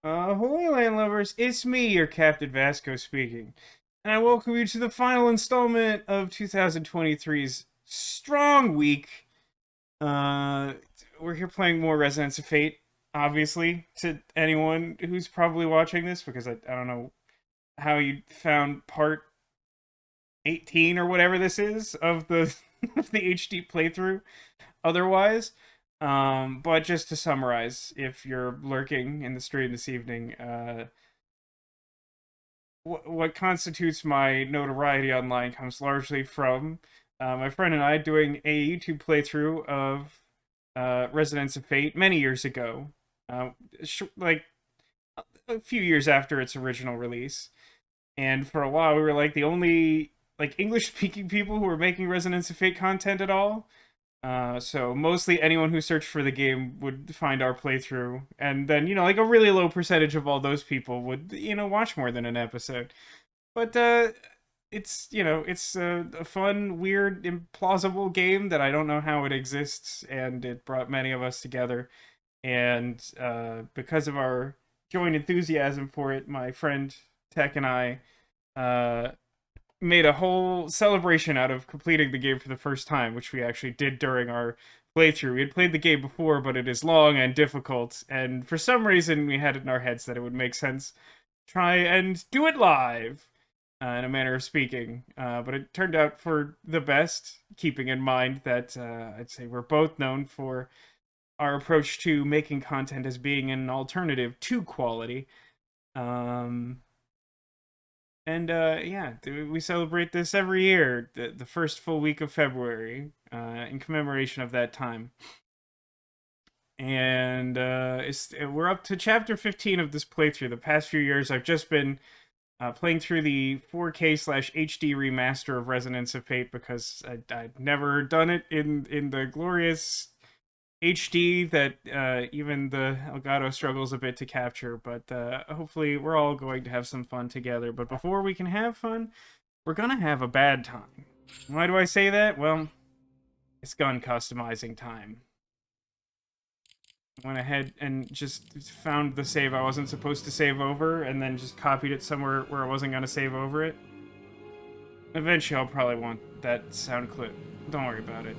Holy Land lovers, it's me, your Captain Vasco speaking, and I welcome you to the final installment of 2023's Strong Week. Uh, we're here playing more Resonance of Fate, obviously, to anyone who's probably watching this, because I don't know how you found part 18 or whatever this is of the of the HD playthrough otherwise. But just to summarize, if you're lurking in the stream this evening, what constitutes my notoriety online comes largely from my friend and I doing a YouTube playthrough of Residence of Fate many years ago, like a few years after its original release. And for a while, we were like the only like English speaking people who were making Resonance of Fate content at all. So mostly anyone who searched for the game would find our playthrough, and then like a really low percentage of all those people would watch more than an episode. But it's a fun, weird, implausible game that I don't know how it exists, and it brought many of us together. And because of our joint enthusiasm for it, my friend Tech and I uh, made a whole celebration out of completing the game for the first time, which we actually did during our playthrough. We had played the game before, but it is long and difficult, and for some reason we had it in our heads that it would make sense to try and do it live, in a manner of speaking. But it turned out for the best, keeping in mind that I'd say we're both known for our approach to making content as being an alternative to quality. Um, and yeah, we celebrate this every year, the first full week of February, in commemoration of that time. And we're up to chapter 15 of this playthrough. The past few years, I've just been playing through the 4K/HD remaster of Resonance of Fate because I'd never done it in the glorious HD that even the Elgato struggles a bit to capture, but hopefully we're all going to have some fun together. But before we can have fun, we're gonna have a bad time. Why do I say that? Well, it's gun customizing time. I went ahead and just found the save I wasn't supposed to save over, and then just copied it somewhere where I wasn't gonna save over it. Eventually I'll probably want that sound clip. Don't worry about it.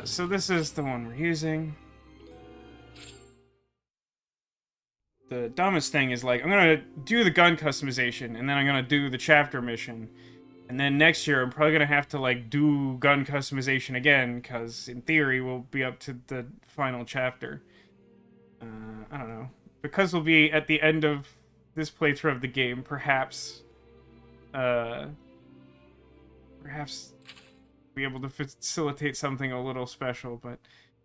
So this is the one we're using. The dumbest thing is, like, I'm gonna do the gun customization, and then I'm gonna do the chapter mission. And then next year, I'm probably gonna have to, like, do gun customization again, because in theory, we'll be up to the final chapter. I don't know. Because we'll be at the end of this playthrough of the game, perhaps be able to facilitate something a little special, but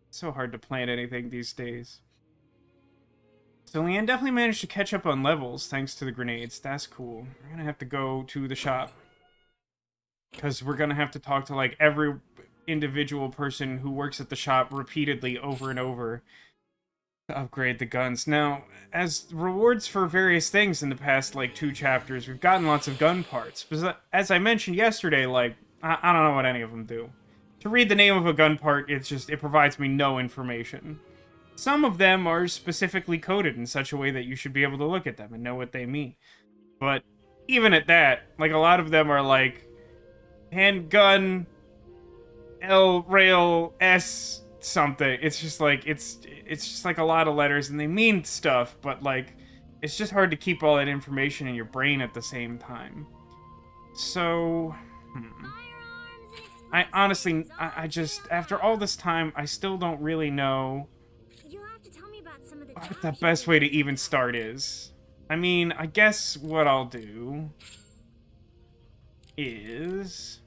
it's so hard to plan anything these days. So Leanne definitely managed to catch up on levels thanks to the grenades. That's cool. We're gonna have to go to the shop, because we're gonna have to talk to, like, every individual person who works at the shop repeatedly over and over to upgrade the guns. Now, as rewards for various things in the past, like, 2 chapters, we've gotten lots of gun parts. But as I mentioned yesterday, like, I don't know what any of them do. To read the name of a gun part, it provides me no information. Some of them are specifically coded in such a way that you should be able to look at them and know what they mean. But even at that, like, a lot of them are like handgun L rail S something. It's just like it's just like a lot of letters, and they mean stuff, but, like, it's just hard to keep all that information in your brain at the same time. So, I honestly, I just, after all this time, I still don't really know what the best way to even start is. I mean, I guess what I'll do is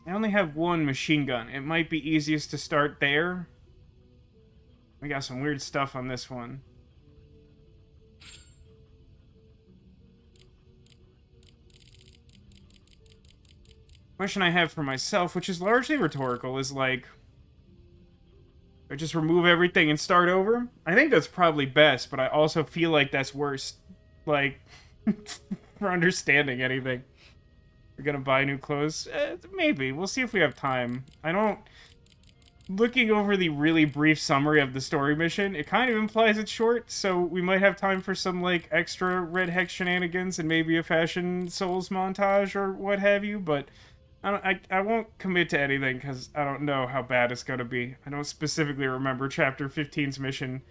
I only have one machine gun. It might be easiest to start there. We got some weird stuff on this one. Question I have for myself, which is largely rhetorical, is like, I just remove everything and start over? I think that's probably best, but I also feel like that's worse, like, for understanding anything. We're gonna buy new clothes? Maybe. We'll see if we have time. I don't... Looking over the really brief summary of the story mission, it kind of implies it's short, so we might have time for some, like, extra Red Hex shenanigans and maybe a Fashion Souls montage or what have you, but I won't commit to anything because I don't know how bad it's gonna be. I don't specifically remember Chapter 15's mission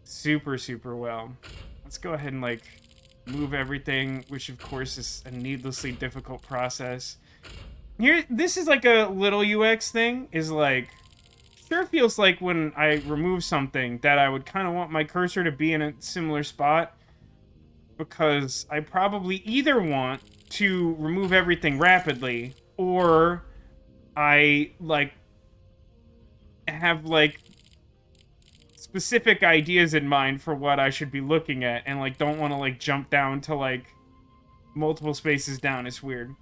super, super well. Let's go ahead and, like, move everything, which of course is a needlessly difficult process. Here, this is like a little UX thing, is like... Sure feels like when I remove something that I would kind of want my cursor to be in a similar spot, because I probably either want to remove everything rapidly, or I, like, have, like, specific ideas in mind for what I should be looking at, and, like, don't want to, like, jump down to, like, multiple spaces down. It's weird.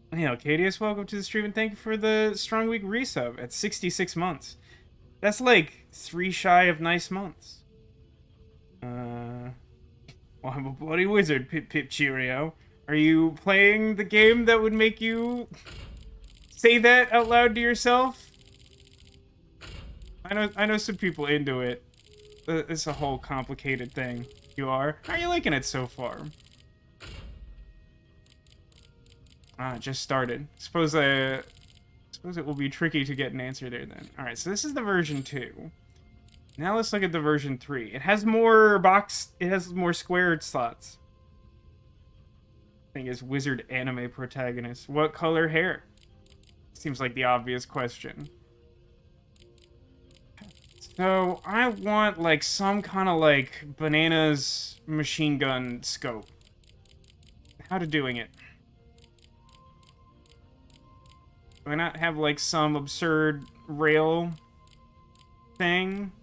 Hey, Alcadius, welcome to the stream, and thank you for the Strong Week resub at 66 months. That's like 3 shy of nice months. Well, I'm a bloody wizard, Pip Pip Cheerio. Are you playing the game that would make you say that out loud to yourself? I know some people into it. It's a whole complicated thing. You are? How are you liking it so far? Just started. Suppose it will be tricky to get an answer there then. Alright, so this is the version 2. Now let's look at the version 3. It has more squared slots. Thing is wizard anime protagonist. What color hair? Seems like the obvious question. So, I want, like, some kind of, like, bananas machine gun scope. How to doing it? Do I not have, like, some absurd rail thing?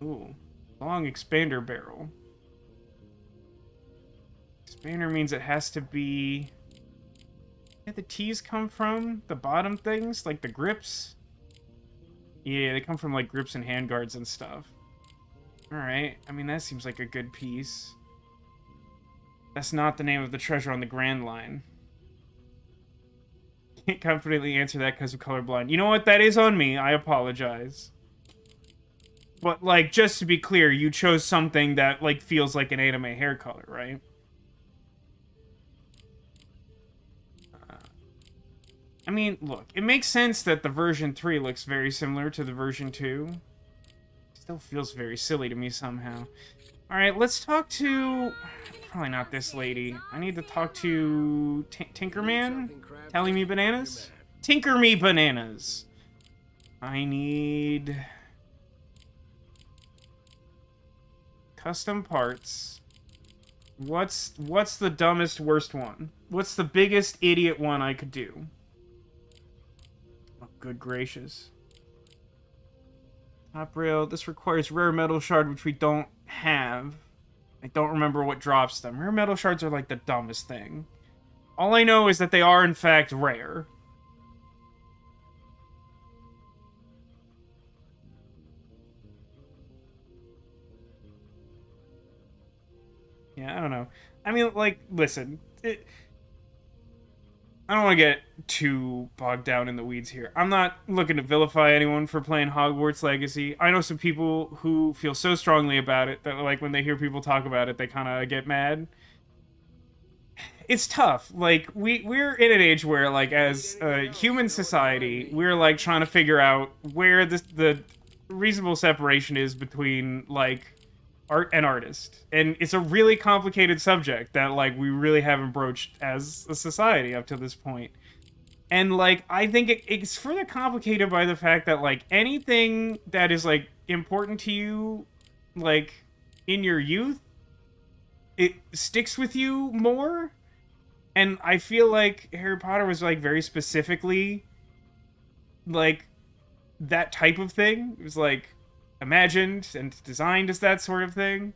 Ooh. Long expander barrel. Expander means it has to be... Where the T's come from? The bottom things? Like the grips? Yeah, they come from, like, grips and handguards and stuff. Alright. I mean, that seems like a good piece. That's not the name of the treasure on the Grand Line. Can't confidently answer that because of colorblind. You know what? That is on me. I apologize. But, like, just to be clear, you chose something that, like, feels like an anime hair color, right? I mean, look, it makes sense that the version 3 looks very similar to the version 2. Still feels very silly to me somehow. Alright, let's talk to... Probably not this lady. I need to talk to... Tinkerman? Telling me bananas? Tinker me bananas! I need... Custom parts. What's the dumbest, worst one? What's the biggest idiot one I could do? Oh, good gracious. Top rail. This requires rare metal shard, which we don't have. I don't remember what drops them. Rare metal shards are like the dumbest thing. All I know is that they are, in fact, rare. Yeah, I don't know. I mean, like, listen. I don't want to get too bogged down in the weeds here. I'm not looking to vilify anyone for playing Hogwarts Legacy. I know some people who feel so strongly about it that, like, when they hear people talk about it, they kind of get mad. It's tough. Like, we're in an age where, like, as a human society, we're, like, trying to figure out where the reasonable separation is between, like, art and artist. And it's a really complicated subject that, like, we really haven't broached as a society up to this point. And, like, I think it's further complicated by the fact that, like, anything that is, like, important to you, like, in your youth, it sticks with you more. And I feel like Harry Potter was, like, very specifically, like, that type of thing. It was, like, imagined and designed as that sort of thing.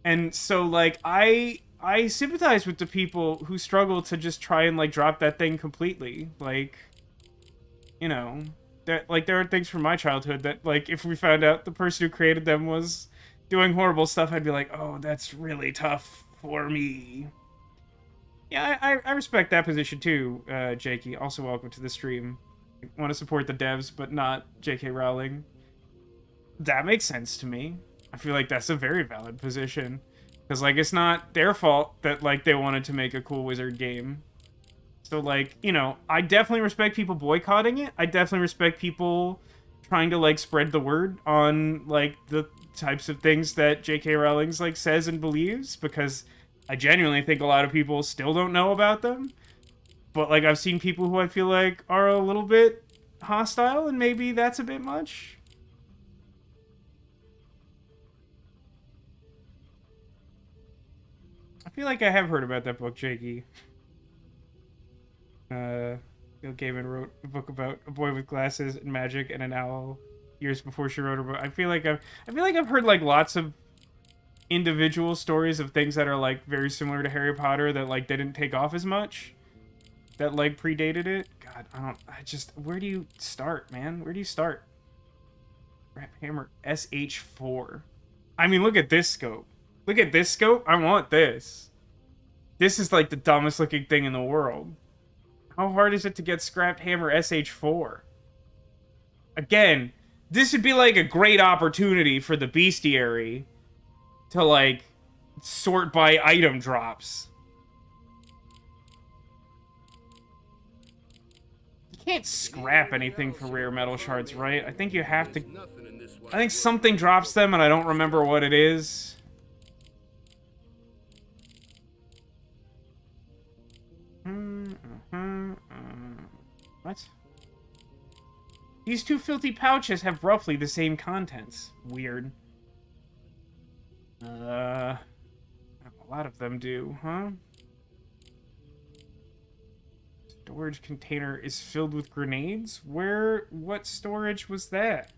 And so, like, I sympathize with the people who struggle to just try and, like, drop that thing completely. Like, you know, that, like, there are things from my childhood that, like, if we found out the person who created them was doing horrible stuff, I'd be like, oh, that's really tough for me. Yeah, I respect that position too, Jakey. Also, welcome to the stream. Want to support the devs, but not J.K. Rowling. That makes sense to me. I feel like that's a very valid position. Because, like, it's not their fault that, like, they wanted to make a cool wizard game. So, like, you know, I definitely respect people boycotting it. I definitely respect people trying to, like, spread the word on, like, the types of things that J.K. Rowling's, like, says and believes. Because I genuinely think a lot of people still don't know about them. But, like, I've seen people who I feel like are a little bit hostile, and maybe that's a bit much. I feel like I have heard about that book, Jakey. Neil Gaiman wrote a book about a boy with glasses and magic and an owl years before she wrote her book. I feel like I've heard like lots of individual stories of things that are like very similar to Harry Potter that like didn't take off as much. That like predated it. God, where do you start, man? Where do you start? Rap Hammer SH4. I mean, look at this scope. Look at this scope. I want this. This is like the dumbest looking thing in the world. How hard is it to get Scrapped Hammer SH4? Again, this would be like a great opportunity for the bestiary to like sort by item drops. You can't scrap anything for rare metal shards, right? I think you have to... I think something drops them and I don't remember what it is. What? These two filthy pouches have roughly the same contents. Weird. A lot of them do, huh? Storage container is filled with grenades? What storage was that?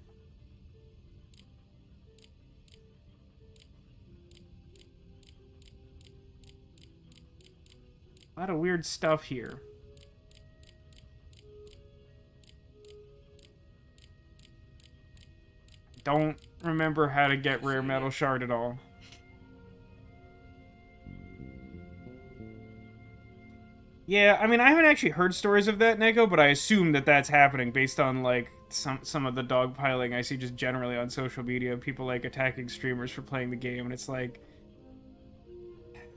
A lot of weird stuff here. Don't remember how to get rare metal shard at all. Yeah, I mean, I haven't actually heard stories of that, Neko, but I assume that that's happening based on, like, some of the dogpiling I see just generally on social media. People, like, attacking streamers for playing the game, and it's like...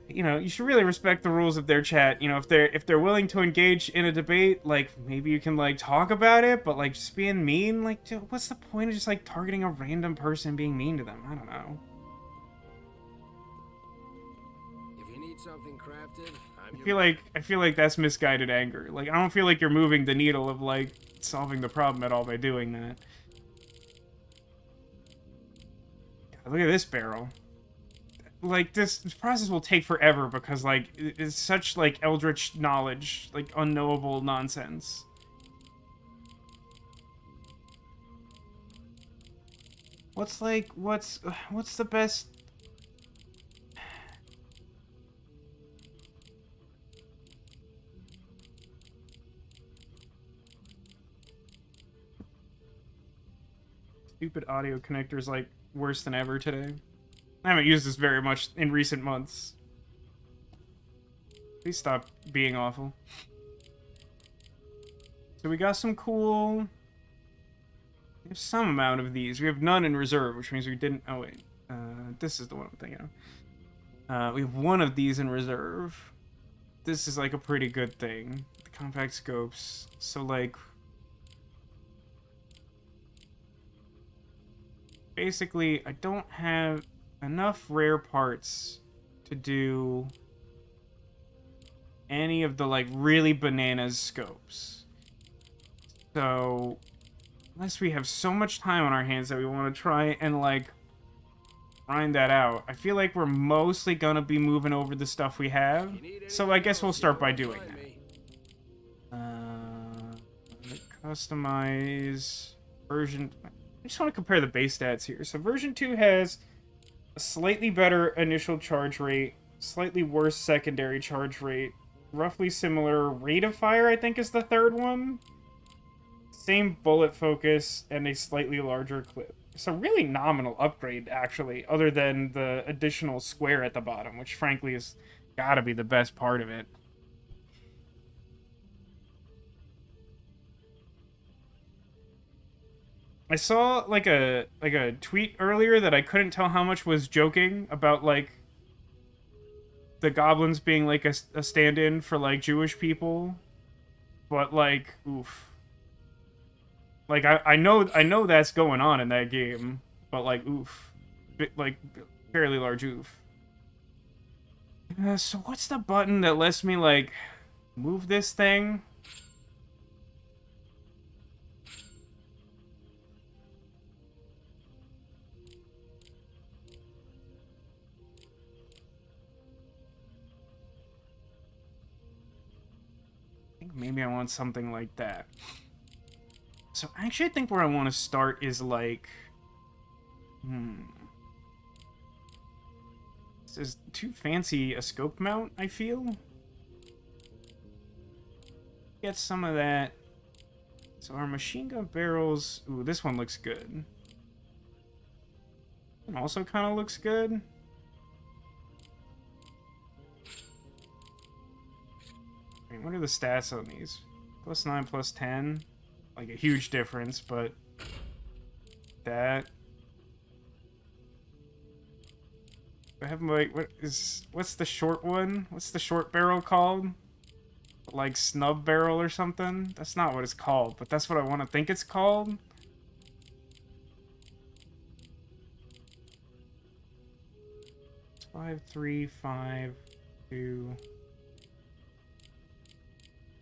You know, you should really respect the rules of their chat. You know, if they're willing to engage in a debate, like, maybe you can, like, talk about it, but, like, just being mean, like, dude, what's the point of just, like, targeting a random person and being mean to them? I don't know. If you need something crafted, I feel like that's misguided anger. Like, I don't feel like you're moving the needle of, like, solving the problem at all by doing that. God, look at this barrel. Like, this process will take forever because, like, it's such, like, eldritch knowledge, like, unknowable nonsense. What's the best... Stupid audio connectors, like, worse than ever today. I haven't used this very much in recent months. Please stop being awful. So we got some cool... We have some amount of these. We have none in reserve, which means we didn't... Oh, wait. This is the one I'm thinking of. We have one of these in reserve. This is, like, a pretty good thing. The compact scopes. So, like... Basically, I don't have enough rare parts to do any of the, like, really bananas scopes. So, unless we have so much time on our hands that we want to try and, like, grind that out, I feel like we're mostly gonna be moving over the stuff we have. So I guess we'll start by doing that. Customize version... I just want to compare the base stats here. So version 2 has a slightly better initial charge rate, slightly worse secondary charge rate, roughly similar rate of fire, I think is the third one. Same bullet focus, and a slightly larger clip. It's a really nominal upgrade, actually, other than the additional square at the bottom, which frankly has gotta be the best part of it. I saw like a tweet earlier that I couldn't tell how much was joking about like the goblins being like a stand-in for like Jewish people, but like oof. Like I know that's going on in that game, but like oof. Like fairly large oof. So what's the button that lets me like move this thing? I think maybe I want something like that. So actually I think where I want to start is like This is too fancy a scope mount, I feel. Get some of that. So our machine gun barrels... Ooh, this one looks good. It also kind of looks good. Wait, what are the stats on these? +9, +10. Like a huge difference, but... That... I have my... What's the short one? What's the short barrel called? Like snub barrel or something? That's not what it's called, but that's what I want to think it's called. It's 5, 3, 5, 2,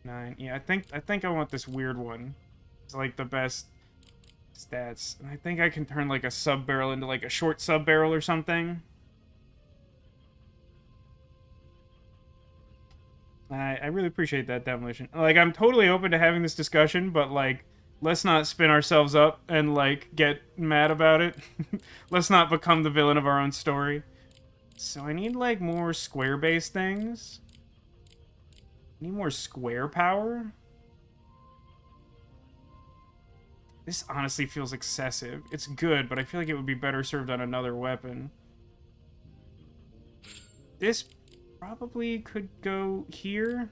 9. Yeah, I think I want this weird one. It's like the best stats. And I think I can turn like a sub barrel into like a short sub barrel or something. I really appreciate that, Demolition. Like, I'm totally open to having this discussion, but, like, let's not spin ourselves up and, like, get mad about it. Let's not become the villain of our own story. So I need, like, more square-based things. I need more square power. This honestly feels excessive. It's good, but I feel like it would be better served on another weapon. This probably could go here.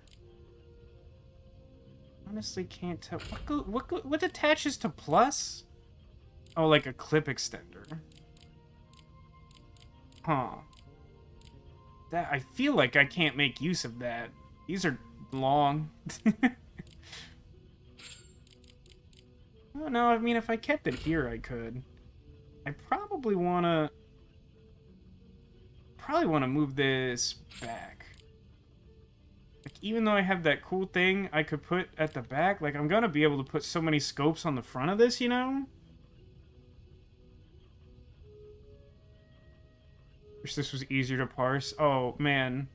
Honestly, can't tell. What attaches to plus? Oh, like a clip extender. Huh. That I feel like I can't make use of that. These are long. Oh no, I mean if I kept it here, I could. I probably wanna move this back. Like, even though I have that cool thing I could put at the back, like, I'm gonna be able to put so many scopes on the front of this, you know? Wish this was easier to parse. Oh, man.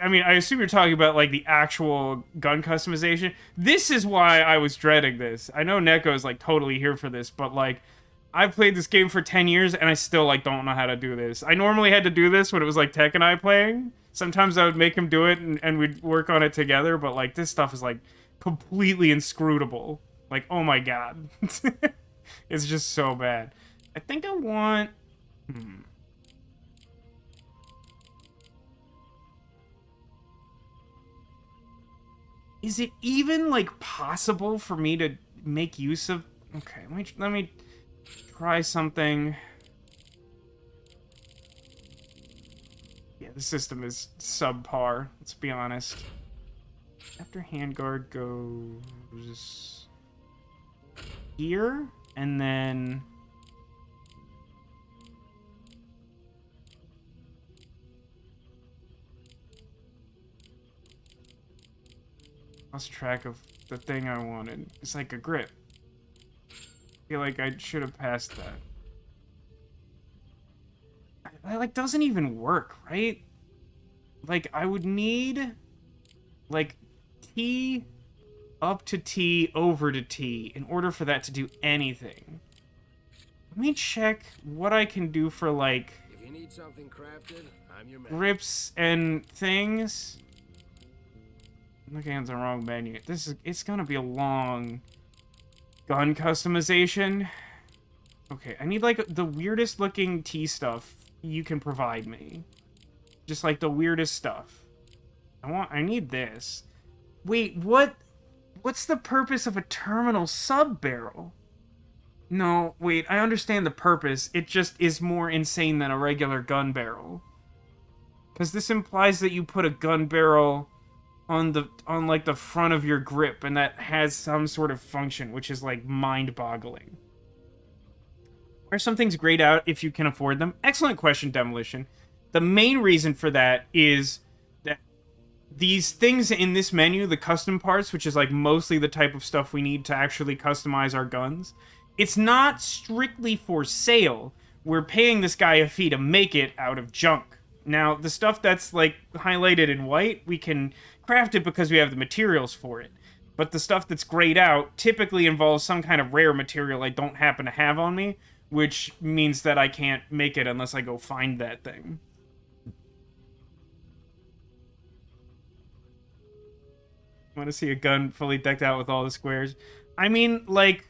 I mean, I assume you're talking about, like, the actual gun customization. This is why I was dreading this. I know Neko is, like, totally here for this, but, like, I've played this game for 10 years, and I still, like, don't know how to do this. I normally had to do this when it was, like, Tech and I playing. Sometimes I would make him do it, and we'd work on it together, but, like, this stuff is, like, completely inscrutable. Like, oh my god. It's just so bad. I think I want... Is it even, like, possible for me to make use of... Okay, let me try something. Yeah, the system is subpar, let's be honest. After handguard goes... here, and then... Lost track of the thing I wanted. It's like a grip. I feel like I should have passed that. That, like, doesn't even work, right? Like, I would need, like, T up to T over to T in order for that to do anything. Let me check what I can do for, like, If you need something crafted, I'm your man. grips and things. I'm looking at the wrong menu. It's gonna be a long gun customization. Okay, I need, like, the weirdest looking T stuff you can provide me. Just, like, the weirdest stuff. I need this. Wait, what? What's the purpose of a terminal sub-barrel? No, wait, I understand the purpose. It just is more insane than a regular gun barrel. Because this implies that you put a gun barrel on like the front of your grip, and that has some sort of function, which is like mind-boggling. Are some things grayed out if you can afford them? Excellent question, Demolition. The main reason for that is that these things in this menu, the custom parts, which is like mostly the type of stuff we need to actually customize our guns, it's not strictly for sale. We're paying this guy a fee to make it out of junk. Now, the stuff that's like highlighted in white, we can craft it because we have the materials for it. But the stuff that's grayed out typically involves some kind of rare material I don't happen to have on me, which means that I can't make it unless I go find that thing. I want to see a gun fully decked out with all the squares. I mean, like,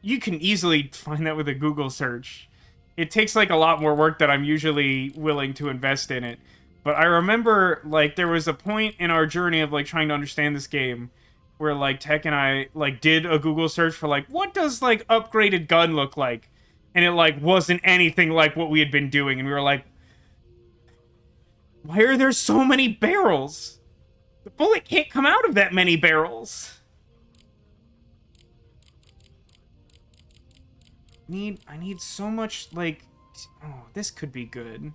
you can easily find that with a Google search. It takes, like, a lot more work that I'm usually willing to invest in it. But I remember, like, there was a point in our journey of, like, trying to understand this game where, like, Tech and I, like, did a Google search for, like, what does, like, upgraded gun look like? And it, like, wasn't anything like what we had been doing. And we were like, why are there so many barrels? The bullet can't come out of that many barrels. I need so much, like... Oh, this could be good.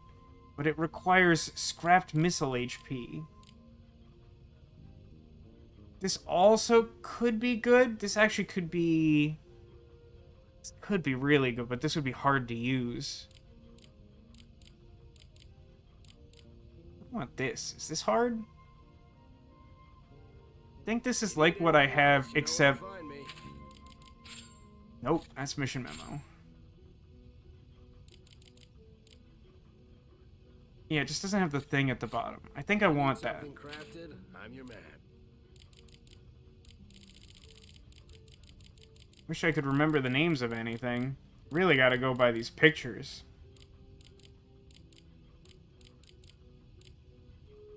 But it requires scrapped missile HP. This also could be good. This actually could be... This could be really good, but this would be hard to use. I want this. Is this hard? I think this is like what I have, except... Nope, that's mission memo. Yeah, it just doesn't have the thing at the bottom. I think I want that. I'm your man. Wish I could remember the names of anything. Really gotta go by these pictures.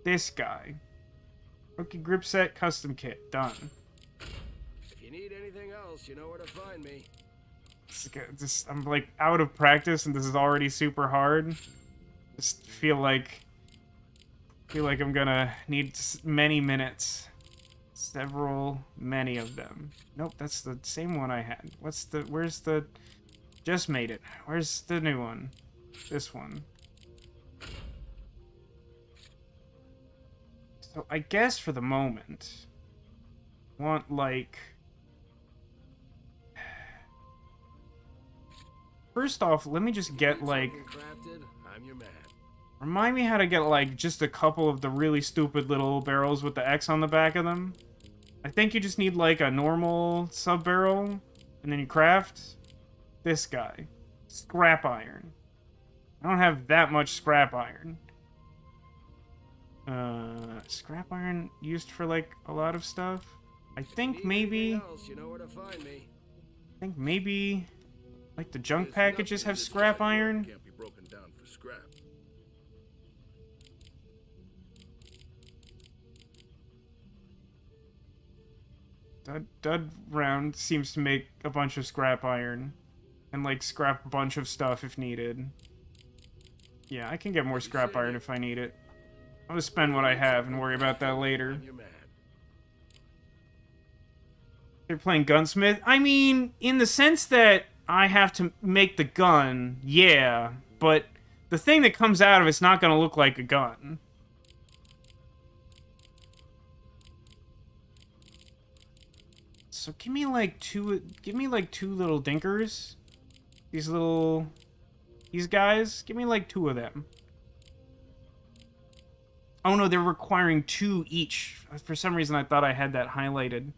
This guy. Rookie grip set, custom kit. Done. If you need anything else, you know where to find me. I'm like out of practice and this is already super hard. Just feel like I'm gonna need many minutes. Many of them. Nope, that's the same one I had. Where's the... Just made it. Where's the new one? This one. So I guess for the moment, want like... First off, let me just get like... I'm your man. Remind me how to get like just a couple of the really stupid little barrels with the X on the back of them. I think you just need like a normal sub barrel, and then you craft this guy. Scrap iron. I don't have that much scrap iron. Scrap iron used for like a lot of stuff. I think maybe like the junk packages have scrap iron. Can't be broken down for scrap. Dud round seems to make a bunch of scrap iron. And, like, scrap a bunch of stuff if needed. Yeah, I can get more scrap iron if I need it. I'll just spend what I have and worry about that later. You're playing gunsmith? I mean, in the sense that I have to make the gun, yeah. But the thing that comes out of it's not going to look like a gun. So give me like two little dinkers. These guys, give me like 2 of them. Oh no, they're requiring 2 each. For some reason I thought I had that highlighted.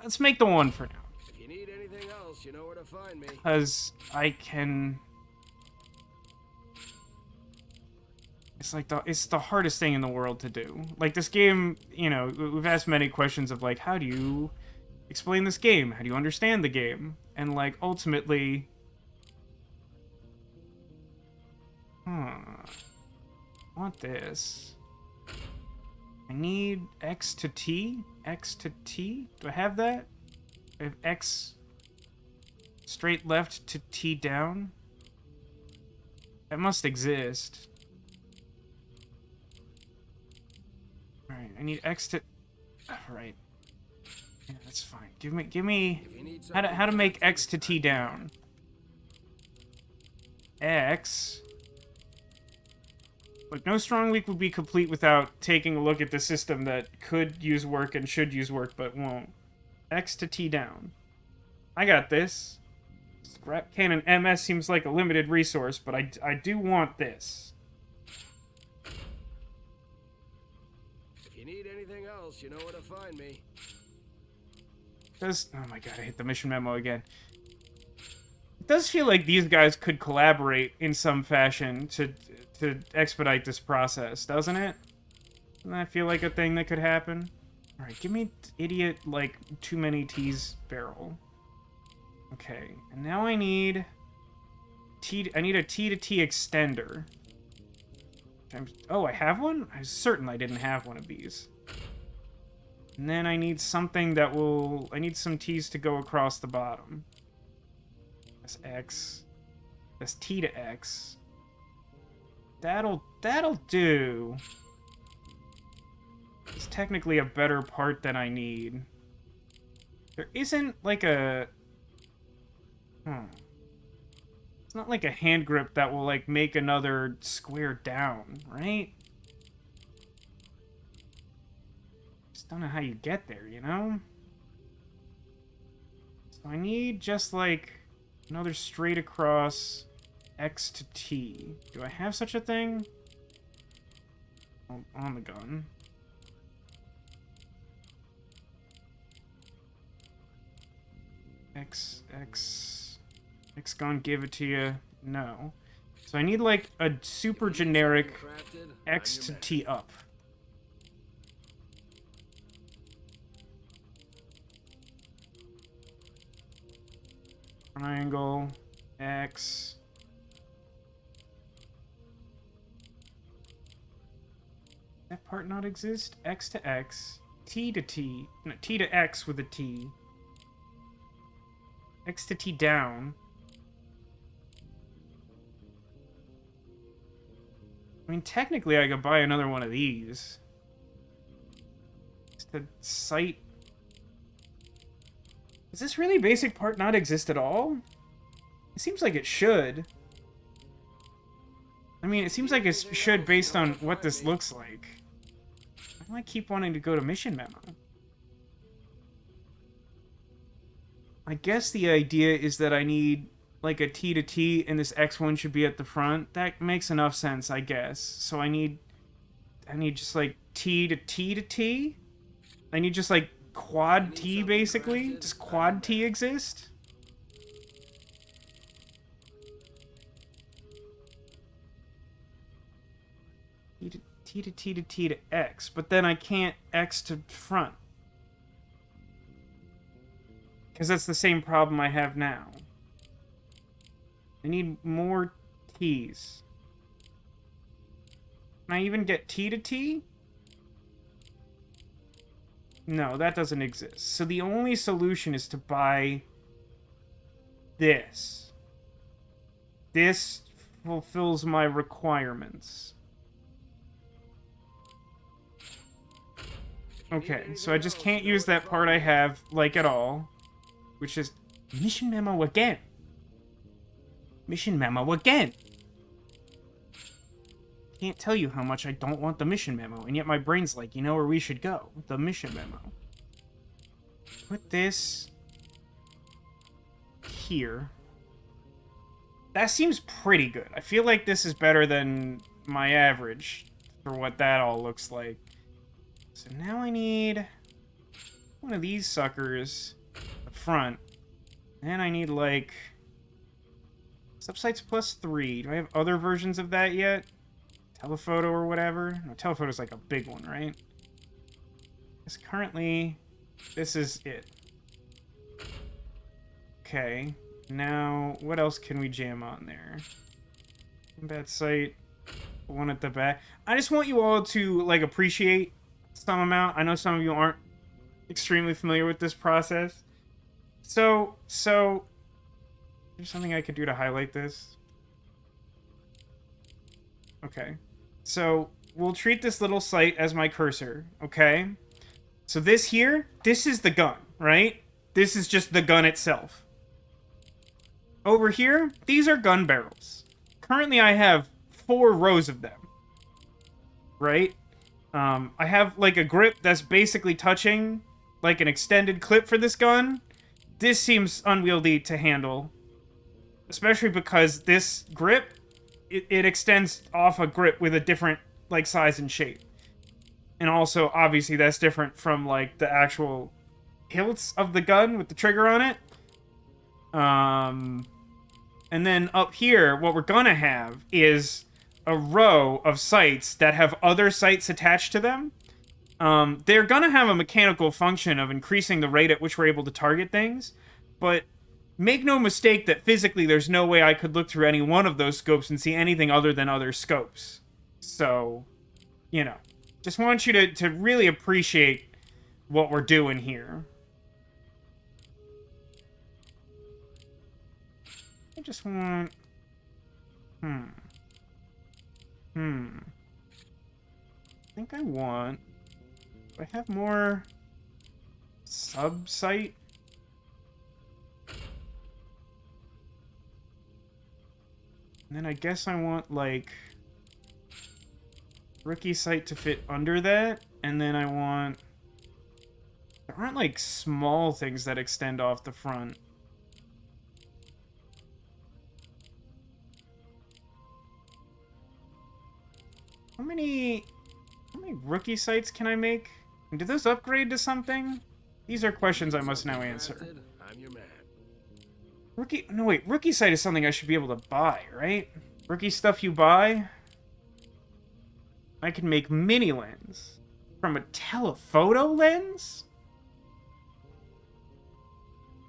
Let's make the 1 for now. If you need anything else, you know where to find me. Because I can... It's the hardest thing in the world to do. Like, this game, you know, we've asked many questions of, like, how do you explain this game? How do you understand the game? And, like, ultimately... I want this. I need X to T? X to T? Do I have that? I have X straight left to T down? That must exist. Alright, I need X to... Alright. Yeah, that's fine. Give me... How to make X to T down? X... Like, no strong week would be complete without taking a look at the system that could use work and should use work, but won't. X to T down. I got this. Scrap Cannon MS seems like a limited resource, but I do want this. If you need anything else, you know where to find me. Oh my god, I hit the mission memo again. It does feel like these guys could collaborate in some fashion to expedite this process, doesn't it? Doesn't that feel like a thing that could happen? Alright, give me idiot, like, too many T's barrel. Okay, and now I need... I need a T to T extender. Oh, I have one? I was certain I didn't have one of these. And then I need something that will... I need some T's to go across the bottom. That's X. That's T to X. That'll do. It's technically a better part than I need. There isn't, like, a... It's not like a hand grip that will, like, make another square down, right? Just don't know how you get there, you know? So I need just, like, another straight across X to T. Do I have such a thing? Oh, on the gun. X gonna give it to you. No. So I need, like, a super generic X to T up. Triangle, X. That part not exist? X to X. T to T. No, T to X with a T. X to T down. I mean, technically I could buy another one of these. Just to sight... Does this really basic part not exist at all? It seems like it should. I mean, it seems like it should based on what this looks like. Why do I keep wanting to go to mission memo? I guess the idea is that I need, like, a T to T, and this X1 should be at the front. That makes enough sense, I guess. So I need just, like, T to T to T? I need just, like, quad T, basically? Does quad T exist? T to T to T to X, but then I can't X to front. Because that's the same problem I have now. I need more T's. Can I even get T to T? No, that doesn't exist. So the only solution is to buy this. This fulfills my requirements. Okay, so I just can't use that part I have, like, at all. Which is mission memo again. Mission memo again. Can't tell you how much I don't want the mission memo, and yet my brain's like, you know where we should go? The mission memo. Put this here. That seems pretty good. I feel like this is better than my average for what that all looks like. So now I need one of these suckers up front. And I need, like, subsights +3. Do I have other versions of that yet? Telephoto or whatever? No, telephoto's like a big one, right? Because currently, this is it. Okay. Now, what else can we jam on there? Combat sight. One at the back. I just want you all to, like, appreciate some amount. I know some of you aren't extremely familiar with this process. So, there's something I could do to highlight this. Okay. So, we'll treat this little site as my cursor, okay? So this here, this is the gun, right? This is just the gun itself. Over here, these are gun barrels. Currently, I have 4 rows of them, right? I have, like, a grip that's basically touching, like, an extended clip for this gun. This seems unwieldy to handle, especially because this grip, it extends off a grip with a different, like, size and shape. And also, obviously, that's different from, like, the actual hilts of the gun with the trigger on it. And then up here, what we're gonna have is a row of sights that have other sights attached to them. They're gonna have a mechanical function of increasing the rate at which we're able to target things, but make no mistake that physically there's no way I could look through any one of those scopes and see anything other than other scopes. So, you know, just want you to really appreciate what we're doing here. I just want... I think I want... Do I have more... sub-site? And then I guess I want, like... rookie site to fit under that. And then I want... There aren't, like, small things that extend off the front. How many rookie sites can I make? And do those upgrade to something? These are questions I must now answer. I'm your man. Rookie site is something I should be able to buy, right? Rookie stuff you buy? I can make mini lens. From a telephoto lens?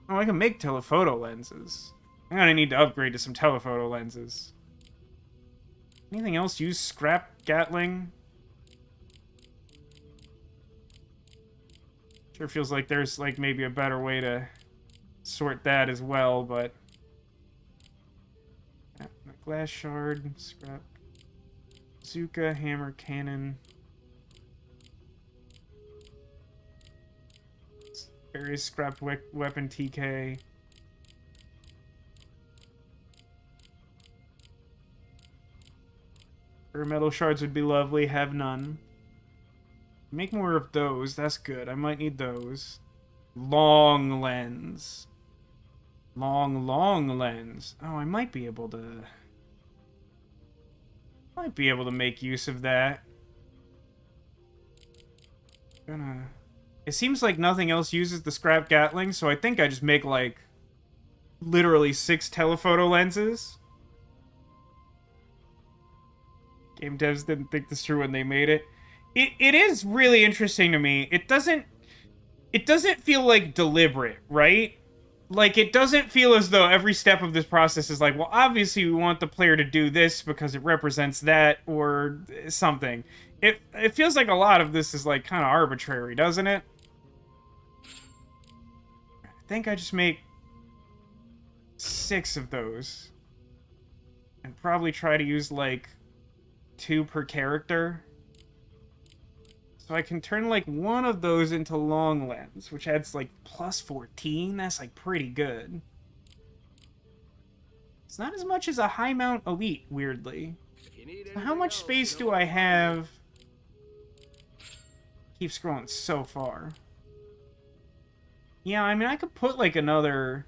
Oh, I can make telephoto lenses. I'm gonna need to upgrade to some telephoto lenses. Anything else use scrap Gatling? Sure feels like there's, like, maybe a better way to sort that as well, but... Yeah, glass shard, scrap... Bazooka, hammer, cannon... Various scrap weapon TK... Metal shards would be lovely, have none. Make more of those, that's good. I might need those. Long lens. Long lens. Oh, I might be able to... make use of that. It seems like nothing else uses the scrap Gatling, so I think I just make, like, literally 6 telephoto lenses. Game devs didn't think this through when they made it. It is really interesting to me. It doesn't feel like deliberate, right? Like, it doesn't feel as though every step of this process is like, well, obviously we want the player to do this because it represents that or something. It feels like a lot of this is, like, kind of arbitrary, doesn't it? I think I just make 6 of those. And probably try to use, like, 2 per character. So I can turn, like, one of those into long lens, which adds, like, plus 14. That's, like, pretty good. It's not as much as a high mount elite, weirdly. So how much space do I have? Keep scrolling so far. Yeah, I mean, I could put, like, another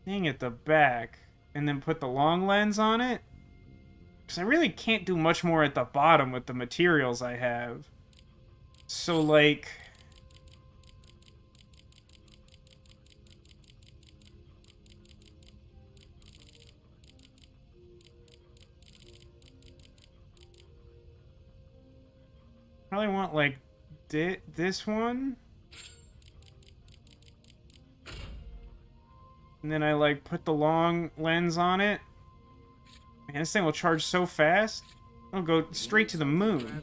thing at the back and then put the long lens on it. Because I really can't do much more at the bottom with the materials I have. So, like... probably want, like, this one. And then I, like, put the long lens on it. Man, this thing will charge so fast. It'll go straight to the moon.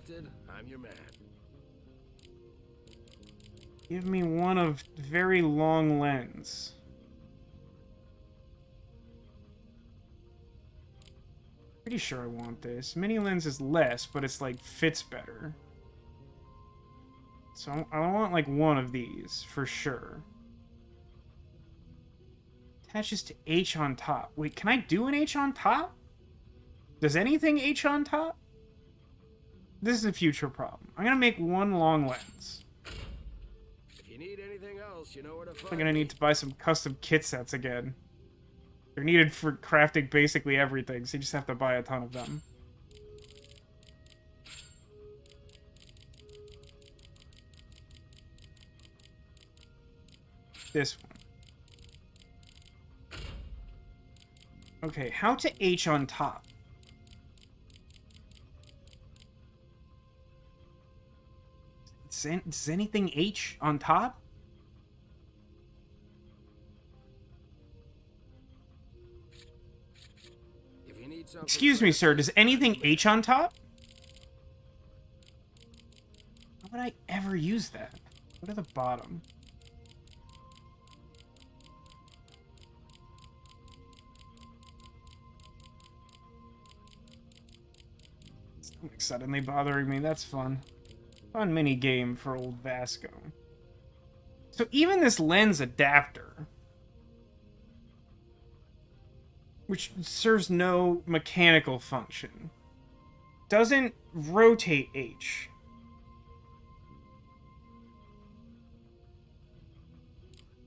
I'm your man. Give me one of very long lens. Pretty sure I want this. Mini lens is less, but it's like fits better. So I want like one of these for sure. Attaches to H on top. Wait, can I do an H on top? Does anything H on top? This is a future problem. I'm gonna make one long lens. If you need anything else, you know where to find I'm gonna need to buy some custom kit sets again. They're needed for crafting basically everything, so you just have to buy a ton of them. This one. Okay, how to H on top? Does anything H on top? If you need something Excuse me, sir. Does anything H on top? How would I ever use that? Go to the bottom. Stomach suddenly bothering me. That's fun. Fun mini game for old Vasco. So even this lens adapter, which serves no mechanical function, doesn't rotate H.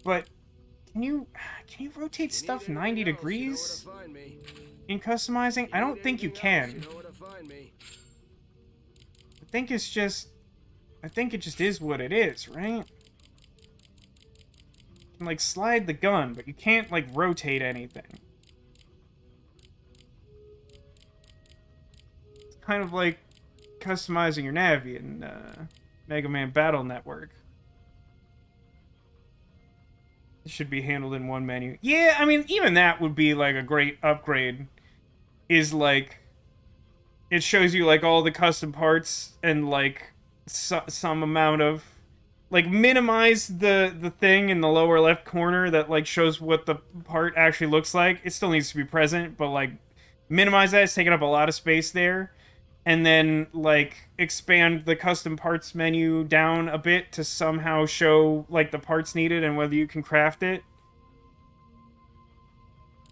But can you rotate stuff 90 degrees in customizing? I don't think you can. I think it just is what it is, right? You can like slide the gun, but you can't like rotate anything. It's kind of like customizing your Navi in Mega Man Battle Network. It should be handled in one menu. Yeah, I mean, even that would be like a great upgrade. Is like, it shows you like all the custom parts and like some amount of, like, minimize the thing in the lower left corner that like shows what the part actually looks like. It still needs to be present, but like minimize that. It's taking up a lot of space there. And then like expand the custom parts menu down a bit to somehow show like the parts needed and whether you can craft it.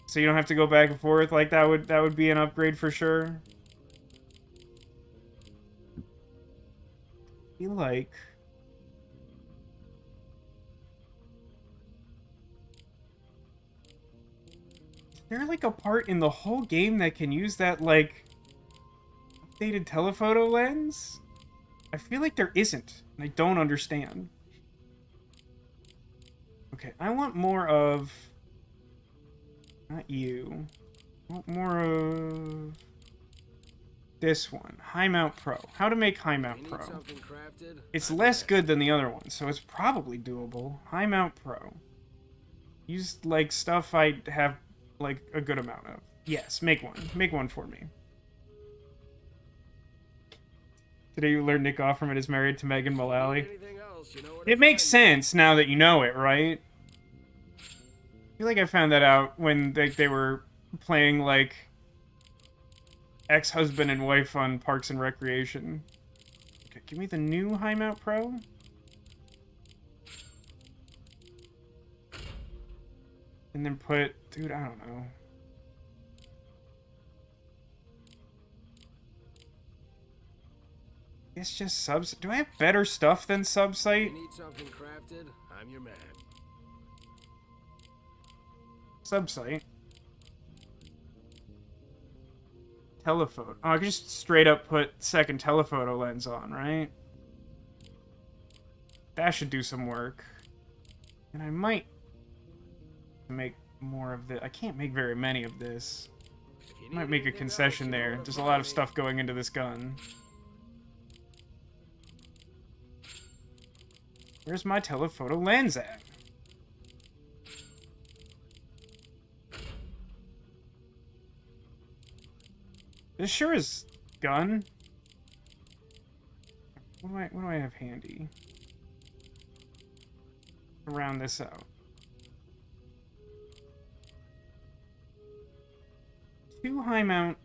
So you don't have to go back and forth. Like that would be an upgrade for sure. I feel like is there like a part in the whole game that can use that like updated telephoto lens? I feel like there isn't, and I don't understand. Okay, I want more of... Not you. I want more of... This one. High Mount Pro. How to make High Mount Pro. It's less good than the other one, so it's probably doable. High Mount Pro. Use, like, stuff I have, like, a good amount of. Yes, make one. Make one for me. Today you learned Nick Offerman is married to Megan Mullally. It makes sense now that you know it, right? I feel like I found that out when they were playing, like, ex-husband and wife on Parks and Recreation. Okay, give me the new High Mount Pro. And then put... Dude, I don't know. It's just subs. Do I have better stuff than Subsite? You need something crafted? I'm your man. Subsite. Telephoto. Oh, I could just straight up put second telephoto lens on, right? That should do some work. And I might make more of this. I can't make very many of this. I might make a concession there. There's a lot of stuff going into this gun. Where's my telephoto lens at? This sure is gun. What do I have handy? round this out. 2 high mount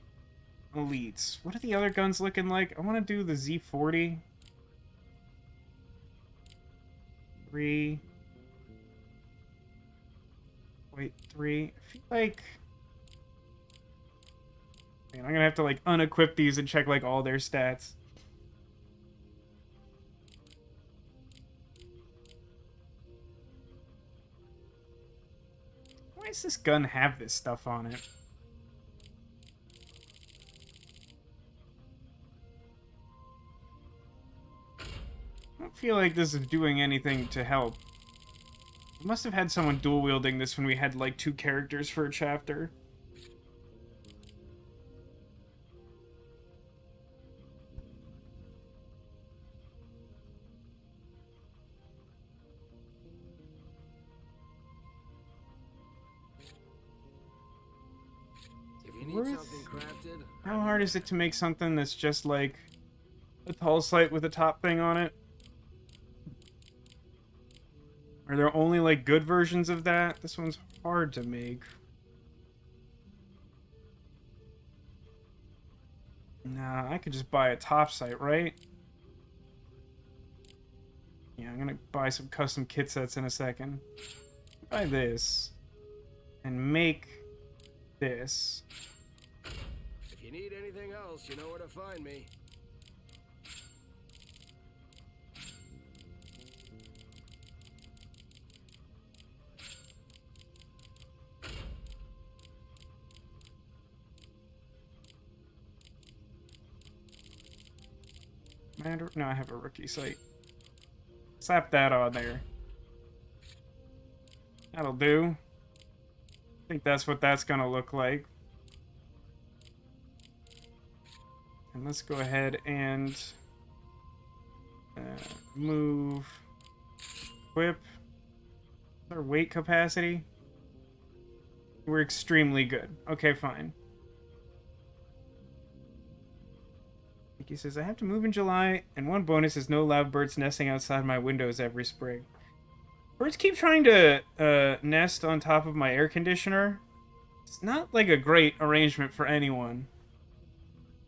elites. What are the other guns looking like? I want to do the Z40. 3. Wait, 3. I feel like... Man, I'm gonna have to, like, unequip these and check, like, all their stats. Why does this gun have this stuff on it? I don't feel like this is doing anything to help. We must have had someone dual-wielding this when we had, like, 2 characters for a chapter. If you need something crafted, How hard is it to make something that's just, like, a tall slate with a top thing on it? Are there only, like, good versions of that? This one's hard to make. Nah, I could just buy a top sight, right? Yeah, I'm gonna buy some custom kit sets in a second. Buy this. And make this. if you need anything else, you know where to find me. No, I have a rookie sight. Slap that on there. That'll do. I think that's what that's gonna look like. And let's go ahead and move, equip. Our weight capacity. We're extremely good. Okay, fine. He says, I have to move in July, and one bonus is no loud birds nesting outside my windows every spring. Birds keep trying to nest on top of my air conditioner. It's not like a great arrangement for anyone,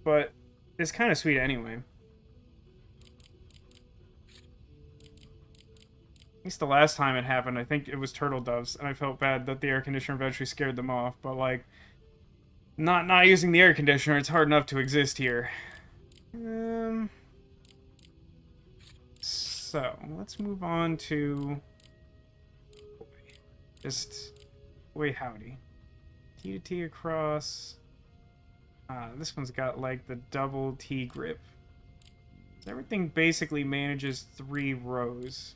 but it's kind of sweet anyway. At least the last time it happened, I think it was turtle doves, and I felt bad that the air conditioner eventually scared them off, but like, not using the air conditioner, it's hard enough to exist here. So, let's move on to... Just... Wait, howdy. T to T across... this one's got, like, the double T grip. Everything basically manages 3 rows.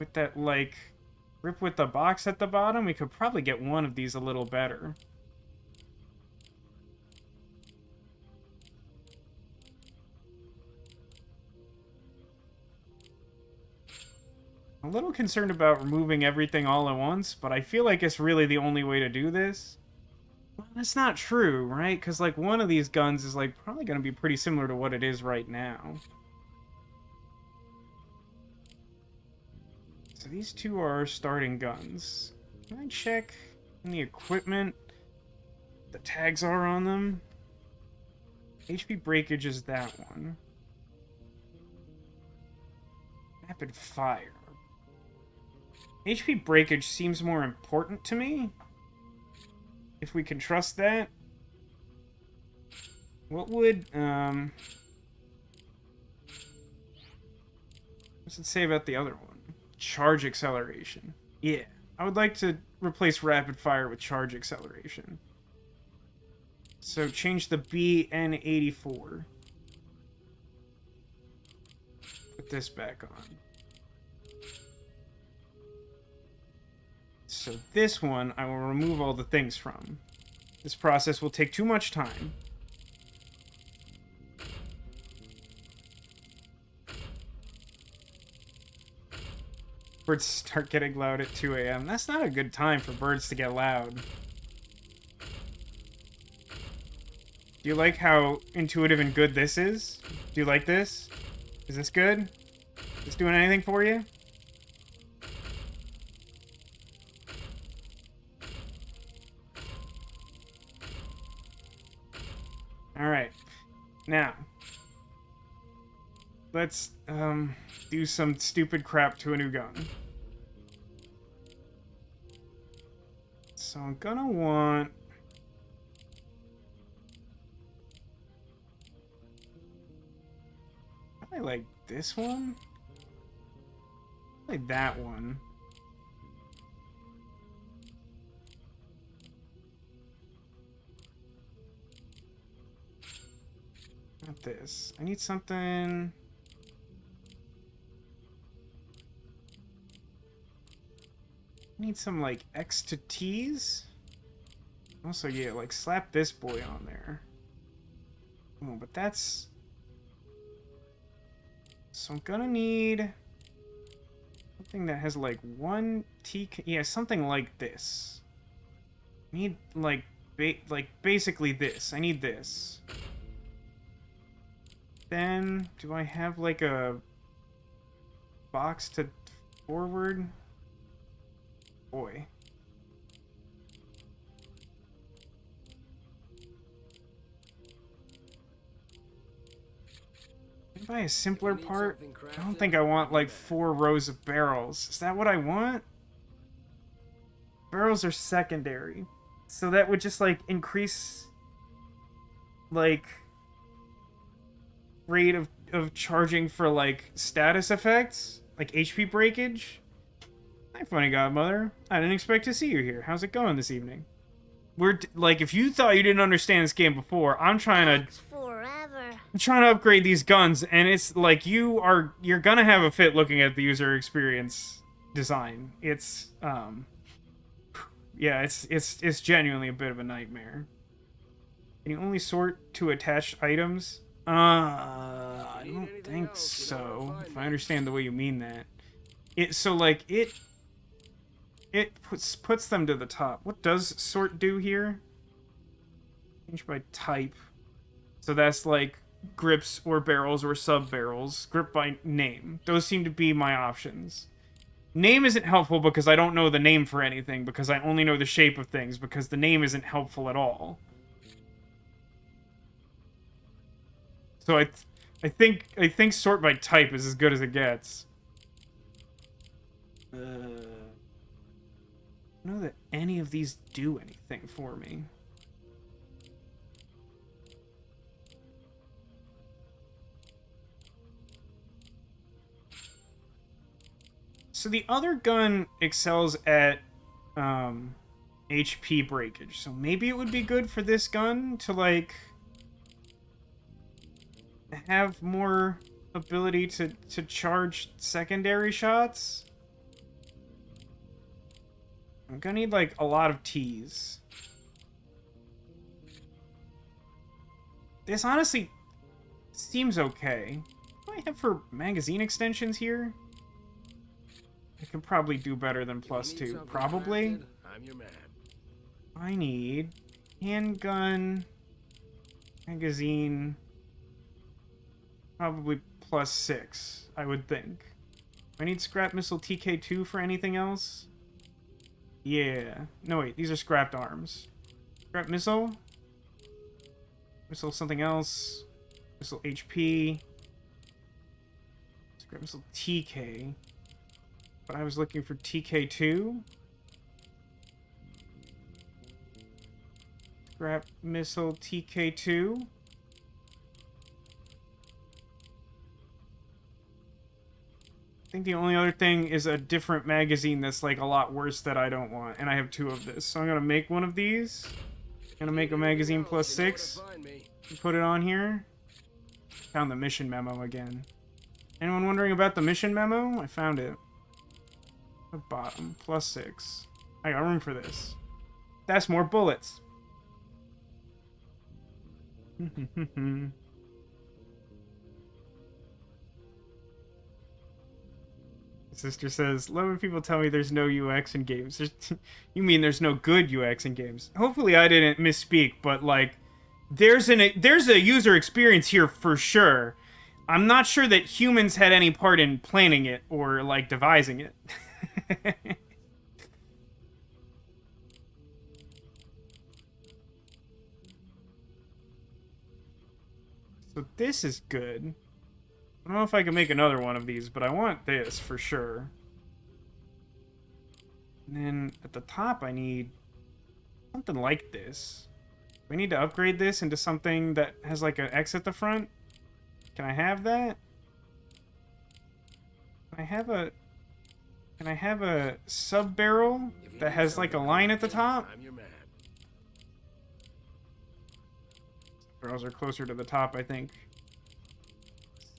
With that, like, grip with the box at the bottom, we could probably get one of these a little better. I'm a little concerned about removing everything all at once, but I feel like it's really the only way to do this. Well, that's not true, right? Because, like, one of these guns is, like, probably going to be pretty similar to what it is right now. So these 2 are starting guns. Can I check in the equipment the tags are on them? HP breakage is that one. Rapid fire. HP breakage seems more important to me. If we can trust that. What would, what's it say about the other one? Charge acceleration. Yeah. I would like to replace rapid fire with charge acceleration. So change the BN84. Put this back on. So this one, I will remove all the things from. This process will take too much time. Birds start getting loud at 2 a.m. That's not a good time for birds to get loud. Do you like how intuitive and good this is? Do you like this? Is this good? Is this doing anything for you? Alright. Now, let's do some stupid crap to a new gun. So I'm gonna want... I like this one. I like that one. Not this. I need something... I need some, like, X to T's. Also, yeah, like, slap this boy on there. Oh, but that's... So I'm gonna need... something that has, like, one T... Yeah, something like this. I need, like, basically this. I need this. Then, do I have, like, a... box to forward? Boy. Can I buy a simpler part? I don't think I want like 4 rows of barrels. Is that what I want? Barrels are secondary. So that would just like increase like rate of charging for like status effects, like HP breakage. Hi, funny godmother. I didn't expect to see you here. How's it going this evening? We're like, if you thought you didn't understand this game before, I'm trying to upgrade these guns, and it's like you're gonna have a fit looking at the user experience design. It's yeah, it's genuinely a bit of a nightmare. Can you only sort to attached items? I don't think so. If I understand the way you mean that. So like it puts them to the top. What does sort do here? Change by type. So that's like grips or barrels or sub barrels. Grip by name. Those seem to be my options. Name isn't helpful because I don't know the name for anything, because I only know the shape of things, because the name isn't helpful at all. So I think sort by type is as good as it gets. I don't know that any of these do anything for me. So the other gun excels at HP breakage. So maybe it would be good for this gun to like have more ability to charge secondary shots. I'm gonna need like a lot of T's. This honestly seems okay. What do I have for magazine extensions here? I could probably do better than +2. Probably. I'm your man. I need handgun, magazine, probably +6, I would think. I need scrap missile TK2 for anything else? Yeah. No, wait, these are scrapped arms. Scrap missile? Missile something else. Missile HP. Scrap missile TK. But I was looking for TK2. Scrap missile TK2. I think the only other thing is a different magazine that's like a lot worse that I don't want. And I have 2 of this. So I'm going to make one of these. I'm going to make a magazine +6. Put it on here. Found the mission memo again. Anyone wondering about the mission memo? I found it. The bottom. +6. I got room for this. That's more bullets. Sister says, love when people tell me there's no UX in games. You mean there's no good UX in games? Hopefully I didn't misspeak, but like, there's a user experience here for sure. I'm not sure that humans had any part in planning it or like devising it. So this is good. I don't know if I can make another one of these, but I want this for sure. And then at the top, I need something like this. We need to upgrade this into something that has like an X at the front. Can I have that? Can I have a... Can I have a sub-barrel that has like a line at the top? I'm your man. Barrels are closer to the top, I think.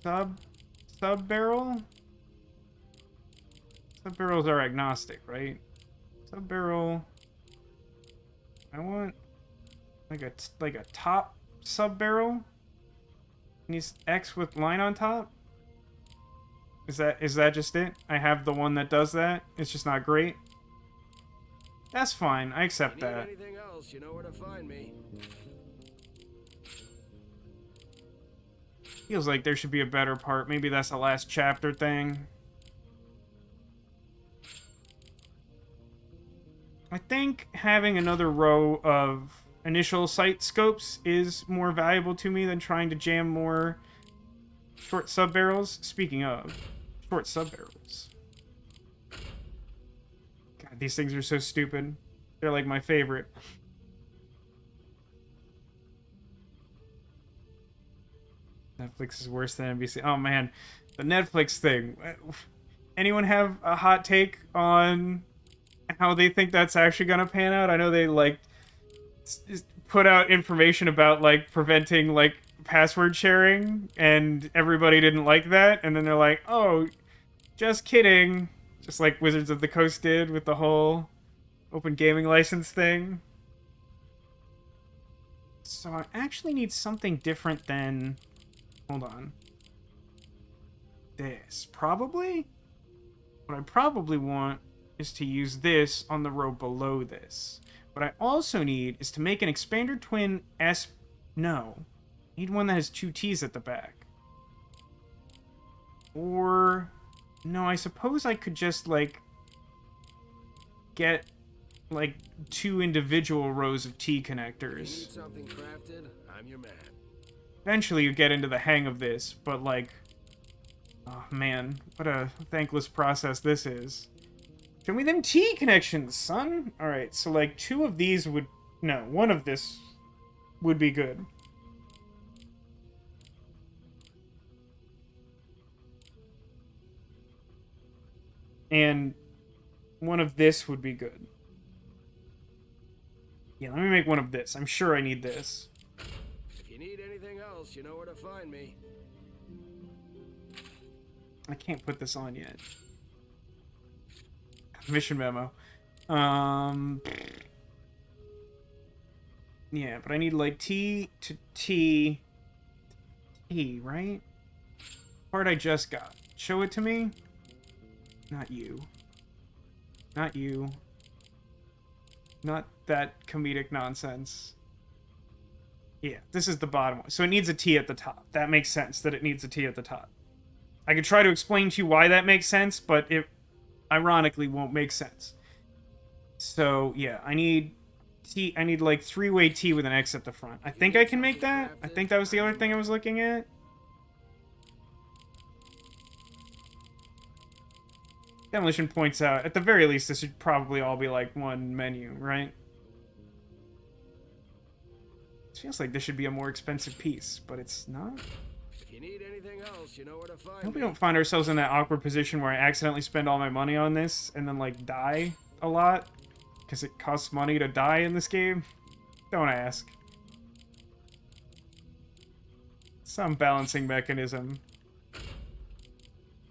Sub-barrel? Sub-barrels are agnostic, right? Sub-barrel... I want like a top sub-barrel. Needs X with line on top. Is that just it? I have the one that does that. It's just not great. That's fine. I accept that. Anything else, you know where to find me. Feels like there should be a better part. Maybe that's the last chapter thing. I think having another row of initial sight scopes is more valuable to me than trying to jam more short sub-barrels. Speaking of short sub-barrels. God, these things are so stupid. They're like my favorite. Netflix is worse than NBC. Oh man, the Netflix thing. Anyone have a hot take on how they think that's actually gonna pan out? I know they like put out information about like preventing like password sharing, and everybody didn't like that. And then they're like, "Oh, just kidding," just like Wizards of the Coast did with the whole open gaming license thing. So I actually need something different than. Hold on. This probably. What I probably want is to use this on the row below this. What I also need is to make an expander twin S... No. I need one that has two T's at the back. Or... No, I suppose I could just, like... get, like, two individual rows of T connectors. Need something crafted? I'm your man. Eventually you get into the hang of this, but, like... Oh, man. What a thankless process this is. Show me them T connections, son! Alright, so like two of these would... No, one of this would be good. And one of this would be good. Yeah, let me make one of this. I'm sure I need this. If you need anything else, you know where to find me. I can't put this on yet. Mission memo. Yeah, but I need like T to T. T, right? Part I just got. Show it to me. Not you. Not you. Not that comedic nonsense. Yeah, this is the bottom one. So it needs a T at the top. That makes sense that it needs a T at the top. I could try to explain to you why that makes sense, but it ironically won't make sense. So, yeah, I need T. I need like three-way T with an X at the front. I think I can make that. I think that was the other thing I was looking at. Demolition points out, at the very least, this should probably all be like one menu, right? It feels like this should be a more expensive piece, but it's not. If you need anything else, you know where to find I hope me. we don't find ourselves in that awkward position where I accidentally spend all my money on this and then, like, die a lot. Because it costs money to die in this game. Don't ask. Some balancing mechanism.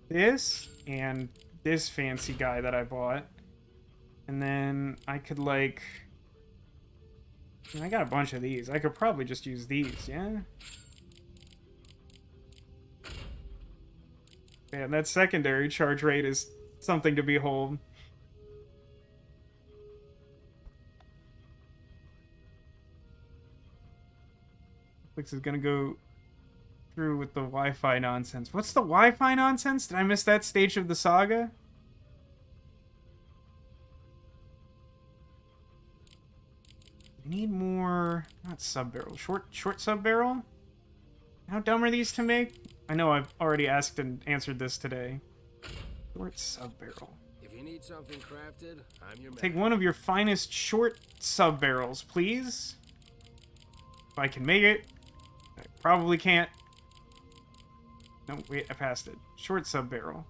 This and this fancy guy that I bought. And then I could, like... I got a bunch of these. I could probably just use these, yeah? Yeah, that secondary charge rate is something to behold. Netflix is gonna go through with the Wi-Fi nonsense. What's the Wi-Fi nonsense? Did I miss that stage of the saga? I need more... Not sub-barrel. Short sub-barrel? How dumb are these to make? I know I've already asked and answered this today. Short sub-barrel. If you need something crafted, I'm your man. Take one of your finest short sub-barrels, please. If I can make it. I probably can't. No, wait, I passed it. Short sub-barrel.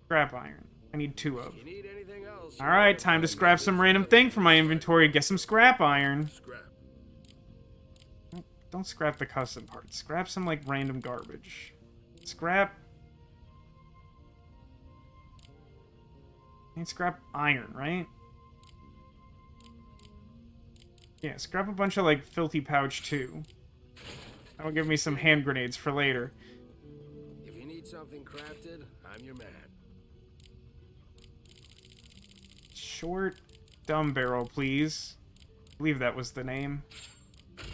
Scrap iron. I need 2 of. If you need anything else, Alright, time to scrap some random thing from my inventory. Get some scrap iron. Scrap. Don't scrap the custom parts. Scrap some, like, random garbage. Scrap. And scrap iron, right? Yeah, scrap a bunch of, like, filthy pouch, too. That'll give me some hand grenades for later. If you need something crafted, I'm your man. Short dumb barrel, please. I believe that was the name.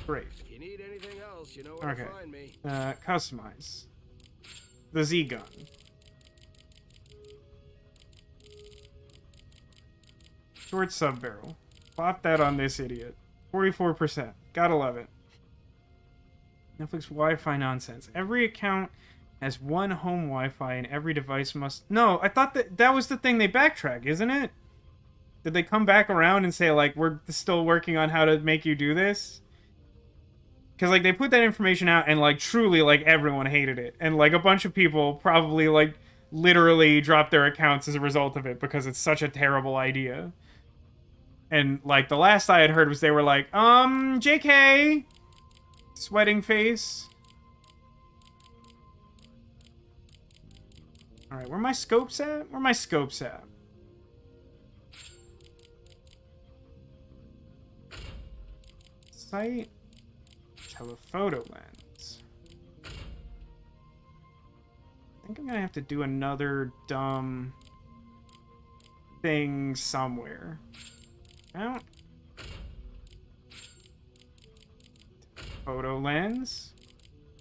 Great. If you need anything else, you know where to find me. Customize. The Z-gun. Short sub-barrel. Plop that on this idiot. 44%. Gotta love it. Netflix Wi-Fi nonsense. Every account has one home Wi-Fi and every device must... No, I thought that was the thing they backtrack, isn't it? Did they come back around and say, like, we're still working on how to make you do this? Because, like, they put that information out and, like, truly, like, everyone hated it. And, like, a bunch of people probably, like, literally dropped their accounts as a result of it because it's such a terrible idea. And, like, the last I had heard was they were like, JK! Sweating face. Alright, where are my scopes at? Where are my scopes at? Sight. Telephoto lens. I think I'm gonna have to do another dumb thing somewhere. Out. Photo lens.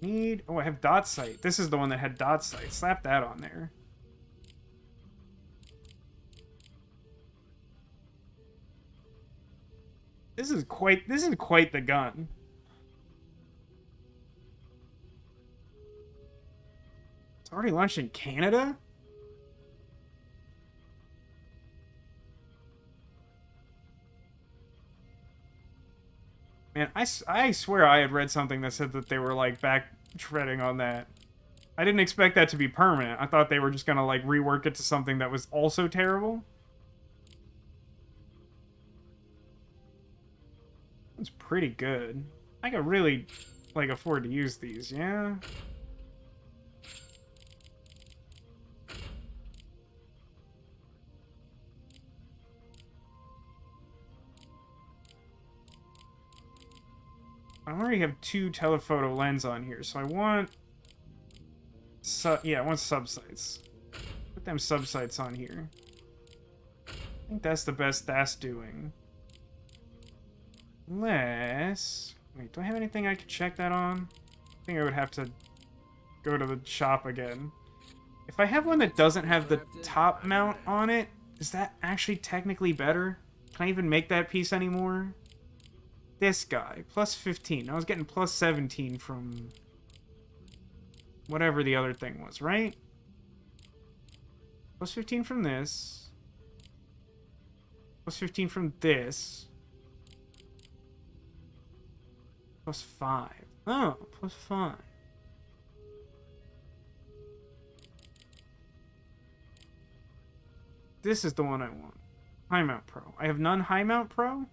Need... Oh, I have dot sight. This is the one that had dot sight. Slap that on there. This is quite the gun. It's already launched in Canada? Man, I swear I had read something that said that they were, like, back treading on that. I didn't expect that to be permanent. I thought they were just gonna, like, rework it to something that was also terrible. It's pretty good. I could really, like, afford to use these, yeah? I already have 2 telephoto lens on here, so I want... I want subsights. Put them subsights on here. I think that's the best that's doing. Unless... Wait, do I have anything I could check that on? I think I would have to go to the shop again. If I have one that doesn't have the top mount on it, is that actually technically better? Can I even make that piece anymore? This guy, plus 15. I was getting plus 17 from whatever the other thing was, right? Plus 15 from this. Plus 15 from this. Plus 5. Oh, plus 5. This is the one I want. High Mount Pro. I have none High Mount Pro.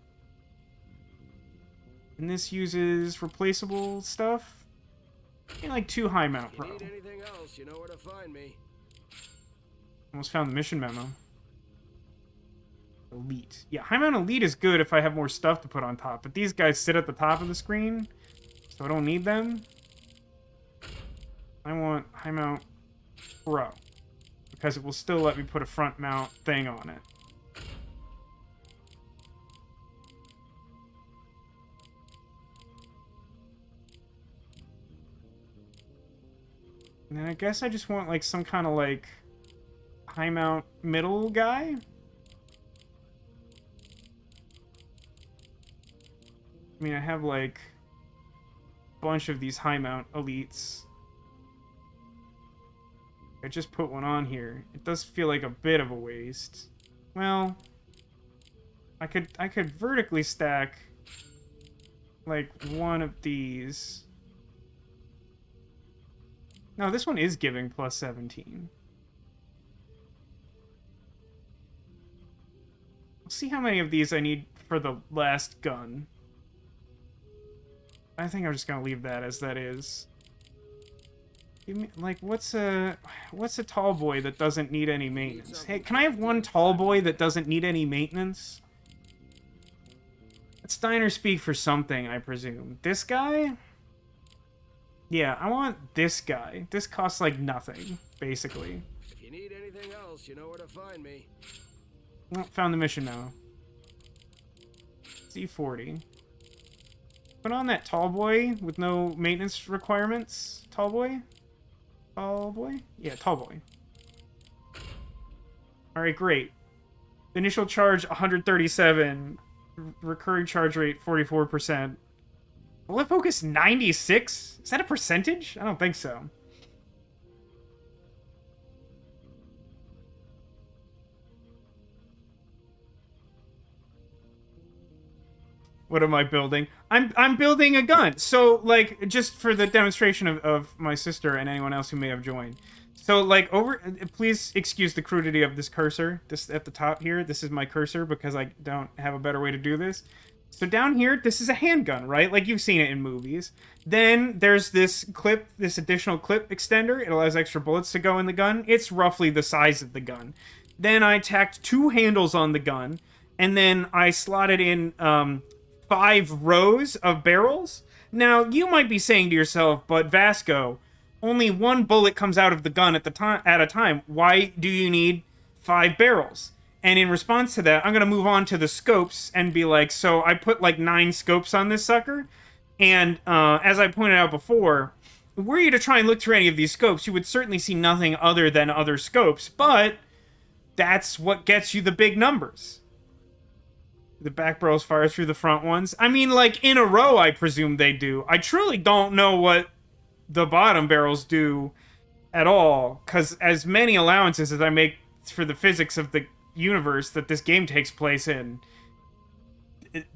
And this uses replaceable stuff. And like 2 High Mount Pro. If you need anything else, you know where to find me. Almost found the mission memo. Elite. Yeah, High Mount Elite is good if I have more stuff to put on top. But these guys sit at the top of the screen. So I don't need them. I want High Mount Pro. Because it will still let me put a front mount thing on it. And then I guess I just want, like, some kind of, like, high mount middle guy. I mean, I have, like, bunch of these high mount elites. I just put one on here. It does feel like a bit of a waste. Well, I could vertically stack like one of these. No, this one is giving plus 17. We'll see how many of these I need for the last gun. I think I'm just gonna leave that as that is. Give me, like, what's a tall boy that doesn't need any maintenance? Hey, can I have one tall boy that doesn't need any maintenance? That's diner speak for something, I presume. This guy? Yeah, I want this guy. This costs like nothing, basically. If you need anything else, you know where to find me. Well, found the mission now. C40. Put on that tall boy with no maintenance requirements. Tall boy? Tall boy? Yeah, tall boy. Alright, great. Initial charge 137. Recurring charge rate 44%. Bullet focus 96? Is that a percentage? I don't think so. What am I building? I'm building a gun. So, like, just for the demonstration of my sister and anyone else who may have joined. So, like, please excuse the crudity of this cursor. This at the top here. This is my cursor because I don't have a better way to do this. So down here, this is a handgun, right? Like you've seen it in movies. Then there's this clip, this additional clip extender. It allows extra bullets to go in the gun. It's roughly the size of the gun. Then I tacked 2 handles on the gun, and then I slotted in 5 rows of barrels. Now, you might be saying to yourself, but Vasco, only 1 bullet comes out of the gun at a time. Why do you need 5 barrels? And in response to that, I'm going to move on to the scopes and be like, so I put like 9 scopes on this sucker. And as I pointed out before, were you to try and look through any of these scopes, you would certainly see nothing other than other scopes. But that's what gets you the big numbers. The back barrels fire through the front ones. I mean, like, in a row, I presume they do. I truly don't know what the bottom barrels do at all. Because as many allowances as I make for the physics of the universe that this game takes place in,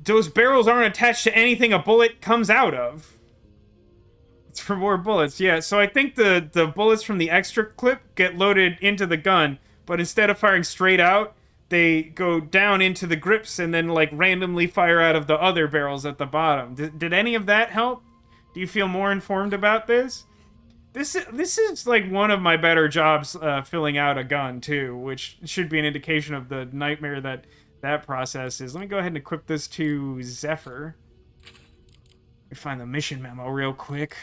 those barrels aren't attached to anything a bullet comes out of. It's for more bullets, yeah. So I think the bullets from the extra clip get loaded into the gun, but instead of firing straight out, they go down into the grips and then like randomly fire out of the other barrels at the bottom. Did any of that help? Do you feel more informed about this? This is like one of my better jobs filling out a gun too, which should be an indication of the nightmare that process is. Let me go ahead and equip this to Zephyr. Let me find the mission memo real quick.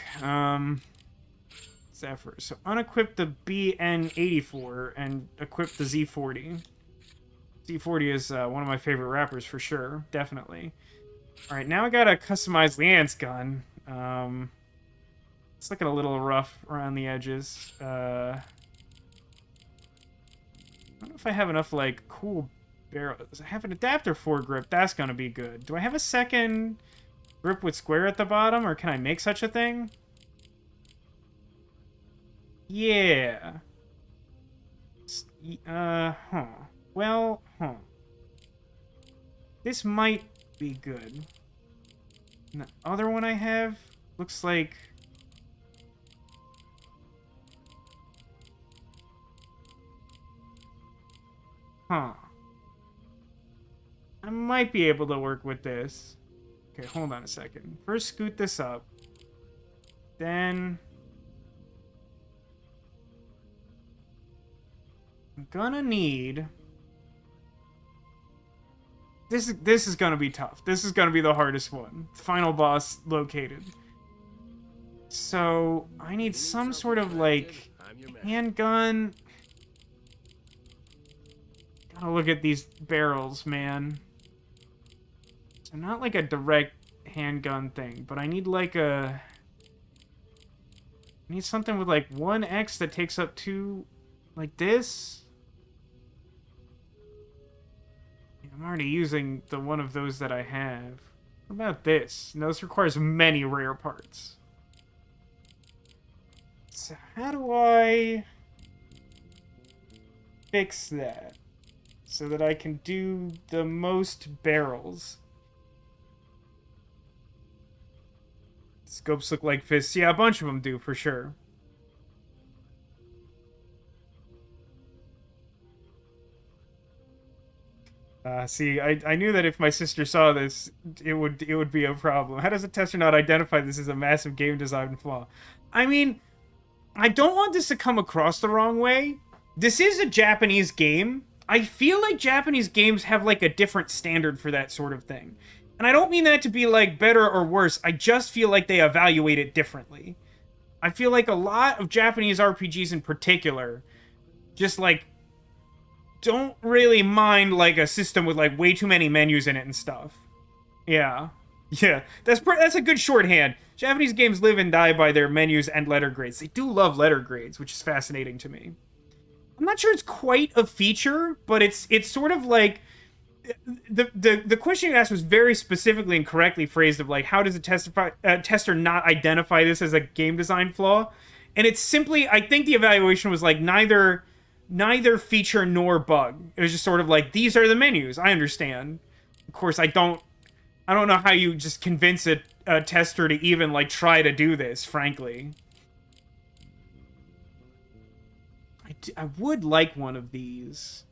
Zephyr. So unequip the BN84 and equip the Z40. Z40 is one of my favorite rappers for sure, definitely. All right, now I gotta customize Leanne's gun. It's looking a little rough around the edges. I don't know if I have enough, like, cool barrels. I have an adapter foregrip. That's going to be good. Do I have a second grip with square at the bottom, or can I make such a thing? Yeah. Well, this might be good. And the other one I have looks like... I might be able to work with this. Okay, hold on a second. First, scoot this up. Then... I'm gonna need... This is gonna be tough. This is gonna be the hardest one. Final boss located. So, I need some sort of, like, handgun... Gotta look at these barrels, man. So not like a direct handgun thing, but I need like a... I need something with like 1x that takes up 2... Like this? I'm already using the one of those that I have. What about this? No, this requires many rare parts. So how do I fix that so that I can do the most barrels? Scopes look like fists. Yeah, a bunch of them do, for sure. See, I knew that if my sister saw this, it would be a problem. How does a tester not identify this as a massive game design flaw? I mean, I don't want this to come across the wrong way. This is a Japanese game. I feel like Japanese games have like a different standard for that sort of thing. And I don't mean that to be like better or worse. I just feel like they evaluate it differently. I feel like a lot of Japanese RPGs in particular just like don't really mind like a system with like way too many menus in it and stuff. Yeah. Yeah, that's a good shorthand. Japanese games live and die by their menus and letter grades. They do love letter grades, which is fascinating to me. I'm not sure it's quite a feature, but it's sort of like the question you asked was very specifically and correctly phrased of like how does a tester not identify this as a game design flaw? And it's simply I think the evaluation was like neither feature nor bug. It was just sort of like these are the menus. I understand. Of course, I don't know how you just convince a tester to even like try to do this. Frankly, I would like one of these.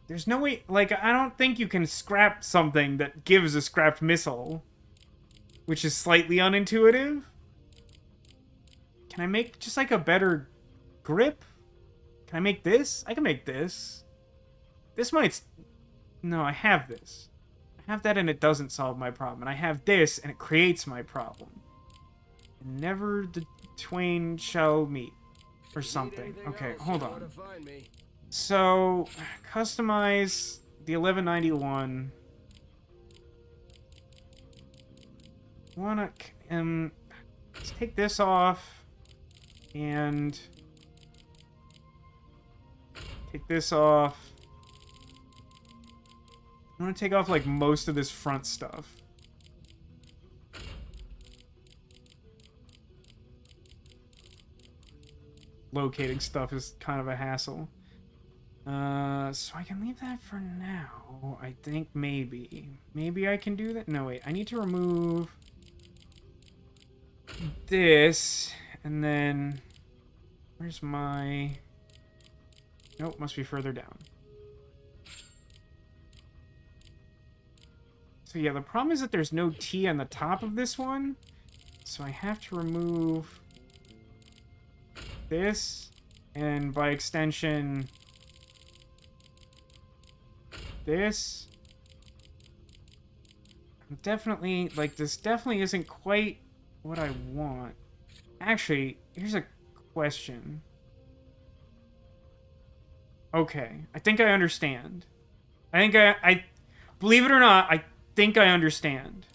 There's no way, like, I don't think you can scrap something that gives a scrapped missile, which is slightly unintuitive. Can I make just like a better grip? Can I make this? I can make this. This might... No, I have this. I have that and it doesn't solve my problem. And I have this and it creates my problem. And never the twain shall meet. Or something. Okay, hold on. So, customize the 1191. Let's take this off. And... take this off. I'm gonna take off, like, most of this front stuff. Locating stuff is kind of a hassle. So I can leave that for now. I think maybe. Maybe I can do that? No, wait. I need to remove this. And then... where's my... nope, must be further down. So yeah, the problem is that there's no T on the top of this one. So I have to remove this. And by extension... this. Definitely, like, this definitely isn't quite what I want. Actually, here's a question. Okay, I think I understand. I believe it or not, I think I understand.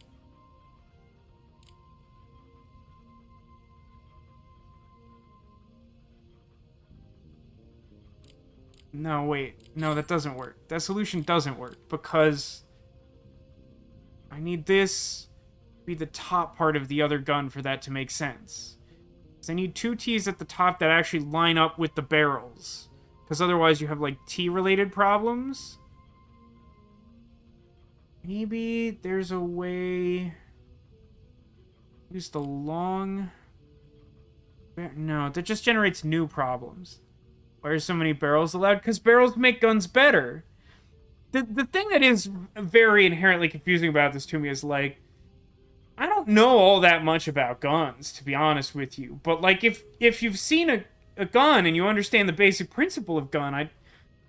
No, wait. No, that doesn't work. That solution doesn't work because I need this to be the top part of the other gun for that to make sense. So I need two T's at the top that actually line up with the barrels. Because otherwise you have, like, T-related problems. Maybe there's a way... use the long... no, that just generates new problems. Why are so many barrels allowed? Because barrels make guns better. The thing that is very inherently confusing about this to me is, like, I don't know all that much about guns, to be honest with you. But, like, if you've seen a gun and you understand the basic principle of gun, I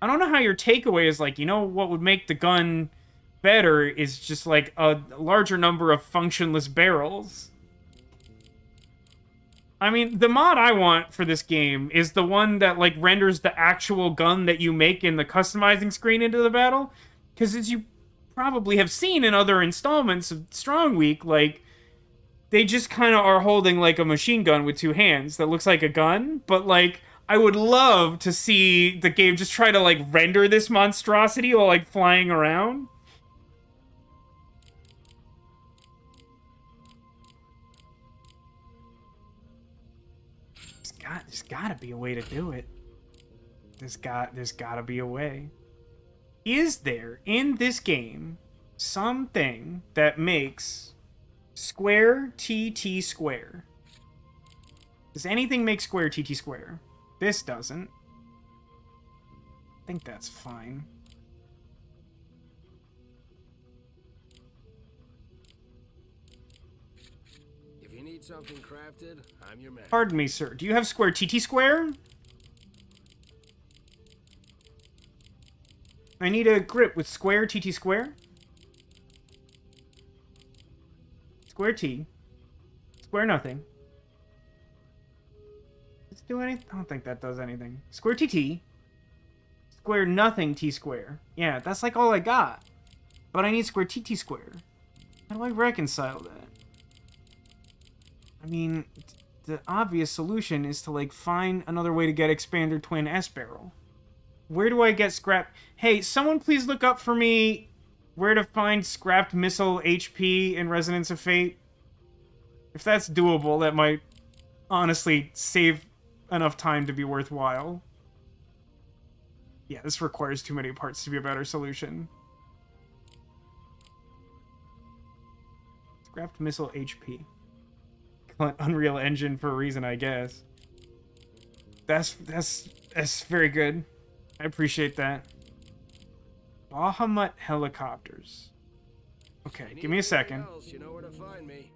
don't know how your takeaway is, like, you know what would make the gun better is just, like, a larger number of functionless barrels. I mean, the mod I want for this game is the one that, like, renders the actual gun that you make in the customizing screen into the battle. Because as you probably have seen in other installments of Strong Week, like, they just kind of are holding, like, a machine gun with two hands that looks like a gun. But, like, I would love to see the game just try to, like, render this monstrosity while, like, flying around. There's gotta be a way to do it. There's gotta be a way. Is there, in this game, something that makes square TT square? Does anything make square TT square? This doesn't. I think that's fine. If you need something crafted, I'm your man. Pardon me, sir. Do you have square TT square? I need a grip with square TT square. Square T. Square nothing. Does it do anything? I don't think that does anything. Square TT. Square nothing T square. Yeah, that's like all I got. But I need square TT square. How do I reconcile that? I mean, the obvious solution is to, like, find another way to get Expander Twin S-Barrel. Where do I get scrap? Hey, someone please look up for me where to find scrapped missile HP in Resonance of Fate. If that's doable, that might honestly save enough time to be worthwhile. Yeah, this requires too many parts to be a better solution. Scrapped missile HP. Unreal Engine for a reason, I guess. That's very good. I appreciate that. Bahamut helicopters. Okay, give me a second. You know where to find me.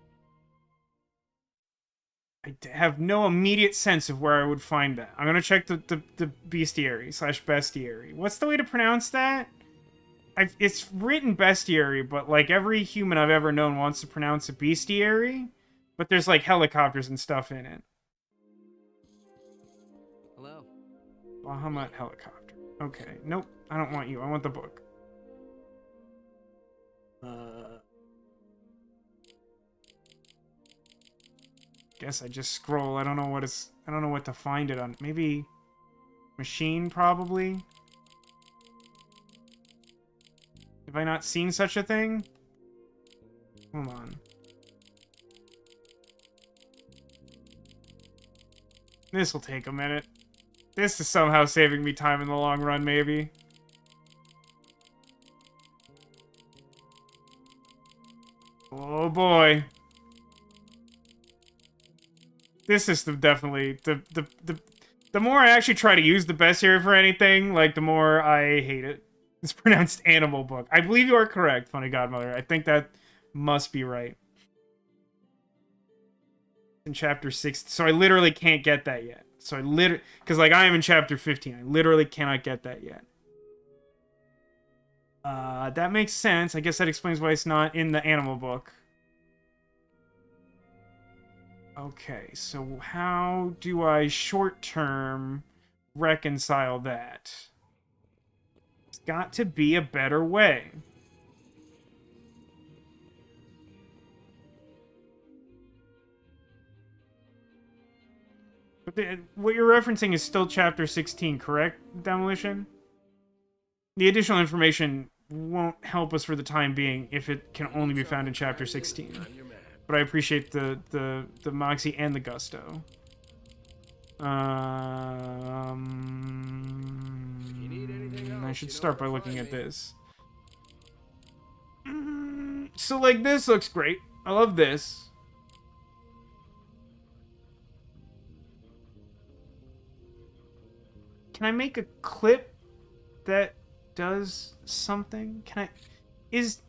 I have no immediate sense of where I would find that. I'm gonna check the bestiary / bestiary. What's the way to pronounce that? It's written bestiary, but like every human I've ever known wants to pronounce it bestiary. But there's like helicopters and stuff in it. Hello. Bahamut helicopter. Okay, nope. I don't want you. I want the book. Guess I just scroll. I don't know what to find it on. Maybe machine, probably. Have I not seen such a thing? Hold on. This will take a minute. This is somehow saving me time in the long run, maybe. Oh boy. This system definitely... The more I actually try to use the bestiary for anything, like, the more I hate it. It's pronounced animal book. I believe you are correct, Funny Godmother. I think that must be right. In chapter 6, so I literally can't get that yet. So I literally, because like I am in chapter 15, I literally cannot get that yet. That makes sense. I guess that explains why it's not in the animal book. Okay, so how do I short-term reconcile that? There's got to be a better way. But what you're referencing is still chapter 16, correct, Demolition? The additional information won't help us for the time being if it can only be found in chapter 16. But I appreciate the moxie and the gusto. I should start by looking at this. So, like, this looks great. I love this. Can I make a clip that does something? Can I... Is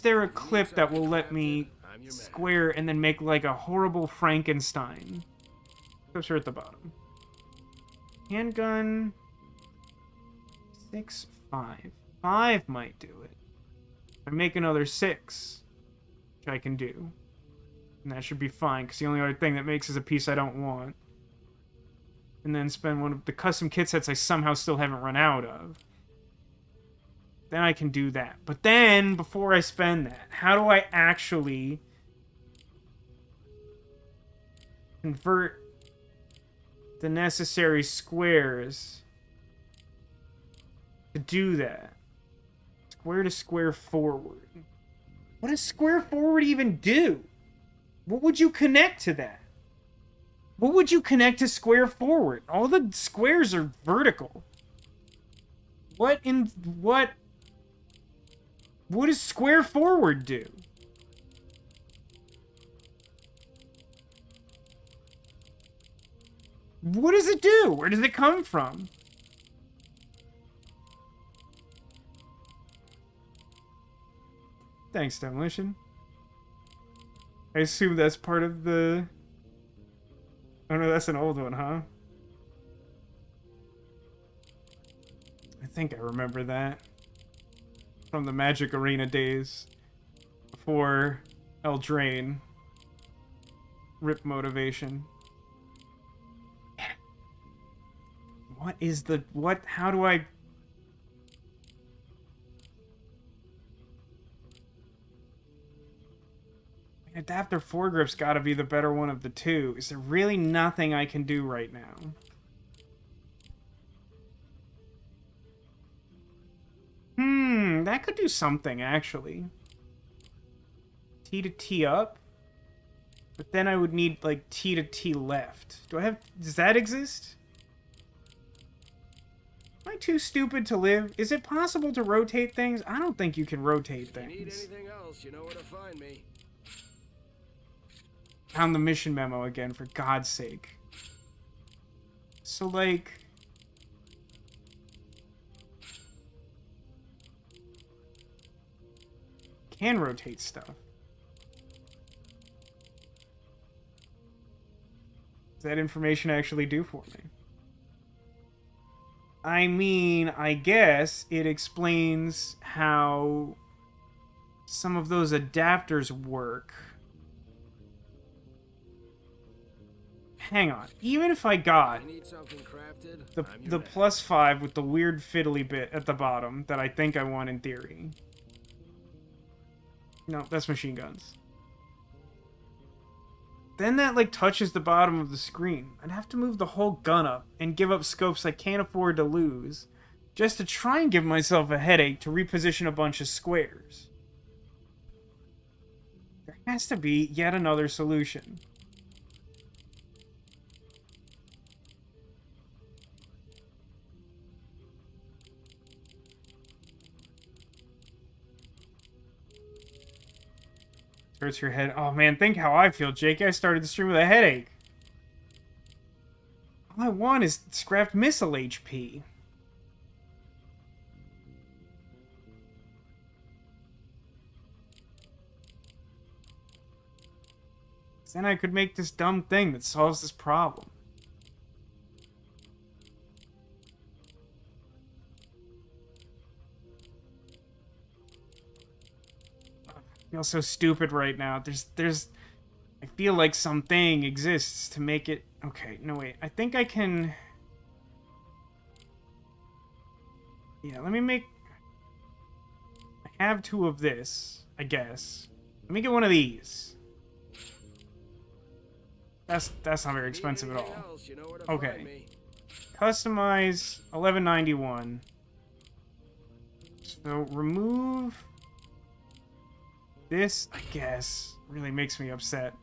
there a clip that will let me square and then make, like, a horrible Frankenstein? Clips here at the bottom. Handgun... 6, 5. 5 might do it. I make another 6, which I can do. And that should be fine, because the only other thing that makes is a piece I don't want. And then spend one of the custom kit sets I somehow still haven't run out of. Then I can do that. But then, before I spend that, how do I actually convert the necessary squares to do that? Square to square forward. What does square forward even do? What would you connect to that? What would you connect to square forward? All the squares are vertical. What in... What does square forward do? What does it do? Where does it come from? Thanks, Demolition. I assume that's part of the... Oh no, that's an old one, huh? I think I remember that. From the Magic Arena days. Before Eldraine. Rip motivation. What is the... What? How do I... Adapter foregrip's gotta be the better one of the two. Is there really nothing I can do right now? That could do something, actually. T to T up? But then I would need, like, T to T left. Do I have... Does that exist? Am I too stupid to live? Is it possible to rotate things? I don't think you can rotate things. If you need anything else, you know where to find me. Found the mission memo again, for God's sake. So, like... Can rotate stuff. Does that information actually do for me? I mean, I guess it explains how some of those adapters work. Hang on. Even if I got the +5 with the weird fiddly bit at the bottom that I think I want in theory. No, that's machine guns. Then that, like, touches the bottom of the screen. I'd have to move the whole gun up and give up scopes I can't afford to lose just to try and give myself a headache to reposition a bunch of squares. There has to be yet another solution. Hurts your head. Oh man, think how I feel, Jake. I started the stream with a headache. All I want is scrapped missile HP. Then I could make this dumb thing that solves this problem. I feel so stupid right now. There's I feel like something exists to make it... Okay, no wait. I think I can... Yeah, let me make... I have 2 of this, I guess. Let me get one of these. That's not very expensive at all. Okay. Customize 1191. So remove... This, I guess, really makes me upset.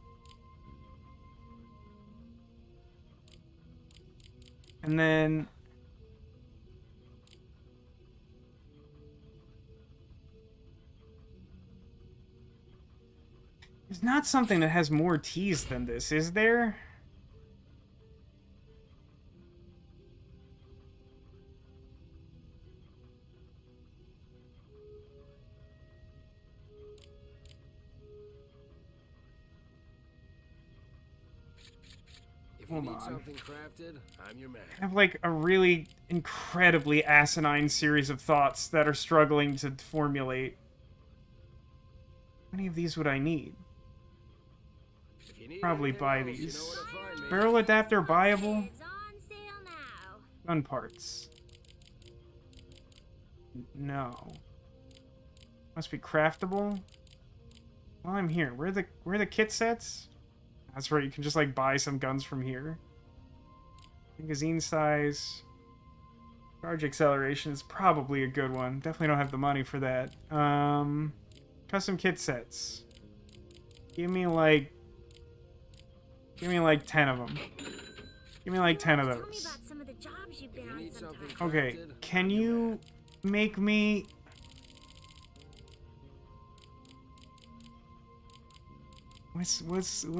And then... There's not something that has more T's than this, is there? Hold on. I have like a really incredibly asinine series of thoughts that are struggling to formulate. How many of these would I need? Probably buy these. Barrel adapter buyable? Gun parts. No. Must be craftable? While I'm here, where are the kit sets? That's right, you can just like buy some guns from here. Magazine size. Charge acceleration is probably a good one. Definitely don't have the money for that. Custom kit sets. Give me Give me like 10 of them. Give me like 10 of Tell me those. about some of the jobs you've If been you on need something sometimes. Okay, crafted, can I'm your you man. make me... What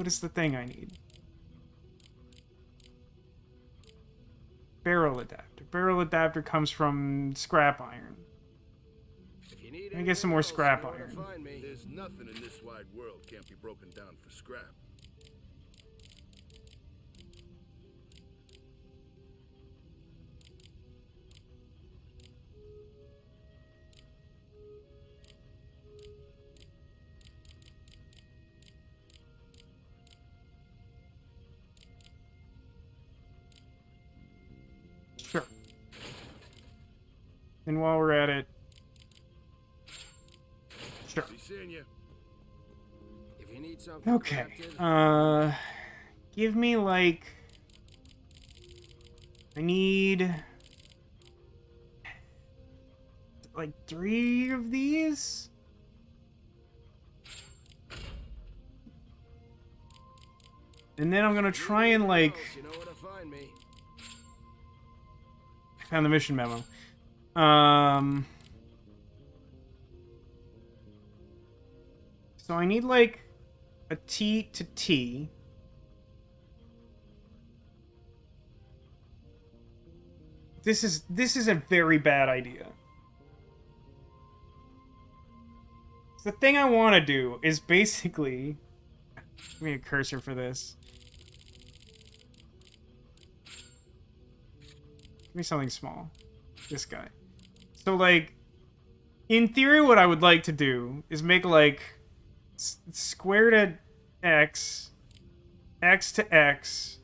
is the thing I need? Barrel adapter. Barrel adapter comes from scrap iron. If you need Let me get some anything more else, scrap you know where to iron. find me. There's nothing in this wide world can't be broken down for scrap. Sure. And while we're at it... Sure. Be seeing you. If you need something Okay. crafted, Give me like... I need... like 3 of these? And then I'm gonna if you try need and anything like... else, you know where to find me. I found the mission memo. So I need like a T to T. This is a very bad idea. The thing I want to do is basically... Give me a cursor for this. Give me something small. This guy. So, like, in theory, what I would like to do is make, like, square to x, x to x,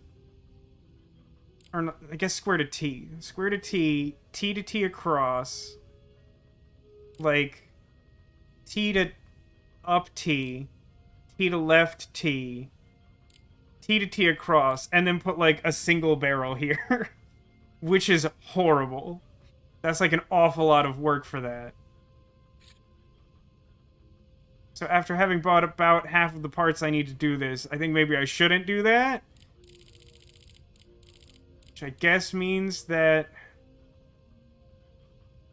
or no, I guess square to t. Square to t, t to t across, like, t to up t, t to left t, t to t across, and then put, like, a single barrel here. Which is horrible. That's like an awful lot of work for that. So after having bought about half of the parts I need to do this, I think maybe I shouldn't do that. Which I guess means that...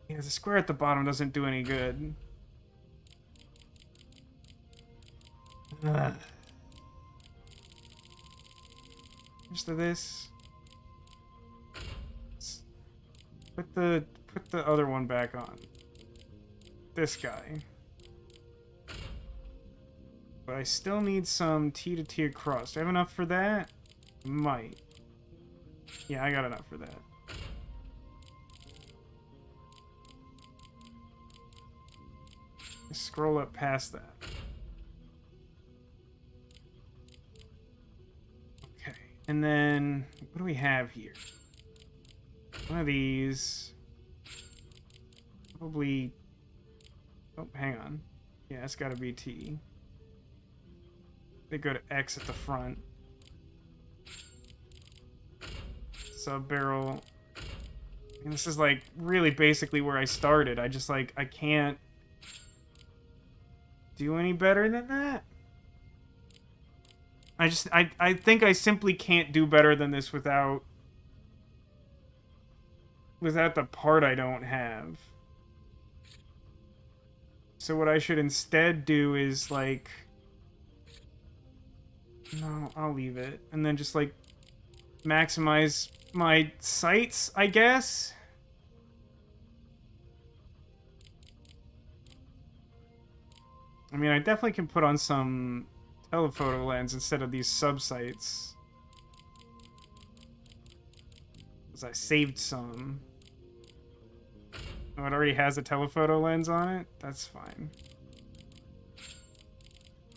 Yeah, the square at the bottom doesn't do any good. Just to this. Put the other one back on. This guy. But I still need some T to T across. Do I have enough for that? Might. Yeah, I got enough for that. Scroll up past that. Okay. And then, what do we have here? One of these. Probably... Oh, hang on. Yeah, it's gotta be T. They go to X at the front. Sub barrel. And this is like really basically where I started. I just like, I can't do any better than that. I think I simply can't do better than this without the part I don't have. So what I should instead do is like... No, I'll leave it. And then just like maximize my sights, I guess? I mean, I definitely can put on some telephoto lens instead of these sub-sights. Because I saved some. Oh, it already has a telephoto lens on it? That's fine.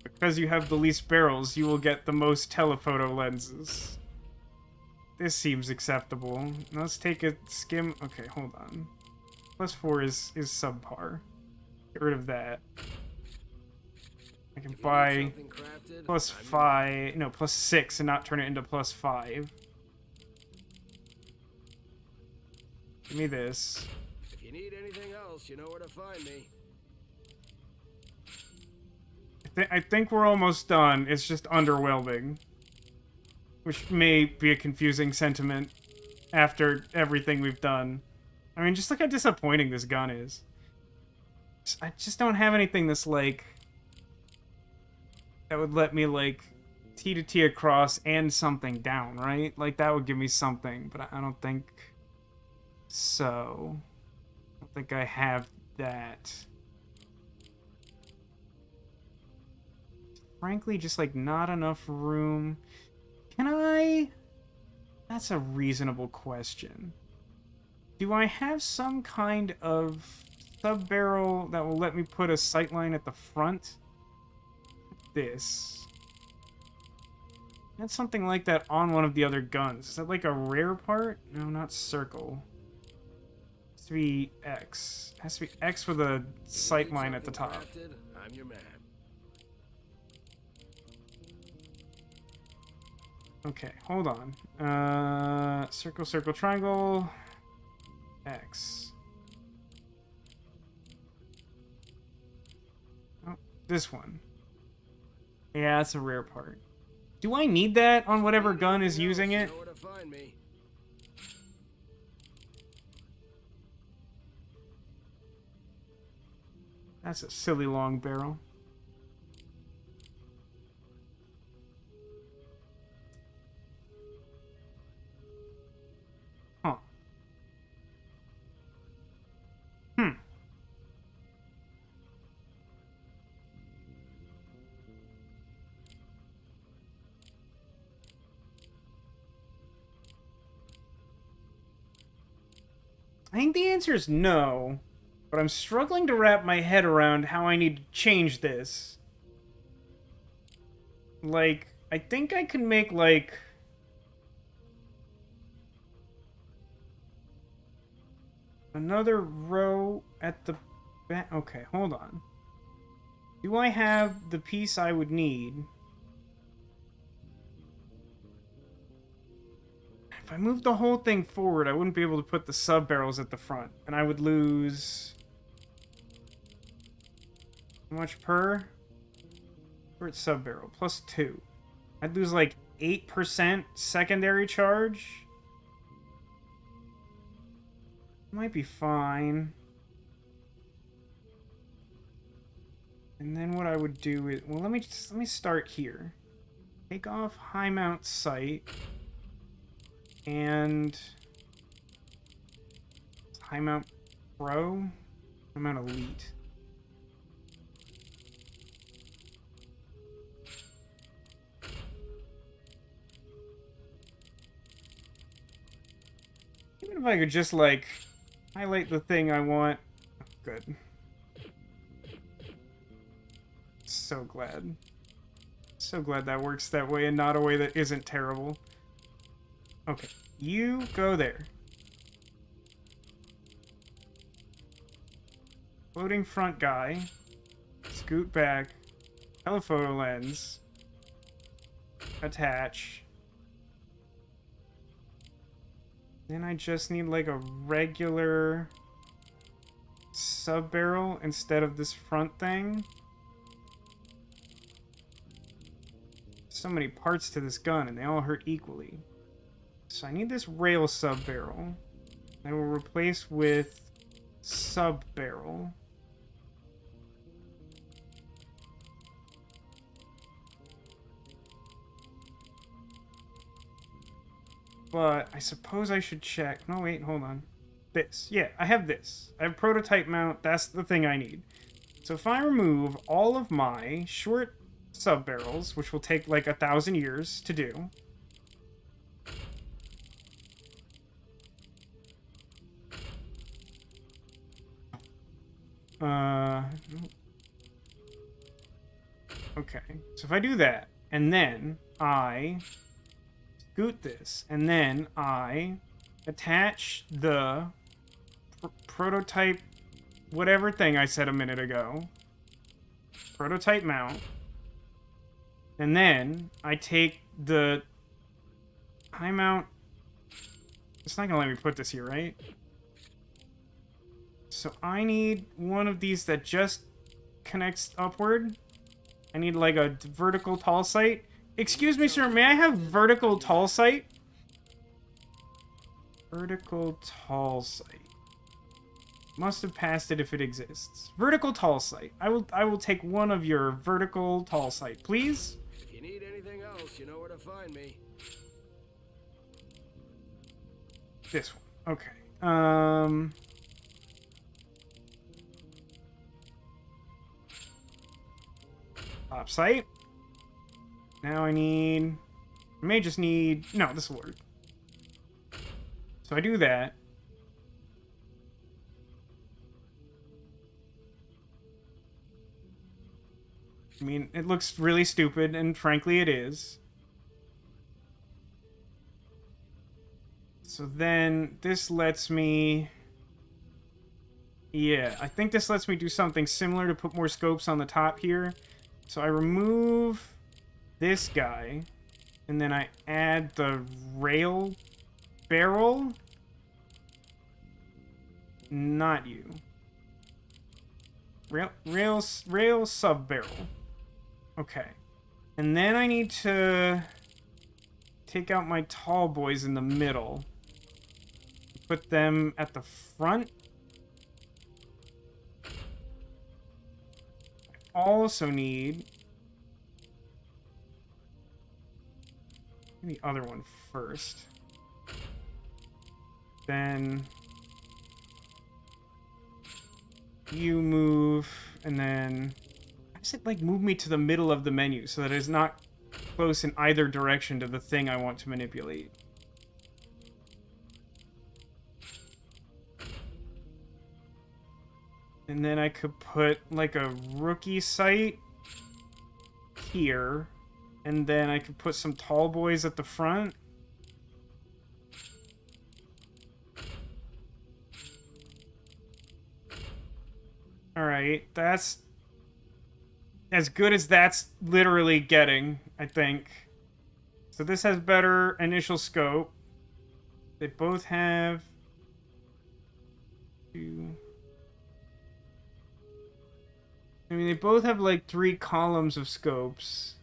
Because you have the least barrels, you will get the most telephoto lenses. This seems acceptable. Now let's take a skim. Okay, hold on. +4 is subpar. Get rid of that. I can buy +5, no, +6 and not turn it into +5. Give me this. If you need anything else, you know where to find me. I think we're almost done. It's just underwhelming. which may be a confusing sentiment after everything we've done. I mean, just look how disappointing this gun is. I just don't have anything that's, like, that would let me, like, T to T across and something down, right? Like, that would give me something, but I don't think so. I don't think I have that. Frankly, just, like, not enough room. Can I... That's a reasonable question. Do I have some kind of sub-barrel that will let me put a sightline at the front? This. That's something like that on one of the other guns. Is that like a rare part? No, not circle. It has to be X. It has to be X with a sightline at the top. Crafted, I'm your man. Okay, hold on. Circle, circle, triangle. X. Oh, this one. Yeah, that's a rare part. Do I need that on whatever gun is using it? You know where to find me. That's a silly long barrel. Huh. Hmm. I think the answer is no, but I'm struggling to wrap my head around how I need to change this. Like, I think I can make, like... another row at the back. Okay, hold on. Do I have the piece I would need? If I moved the whole thing forward, I wouldn't be able to put the sub-barrels at the front. And I would lose... how much per? For its sub-barrel. Plus 2. I'd lose like 8% secondary charge. Might be fine. And then what I would do is... well, let me start here. Take off high mount sight. And... high mount pro? High mount elite. Even if I could just, like, highlight the thing I want. Oh, good. So glad. So glad that works that way and not a way that isn't terrible. Okay, you go there. Floating front guy. Scoot back. Telephoto lens. Attach. Then I just need like a regular sub-barrel instead of this front thing. So many parts to this gun and they all hurt equally. So I need this rail sub-barrel. I will replace with sub-barrel. But I suppose I should check. No, wait, hold on. This. Yeah, I have this. I have prototype mount. That's the thing I need. So if I remove all of my short sub-barrels, which will take like 1,000 years to do. Okay. So if I do that, and then I scoot this, and then I attach the prototype whatever thing I said a minute ago. Prototype mount. And then I take the high mount. It's not gonna let me put this here, right? So I need one of these that just connects upward. I need like a vertical tall sight. Excuse me, sir, may I have vertical tall sight? Vertical tall sight. Must have passed it if it exists. Vertical tall sight. I will take one of your vertical tall sight, please. If you need anything else, you know where to find me. This one. Okay. Top sight. Now I may just need... No, this will work. So I do that. I mean, it looks really stupid, and frankly it is. So then, this lets me... Yeah, I think this lets me do something similar to put more scopes on the top here. So I remove this guy, and then I add the rail barrel. Not you. Rail sub barrel. Okay. And then I need to take out my tall boys in the middle. Put them at the front. I also need the other one first. Then you move, and then I just like move me to the middle of the menu so that it's not close in either direction to the thing I want to manipulate. And then I could put like a rookie sight here, and then I could put some tall boys at the front. Alright, that's as good as that's literally getting, I think. So this has better initial scope. They both have... two... I mean, they both have like 3 columns of scopes.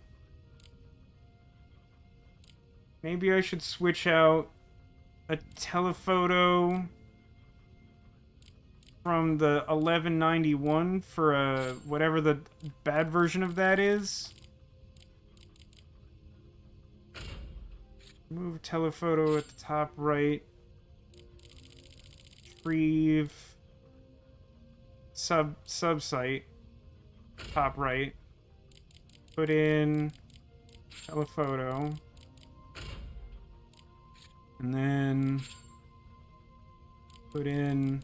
Maybe I should switch out a telephoto from the 1191 for a whatever the bad version of that is. Move telephoto at the top right. Retrieve sub site top right. Put in telephoto. And then put in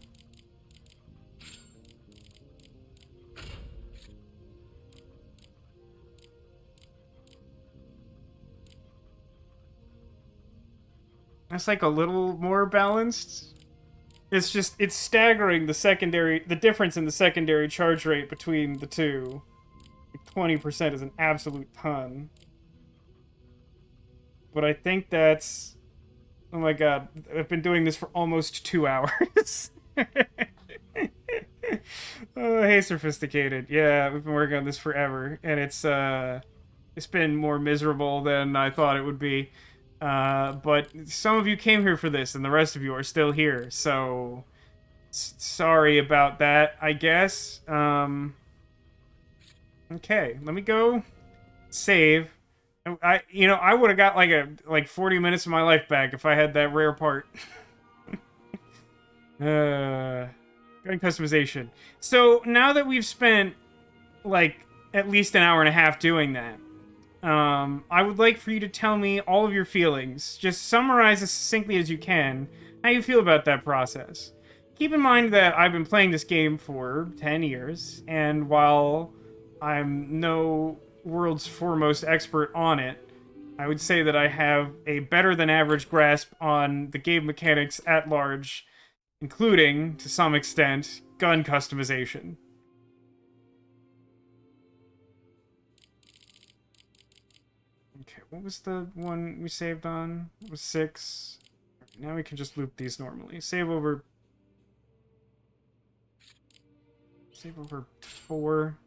that's like a little more balanced. It's just, it's staggering the difference in the secondary charge rate between the two. Like 20% is an absolute ton. But I think that's, oh my god, I've been doing this for almost 2 hours. Oh, hey, sophisticated. Yeah, we've been working on this forever, and it's been more miserable than I thought it would be. But some of you came here for this, and the rest of you are still here, so sorry about that, I guess. Okay, let me go save. I would have got like 40 minutes of my life back if I had that rare part. Gun customization. So now that we've spent like at least an hour and a half doing that, I would like for you to tell me all of your feelings. Just summarize as succinctly as you can how you feel about that process. Keep in mind that I've been playing this game for 10 years, and while I'm no world's foremost expert on it, I would say that I have a better than average grasp on the game mechanics at large, including, to some extent, gun customization. Okay, what was the one we saved on? It was 6. Now we can just loop these normally. Save over 4.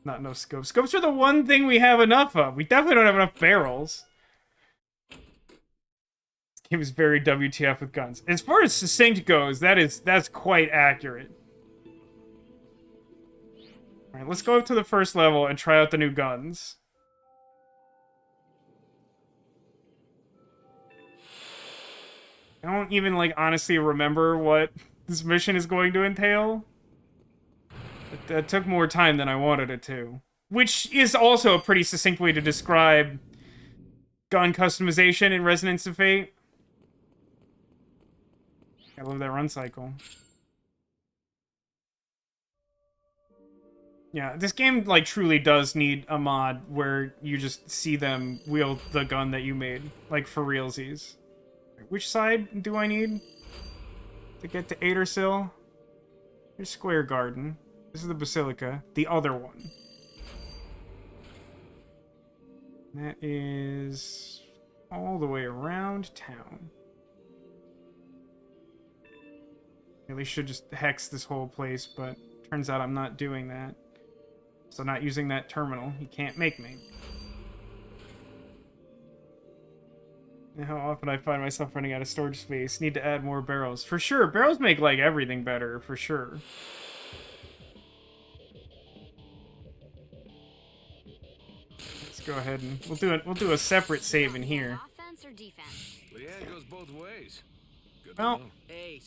Not enough scopes. Scopes are the one thing we have enough of. We definitely don't have enough barrels. This game is very WTF with guns. As far as succinct goes, that's quite accurate. Alright, let's go up to the first level and try out the new guns. I don't even, like, honestly remember what this mission is going to entail. That took more time than I wanted it to. Which is also a pretty succinct way to describe gun customization in Resonance of Fate. I love that run cycle. Yeah, this game, like, truly does need a mod where you just see them wield the gun that you made. Like, for realsies. Which side do I need to get to Adersill? Here's Square Garden. This is the Basilica. The other one. That is all the way around town. Really should just hex this whole place, but turns out I'm not doing that. So not using that terminal. He can't make me. And how often I find myself running out of storage space. Need to add more barrels. For sure. Barrels make, like, everything better. For sure. Let's go ahead and we'll do a separate save in here. Offense or defense? Leanne goes both ways. Good Well, to know.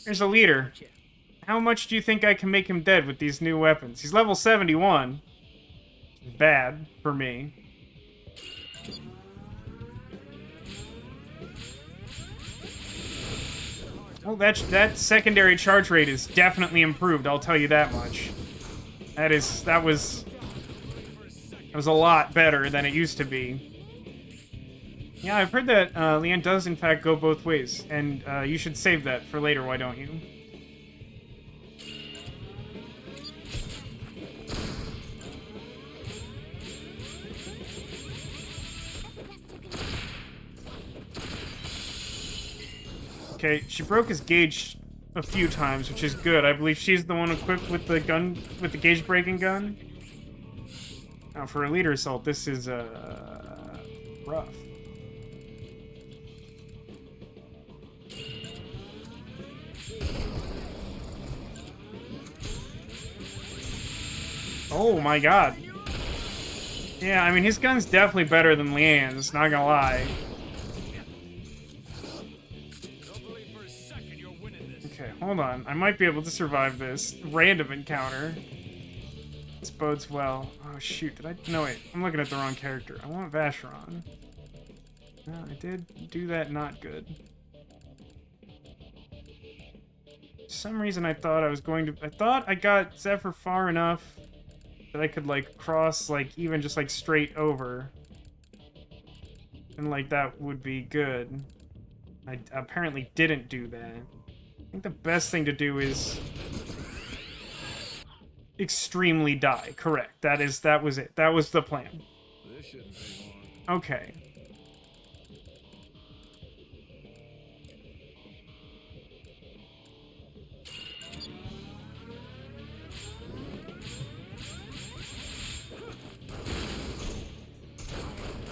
here's a leader. How much do you think I can make him dead with these new weapons? He's level 71. Bad for me. Oh, that secondary charge rate is definitely improved. I'll tell you that much. That was a lot better than it used to be. Yeah, I've heard that Leanne does in fact go both ways, and you should save that for later. Why don't you? Okay, she broke his gauge a few times, which is good. I believe she's the one equipped with the gun, with the gauge breaking gun. Now, for a leader assault, this is rough. Oh my god. Yeah, I mean, his gun's definitely better than Leanne's, not gonna lie. Okay, hold on. I might be able to survive this random encounter. This bodes well. Oh, shoot. Did I? No, wait. I'm looking at the wrong character. I want Vacheron. No, I did do that not good. For some reason, I thought I was going to... I thought I got Zephyr far enough that I could, like, cross, like, even just, like, straight over. And, like, that would be good. I apparently didn't do that. I think the best thing to do is extremely die. Correct. That was it. That was the plan. This shouldn't take long. Okay.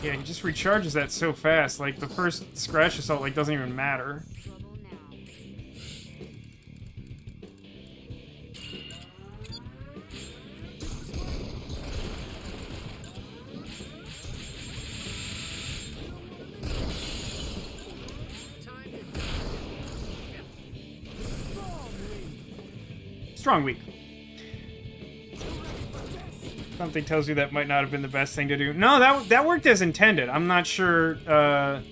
Yeah, he just recharges that so fast. Like, the first scratch assault, like, doesn't even matter. Trouble now. Strong weak. Something tells you that might not have been the best thing to do. No, that worked as intended. I'm not sure. I'm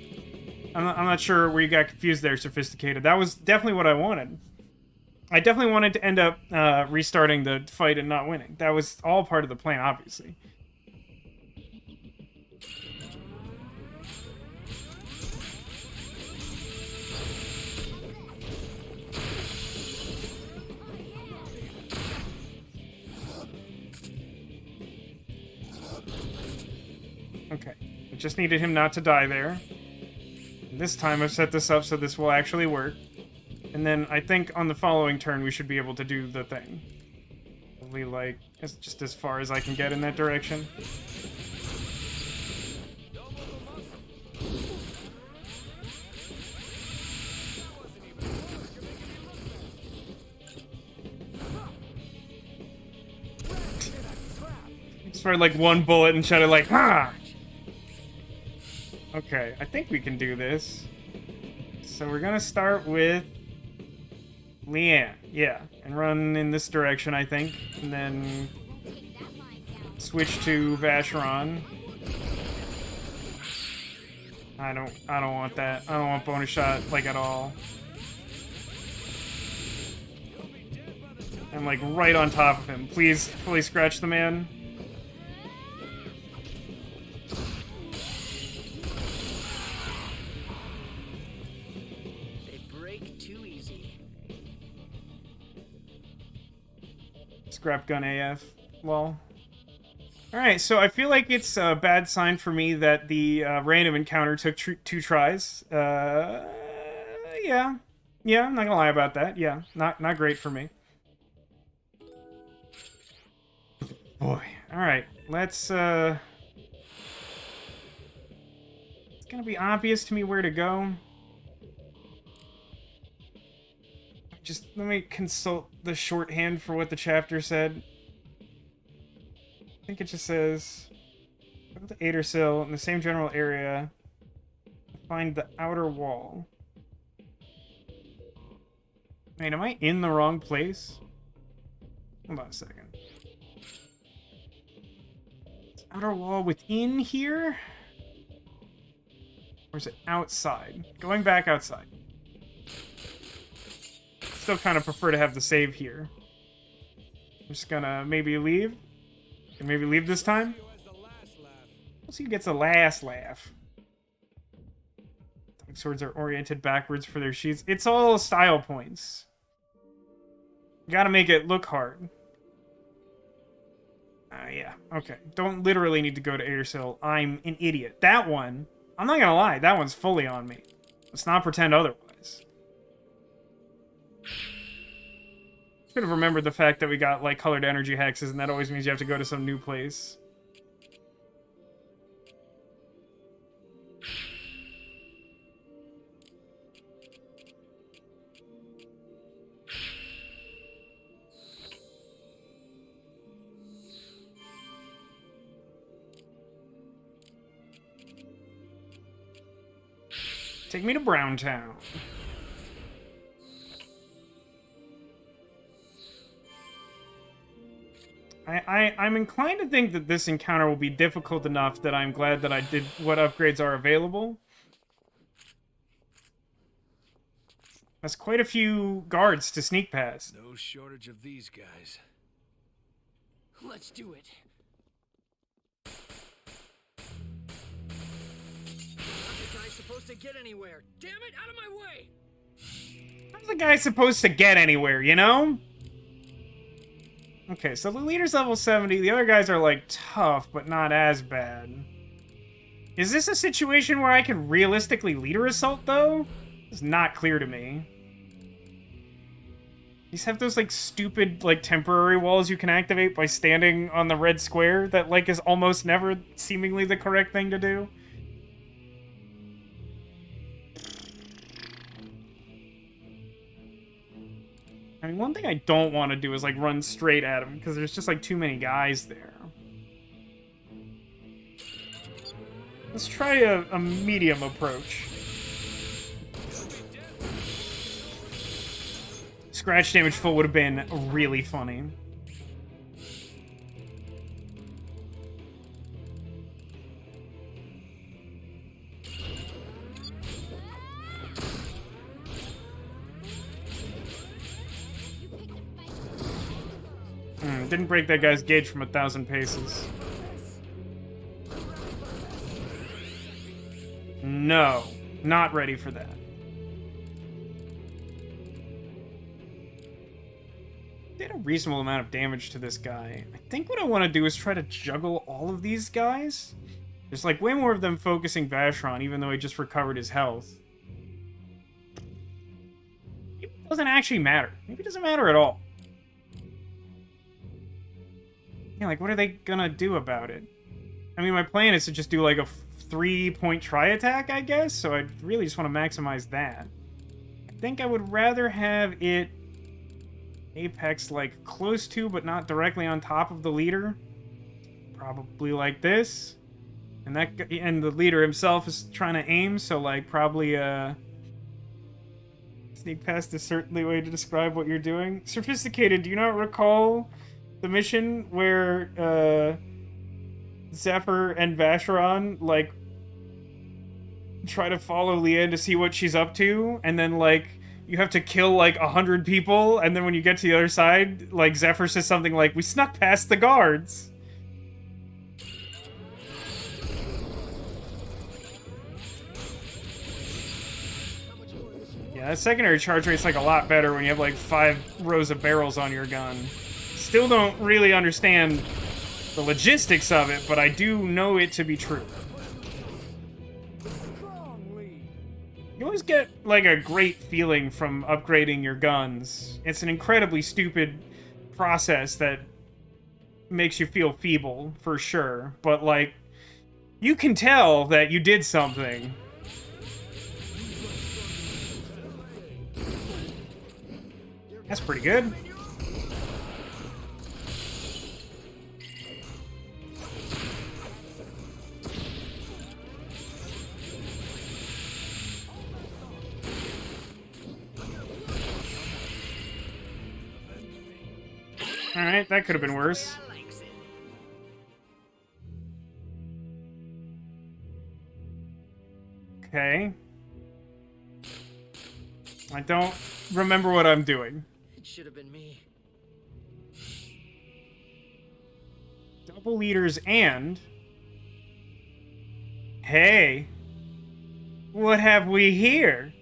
not sure where you got confused there, Sophisticated. That was definitely what I wanted. I definitely wanted to end up restarting the fight and not winning. That was all part of the plan, obviously. Okay, I just needed him not to die there. And this time I've set this up so this will actually work. And then I think on the following turn we should be able to do the thing. probably, like, just as far as I can get in that direction. Just fired, like, one bullet and shot it like, ha! Okay, I think we can do this. So we're gonna start with Leanne, yeah, and run in this direction, I think, and then Take that line down. switch to Vacheron. I don't want that. I don't want bonus shot, like, at all. I'm, like, right on top of him. Please, fully scratch the man. They break too easy. Scrap gun AF. Lol. Alright, so I feel like it's a bad sign for me that the random encounter took 2 tries. Yeah. Yeah, I'm not gonna lie about that. Yeah, not great for me. Boy. Alright, let's, It's gonna be obvious to me where to go. Just let me consult the shorthand for what the chapter said. I think it just says, go to the Adersill in the same general area. Find the outer wall. Wait, am I in the wrong place? Hold on a second. Is outer wall within here? Or is it outside? Going back outside. Still kind of prefer to have the save here. I'm just gonna maybe leave. Can maybe leave this time? We'll see who gets the last laugh. Dog swords are oriented backwards for their sheaths. It's all style points. You gotta make it look hard. Yeah, okay. Don't literally need to go to Adersill. I'm an idiot. That one, I'm not gonna lie, that one's fully on me. Let's not pretend otherwise. Should have remembered the fact that we got, like, colored energy hexes, and that always means you have to go to some new place. Take me to Browntown. I'm inclined to think that this encounter will be difficult enough that I'm glad that I did what upgrades are available. That's quite a few guards to sneak past. No shortage of these guys. Let's do it. How's the guy supposed to get anywhere? Damn it, out of my way! How's the guy supposed to get anywhere, you know? Okay, so the leader's level 70. The other guys are, like, tough, but not as bad. Is this a situation where I can realistically leader assault, though? It's not clear to me. These have those, like, stupid, like, temporary walls you can activate by standing on the red square that, like, is almost never seemingly the correct thing to do. I mean, one thing I don't want to do is, like, run straight at him, because there's just, like, too many guys there. Let's try a medium approach. Scratch damage full would have been really funny. Didn't break that guy's gauge from 1,000 paces. No, not ready for that. Did a reasonable amount of damage to this guy. I think what I want to do is try to juggle all of these guys. There's like way more of them focusing Vacheron, even though he just recovered his health. Maybe it doesn't actually matter. Maybe it doesn't matter at all. Yeah, like, what are they gonna do about it? I mean, my plan is to just do, like, a 3-point tri-attack, I guess, so I really just want to maximize that. I think I would rather have it apex, like, close to, but not directly on top of the leader. Probably like this. And the leader himself is trying to aim, so, like, probably, sneak past is certainly a way to describe what you're doing. Sophisticated, do you not recall the mission where, Zephyr and Vacheron, like, try to follow Leanne to see what she's up to, and then, like, you have to kill, like, 100 people, and then when you get to the other side, like, Zephyr says something like, "We snuck past the guards." Yeah, that secondary charge rate's, like, a lot better when you have, like, 5 rows of barrels on your gun. Still don't really understand the logistics of it, but I do know it to be true. You always get, like, a great feeling from upgrading your guns. It's an incredibly stupid process that makes you feel feeble, for sure. But, like, you can tell that you did something. That's pretty good. Alright, that could have been worse. Okay. I don't remember what I'm doing. It should have been me. Double leaders and... Hey! What have we here?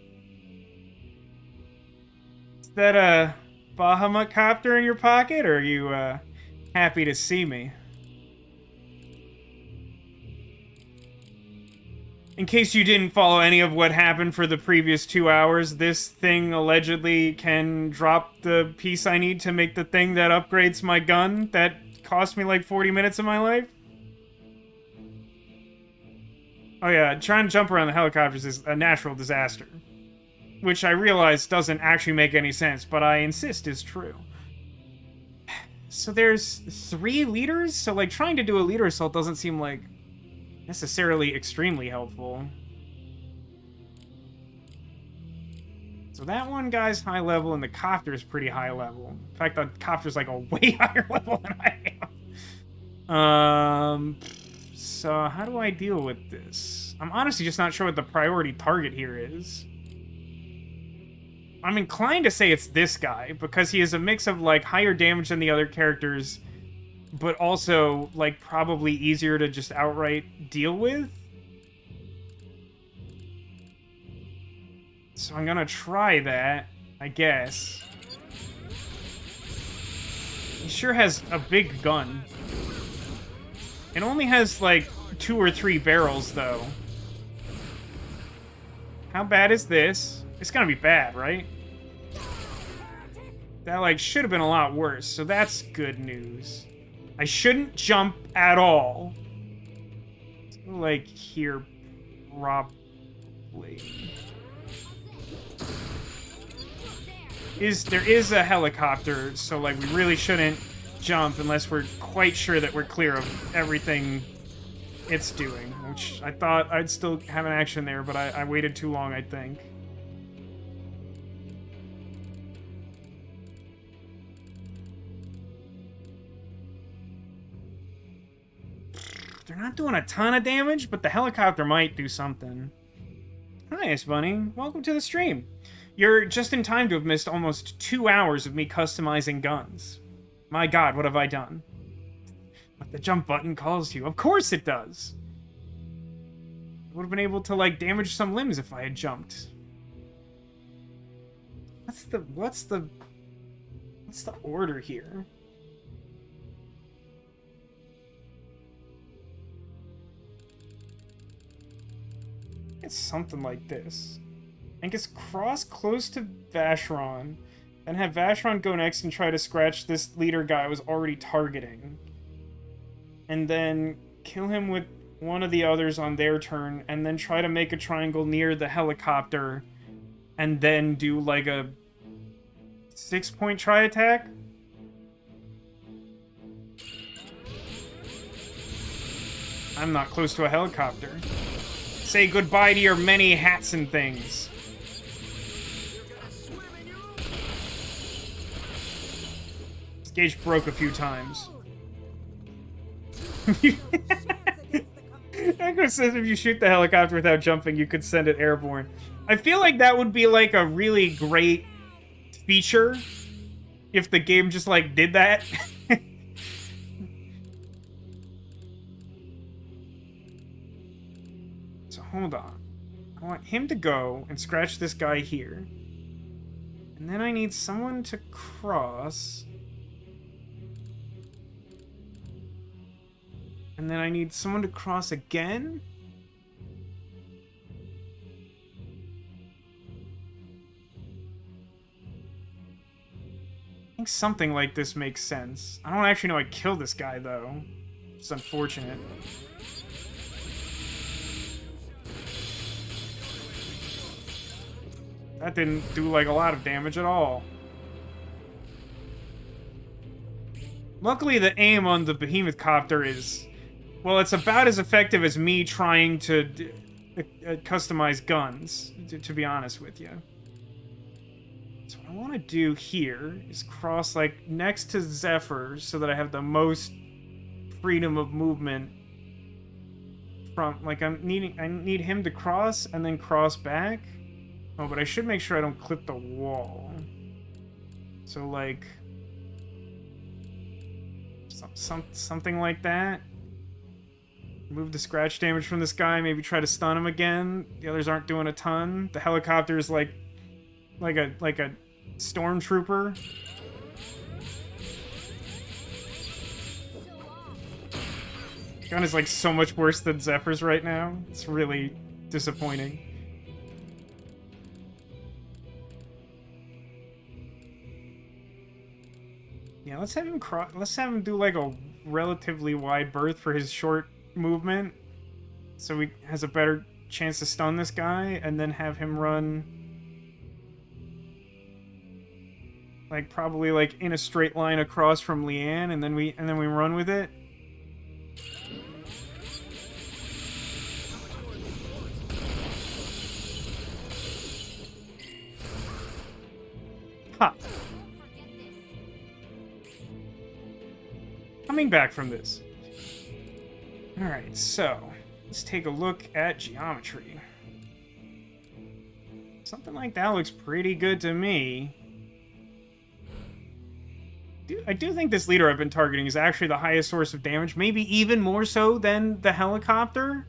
Is that a Bahamut copter in your pocket, or are you, happy to see me? In case you didn't follow any of what happened for the previous 2 hours, this thing allegedly can drop the piece I need to make the thing that upgrades my gun that cost me like 40 minutes of my life. Oh yeah, trying to jump around the helicopters is a natural disaster. Which I realize doesn't actually make any sense, but I insist is true. So there's 3 leaders? So, like, trying to do a leader assault doesn't seem like necessarily extremely helpful. So that one guy's high level, and the copter's pretty high level. In fact, the copter's like a way higher level than I am. So how do I deal with this? I'm honestly just not sure what the priority target here is. I'm inclined to say it's this guy, because he is a mix of, like, higher damage than the other characters, but also, like, probably easier to just outright deal with. So I'm gonna try that, I guess. He sure has a big gun. It only has, like, 2 or 3 barrels, though. How bad is this? It's gonna be bad, right? That, like, should have been a lot worse, so that's good news. I shouldn't jump at all. Like, here, probably. There is a helicopter, so, like, we really shouldn't jump unless we're quite sure that we're clear of everything it's doing, which I thought I'd still have an action there, but I waited too long, I think. They're not doing a ton of damage, but the helicopter might do something. Hi, Ice Bunny. Welcome to the stream. You're just in time to have missed almost 2 hours of me customizing guns. My god, what have I done? But the jump button calls you. Of course it does! I would have been able to, like, damage some limbs if I had jumped. What's the order here? It's something like this. I guess cross close to Vacheron, and have Vacheron go next and try to scratch this leader guy I was already targeting. and then kill him with one of the others on their turn, and then try to make a triangle near the helicopter, and then do like a 6-point try attack. I'm not close to a helicopter. Say goodbye to your many hats and things. This gauge broke a few times. Echo says if you shoot the helicopter without jumping, you could send it airborne. I feel like that would be like a really great feature if the game just like did that. So hold on. I want him to go and scratch this guy here. And then I need someone to cross. And then I need someone to cross again. I think something like this makes sense. I don't actually know I killed this guy, though. It's unfortunate. That didn't do, like, a lot of damage at all. Luckily, the aim on the Behemoth Copter is... well, it's about as effective as me trying to customize guns, to be honest with you. So what I want to do here is cross, like, next to Zephyr so that I have the most freedom of movement from... like, I need him to cross and then cross back. Oh, but I should make sure I don't clip the wall. So, like... something like that. Move the scratch damage from this guy, maybe try to stun him again. The others aren't doing a ton. The helicopter is like a stormtrooper. Gun is like so much worse than Zephyr's right now. It's really disappointing. Yeah, let's have him do like a relatively wide berth for his short movement, so he has a better chance to stun this guy, and then have him run like probably like in a straight line across from Leanne, and then we run with it. Ha! Coming back from this. Alright, so let's take a look at geometry. Something like that looks pretty good to me. I do think this leader I've been targeting is actually the highest source of damage, maybe even more so than the helicopter.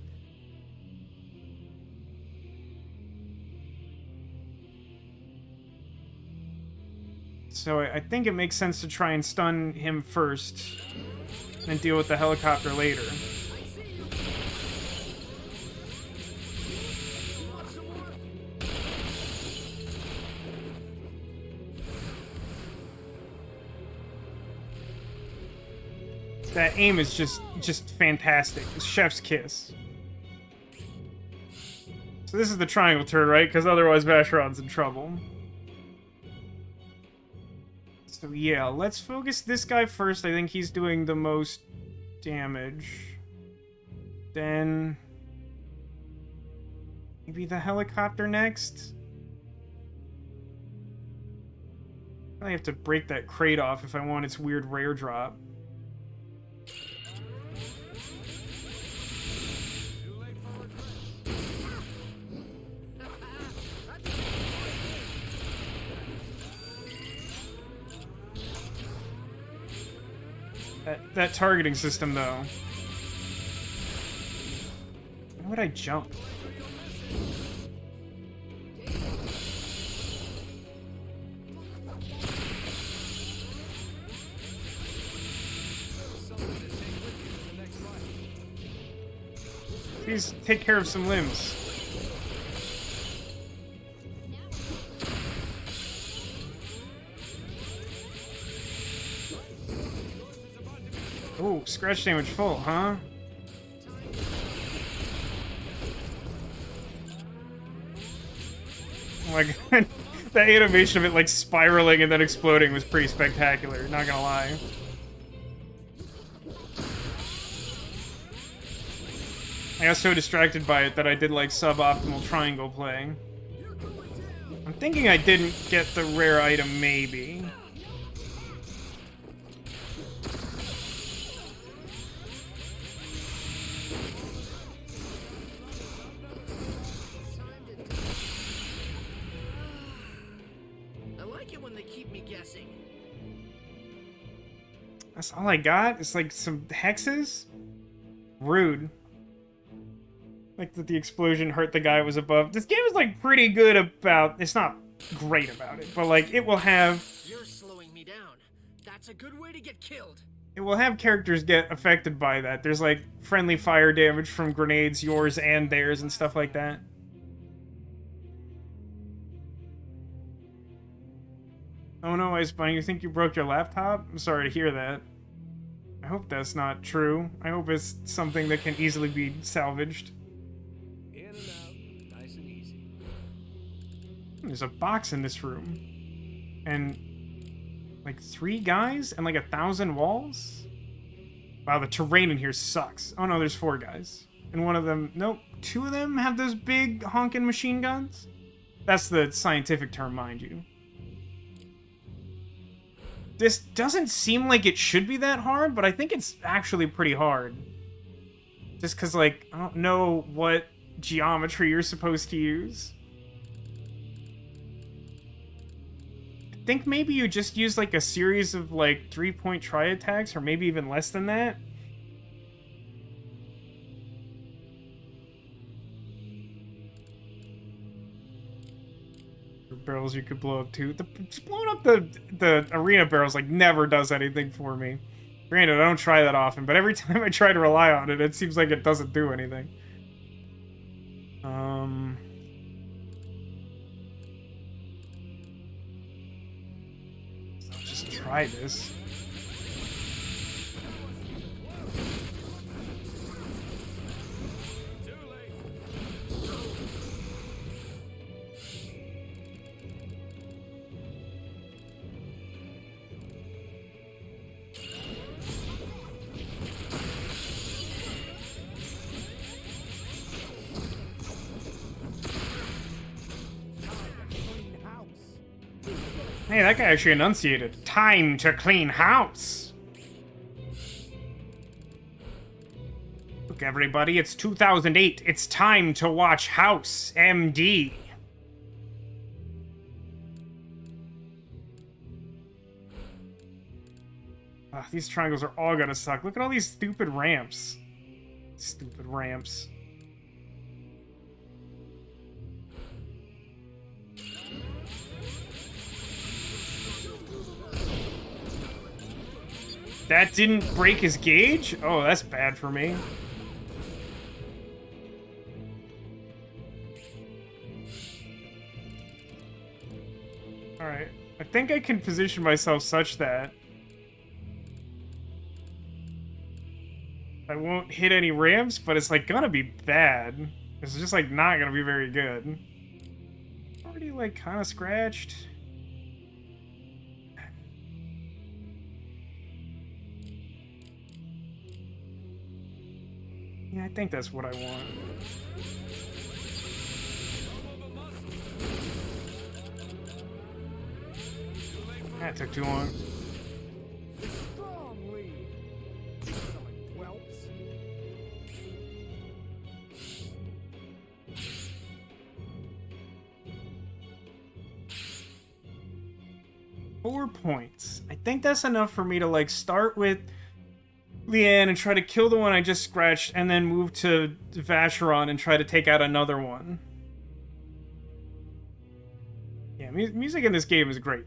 So I think it makes sense to try and stun him first, and deal with the helicopter later. That aim is just fantastic. It's chef's kiss. So this is the triangle turret, right? Because otherwise Vacheron's in trouble. So yeah, let's focus this guy first. I think he's doing the most damage. Then... maybe the helicopter next? I have to break that crate off if I want its weird rare drop. That targeting system, though. Why would I jump? Please take care of some limbs. Oh, Oh, scratch damage full, huh? Oh my god. That animation of it like spiraling and then exploding was pretty spectacular, not gonna lie. I got so distracted by it that I did like suboptimal triangle play. I'm thinking I didn't get the rare item, maybe. I like it when they keep me guessing. That's all I got? It's like some hexes? Rude. Like that the explosion hurt the guy who was above. This game is like pretty good about... It's not great about it, but like it will have... You're slowing me down. That's a good way to get killed. It will have characters get affected by that. There's like friendly fire damage from grenades, yours and theirs, and stuff like that. Oh no, Icebine, you think you broke your laptop? I'm sorry to hear that. I hope that's not true. I hope it's something that can easily be salvaged. In and out, nice and easy. There's a box in this room. And like 3 guys and like 1,000 walls? Wow, the terrain in here sucks. Oh no, there's 4 guys. And one of them, nope, 2 of them have those big honking machine guns? That's the scientific term, mind you. This doesn't seem like it should be that hard, but I think it's actually pretty hard. Just because, like, I don't know what geometry you're supposed to use. I think maybe you just use, like, a series of, like, 3-point tri-attacks, or maybe even less than that. Barrels you could blow up too. Just blowing up the arena barrels like never does anything for me. Granted, I don't try that often, but every time I try to rely on it, it seems like it doesn't do anything. So I'll just try this. Hey, that guy actually enunciated. Time to clean house. Look, everybody, it's 2008. It's time to watch House MD. Ugh, these triangles are all gonna suck. Look at all these stupid ramps. Stupid ramps. That didn't break his gauge? Oh, that's bad for me. Alright. I think I can position myself such that I won't hit any ramps, but it's like gonna be bad. It's just like not gonna be very good. Already like kind of scratched. Yeah, I think that's what I want. That took too long. Whelps. 4 points. I think that's enough for me to like start with Leanne and try to kill the one I just scratched, and then move to Vacheron and try to take out another one. Yeah, music in this game is great.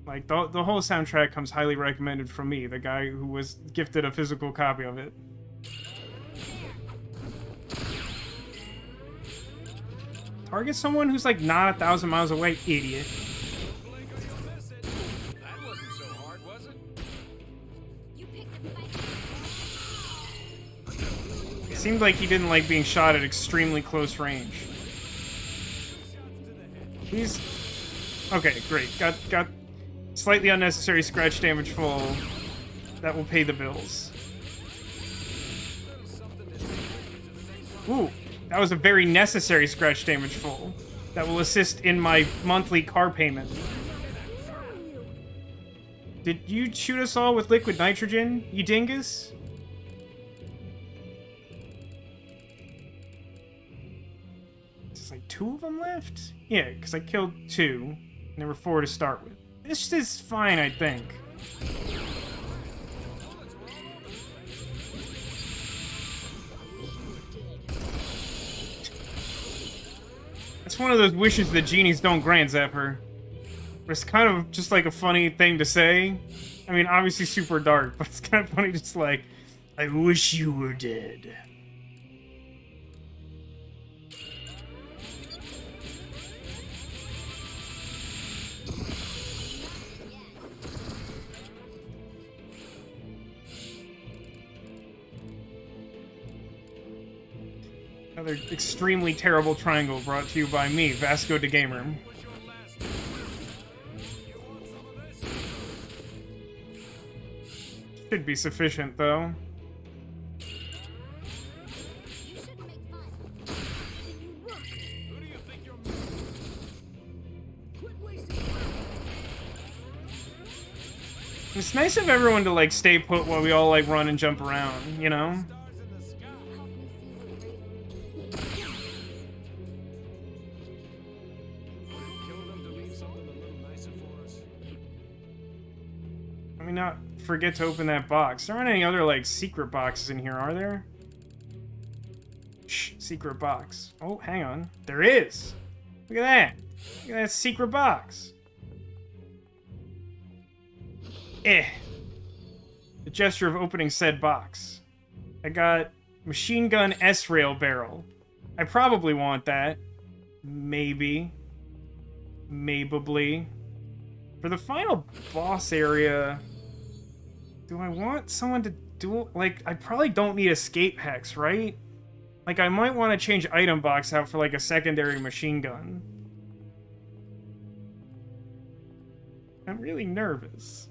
Like, the whole soundtrack comes highly recommended from me, the guy who was gifted a physical copy of it. Target someone who's, like, not 1,000 miles away, idiot. That wasn't so hard, was it? You picked a fight. Seemed like he didn't like being shot at extremely close range. He's... Okay, great. Got slightly unnecessary scratch damage full. That will pay the bills. Ooh, that was a very necessary scratch damage full. That will assist in my monthly car payment. Did you shoot us all with liquid nitrogen, you dingus? There's like 2 of them left? Yeah, because I killed 2. And there were 4 to start with. This is fine, I think. It's one of those wishes that genies don't grant, Zephyr. It's kind of just like a funny thing to say. I mean, obviously super dark, but it's kind of funny just like, I wish you were dead. Another extremely terrible triangle brought to you by me, Vasco da Gamer. Should be sufficient, though. It's nice of everyone to, like, stay put while we all, like, run and jump around, you know? Let me not forget to open that box. There aren't any other, like, secret boxes in here, are there? Shh, secret box. Oh, hang on. There is! Look at that! Look at that secret box! The gesture of opening said box. I got machine gun S-rail barrel. I probably want that. Maybe. Maybe. For the final boss area... Do I want someone to do... Like, I probably don't need escape hex, right? Like, I might want to change item box out for, like, a secondary machine gun. I'm really nervous.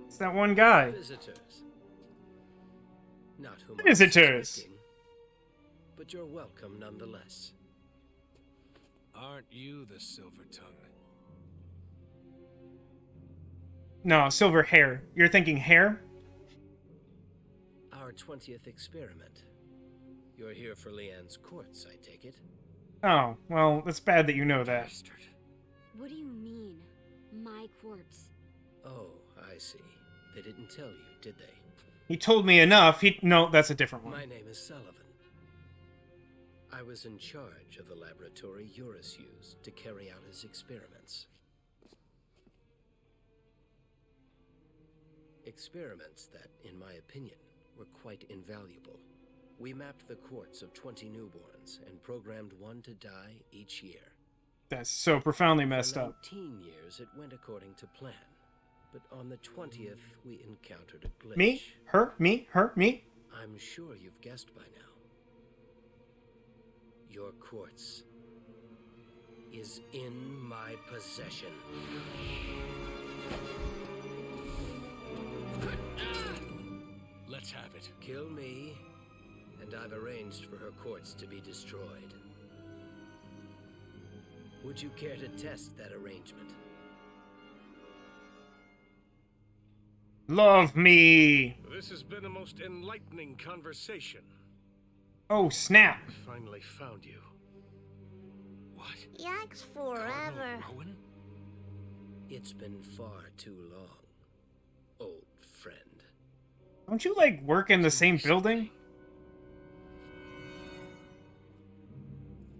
It's that one guy. Visitors. Not whom I was Visitors. expecting, but you're welcome nonetheless. Aren't you the silver tongue? No, silver hair. You're thinking hair? Our 20th experiment. You're here for Leanne's courts, I take it? Oh, well, it's bad that you know that. Bastard. What do you mean? My quartz. Oh, I see. They didn't tell you, did they? He told me enough. No, that's a different one. My name is Sullivan. I was in charge of the laboratory Eurus used to carry out his experiments. Experiments that, in my opinion, were quite invaluable. We mapped the quartz of 20 newborns and programmed one to die each year. That's so profoundly messed For up. 19 years, it went according to plan. But on the 20th, we encountered a glitch. Me? Her? Me? Her? Me? I'm sure you've guessed by now. Your quartz is in my possession. Let's have it. Kill me, and I've arranged for her quartz to be destroyed. Would you care to test that arrangement? Love me! This has been a most enlightening conversation. Oh, snap. I finally found you. What? Yikes forever. Rowan? It's been far too long, old friend. Don't you, like, work in the same building?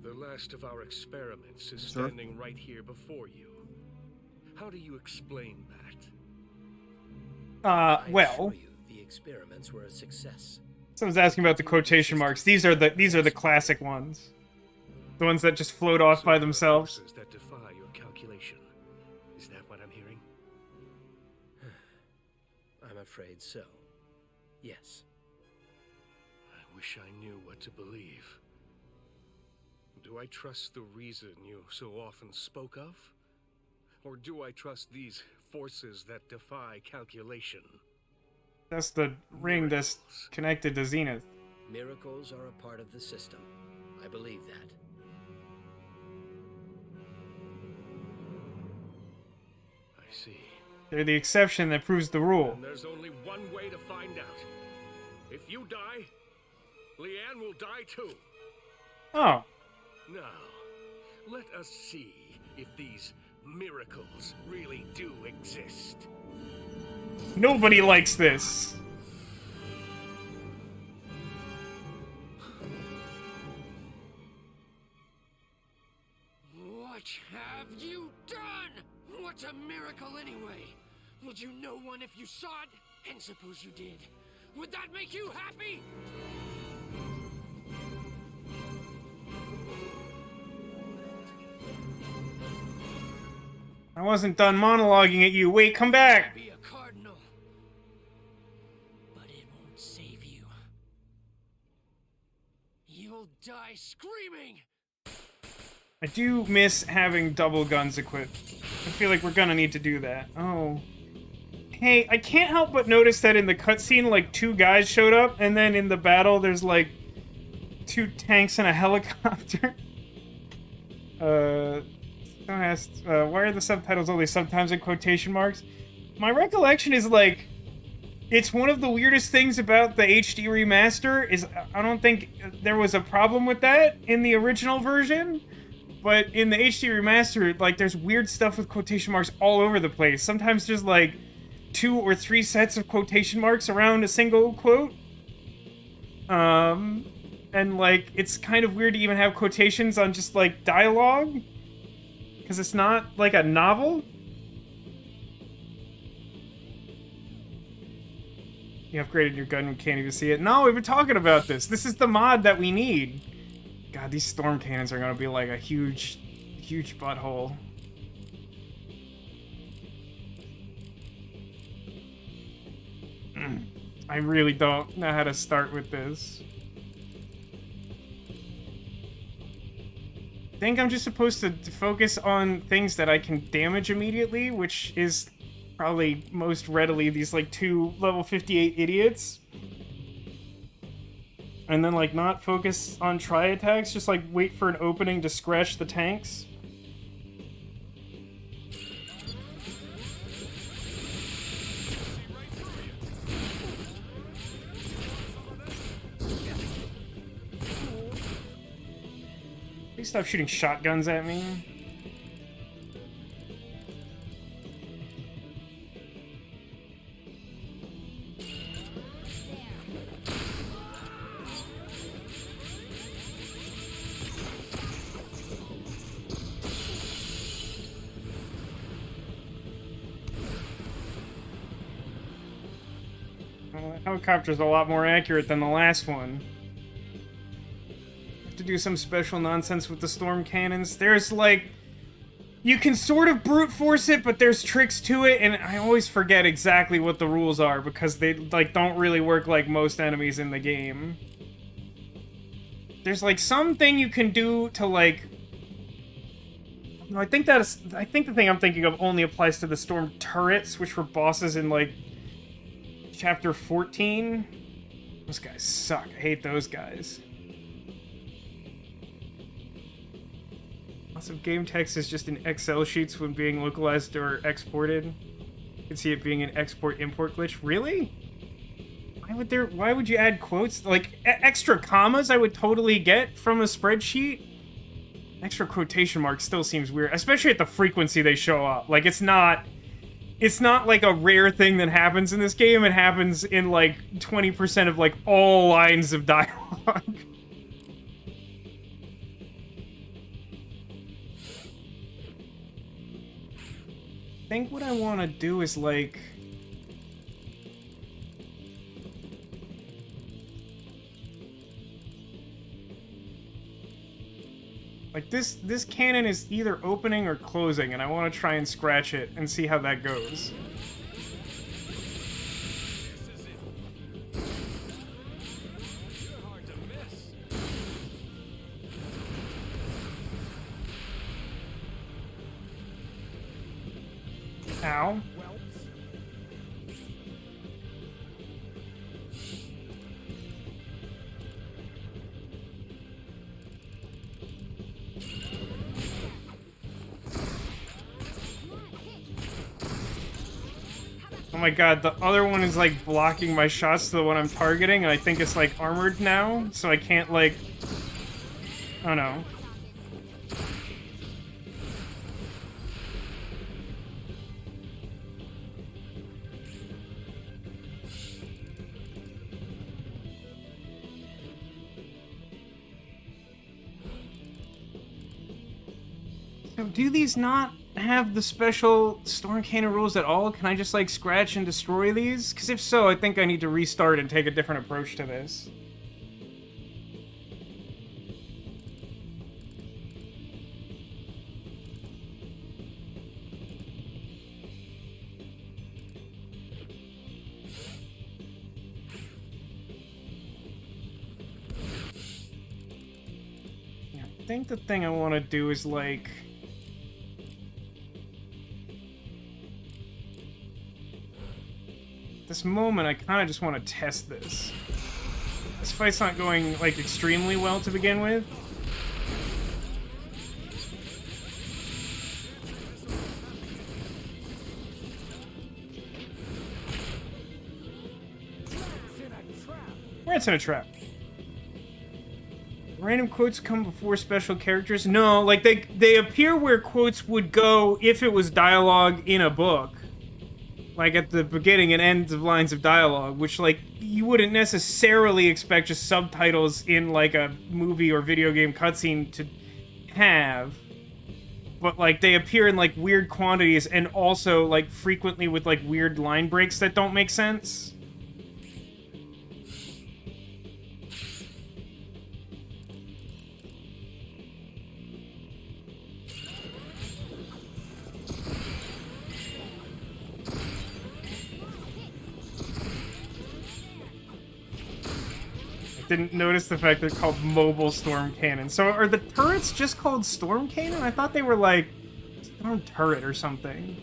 The last of our experiments is Sure. standing right here before you. How do you explain that? I Well, assure you, the experiments were a success. someone's asking about the quotation marks. These are the classic ones. The ones that just float off by themselves. Forces that defy your calculation. Is that what I'm hearing? afraid so. Yes. I wish I knew what to believe. Do I trust the reason you so often spoke of? Or do I trust these forces that defy calculation? That's the ring that's Miracles. connected to Zenith. Miracles are a part of the system. I believe that. I see. They're the exception that proves the rule. And there's only one way to find out. If you die, Leanne will die too. Oh. Now, let us see if these miracles really do exist. Nobody likes this. What have you done? What's a miracle anyway? Would you know one if you saw it? And suppose you did. Would that make you happy? I wasn't done monologuing at you. Wait, come back. Be a cardinal. But it won't save you. You'll die screaming! I do miss having double guns equipped. I feel like we're gonna need to do that. Oh. Hey, I can't help but notice that in the cutscene, like, 2 guys showed up, and then in the battle, there's, like, 2 tanks and a helicopter. Someone asked, why are the subtitles only sometimes in quotation marks? My recollection is, like, it's one of the weirdest things about the HD remaster, is I don't think there was a problem with that in the original version. But in the HD remaster, like, there's weird stuff with quotation marks all over the place. Sometimes there's, like, 2 or 3 sets of quotation marks around a single quote. And, like, it's kind of weird to even have quotations on just, like, dialogue. Because it's not, like, a novel. You upgraded your gun, we can't even see it. No, we've been talking about this. This is the mod that we need. God, these storm cannons are gonna be like a huge, huge butthole. I really don't know how to start with this. I think I'm just supposed to focus on things that I can damage immediately, which is probably most readily these, like, 2 level 58 idiots. And then, like, not focus on tri-attacks, just, like, wait for an opening to scratch the tanks. Please stop shooting shotguns at me. Helicopter's a lot more accurate than the last one. Have to do some special nonsense with the storm cannons. There's, like, you can sort of brute force it, but there's tricks to it, and I always forget exactly what the rules are because they, like, don't really work like most enemies in the game. There's, like, something you can do to, like... No, I think the thing I'm thinking of only applies to the storm turrets, which were bosses in, like, Chapter 14. Those guys suck. I hate those guys. Lots of game text is just in Excel sheets when being localized or exported. You can see it being an export-import glitch. Really? Why would you add quotes? Like, extra commas I would totally get from a spreadsheet. Extra quotation marks still seems weird, especially at the frequency they show up. Like, it's not like a rare thing that happens in this game. It happens in, like, 20% of, like, all lines of dialogue. I think what I want to do is, like... Like, this cannon is either opening or closing, and I want to try and scratch it and see how that goes. Ow. Oh my god, the other one is like blocking my shots to the one I'm targeting, and I think it's like armored now, so I can't like... Oh no. So do these not have the special Storm Cannon rules at all? Can I just like scratch and destroy these? Because if so, I think I need to restart and take a different approach to this. I think the thing I want to do is like... This moment, I kind of just want to test this. This fight's not going, like, extremely well to begin with. Rat's in a trap. Random quotes come before special characters? No, like, they appear where quotes would go if it was dialogue in a book. Like, at the beginning and end of lines of dialogue, which, like, you wouldn't necessarily expect just subtitles in, like, a movie or video game cutscene to have. But, like, they appear in, like, weird quantities and also, like, frequently with, like, weird line breaks that don't make sense. Didn't notice the fact they're called mobile storm cannon. So are the turrets just called storm cannon? I thought they were like storm turret or something.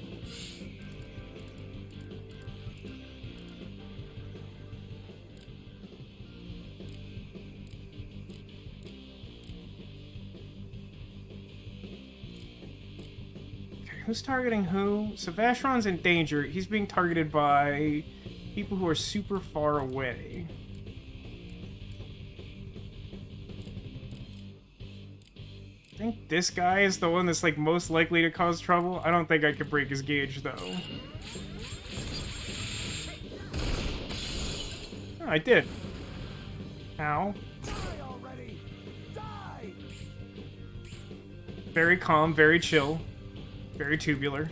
Okay, who's targeting who? So Vashron's in danger. He's being targeted by people who are super far away. I think this guy is the one that's, like, most likely to cause trouble. I don't think I could break his gauge, though. Oh, I did. Ow. Die already! Die! Very calm, very chill. Very tubular.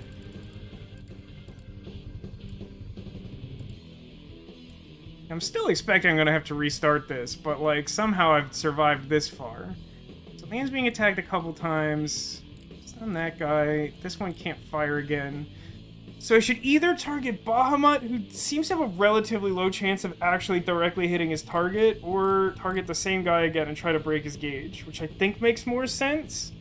I'm still expecting I'm gonna have to restart this, but, like, somehow I've survived this far. Land's being attacked a couple times. It's on that guy. This one can't fire again. So I should either target Bahamut, who seems to have a relatively low chance of actually directly hitting his target, or target the same guy again and try to break his gauge, which I think makes more sense.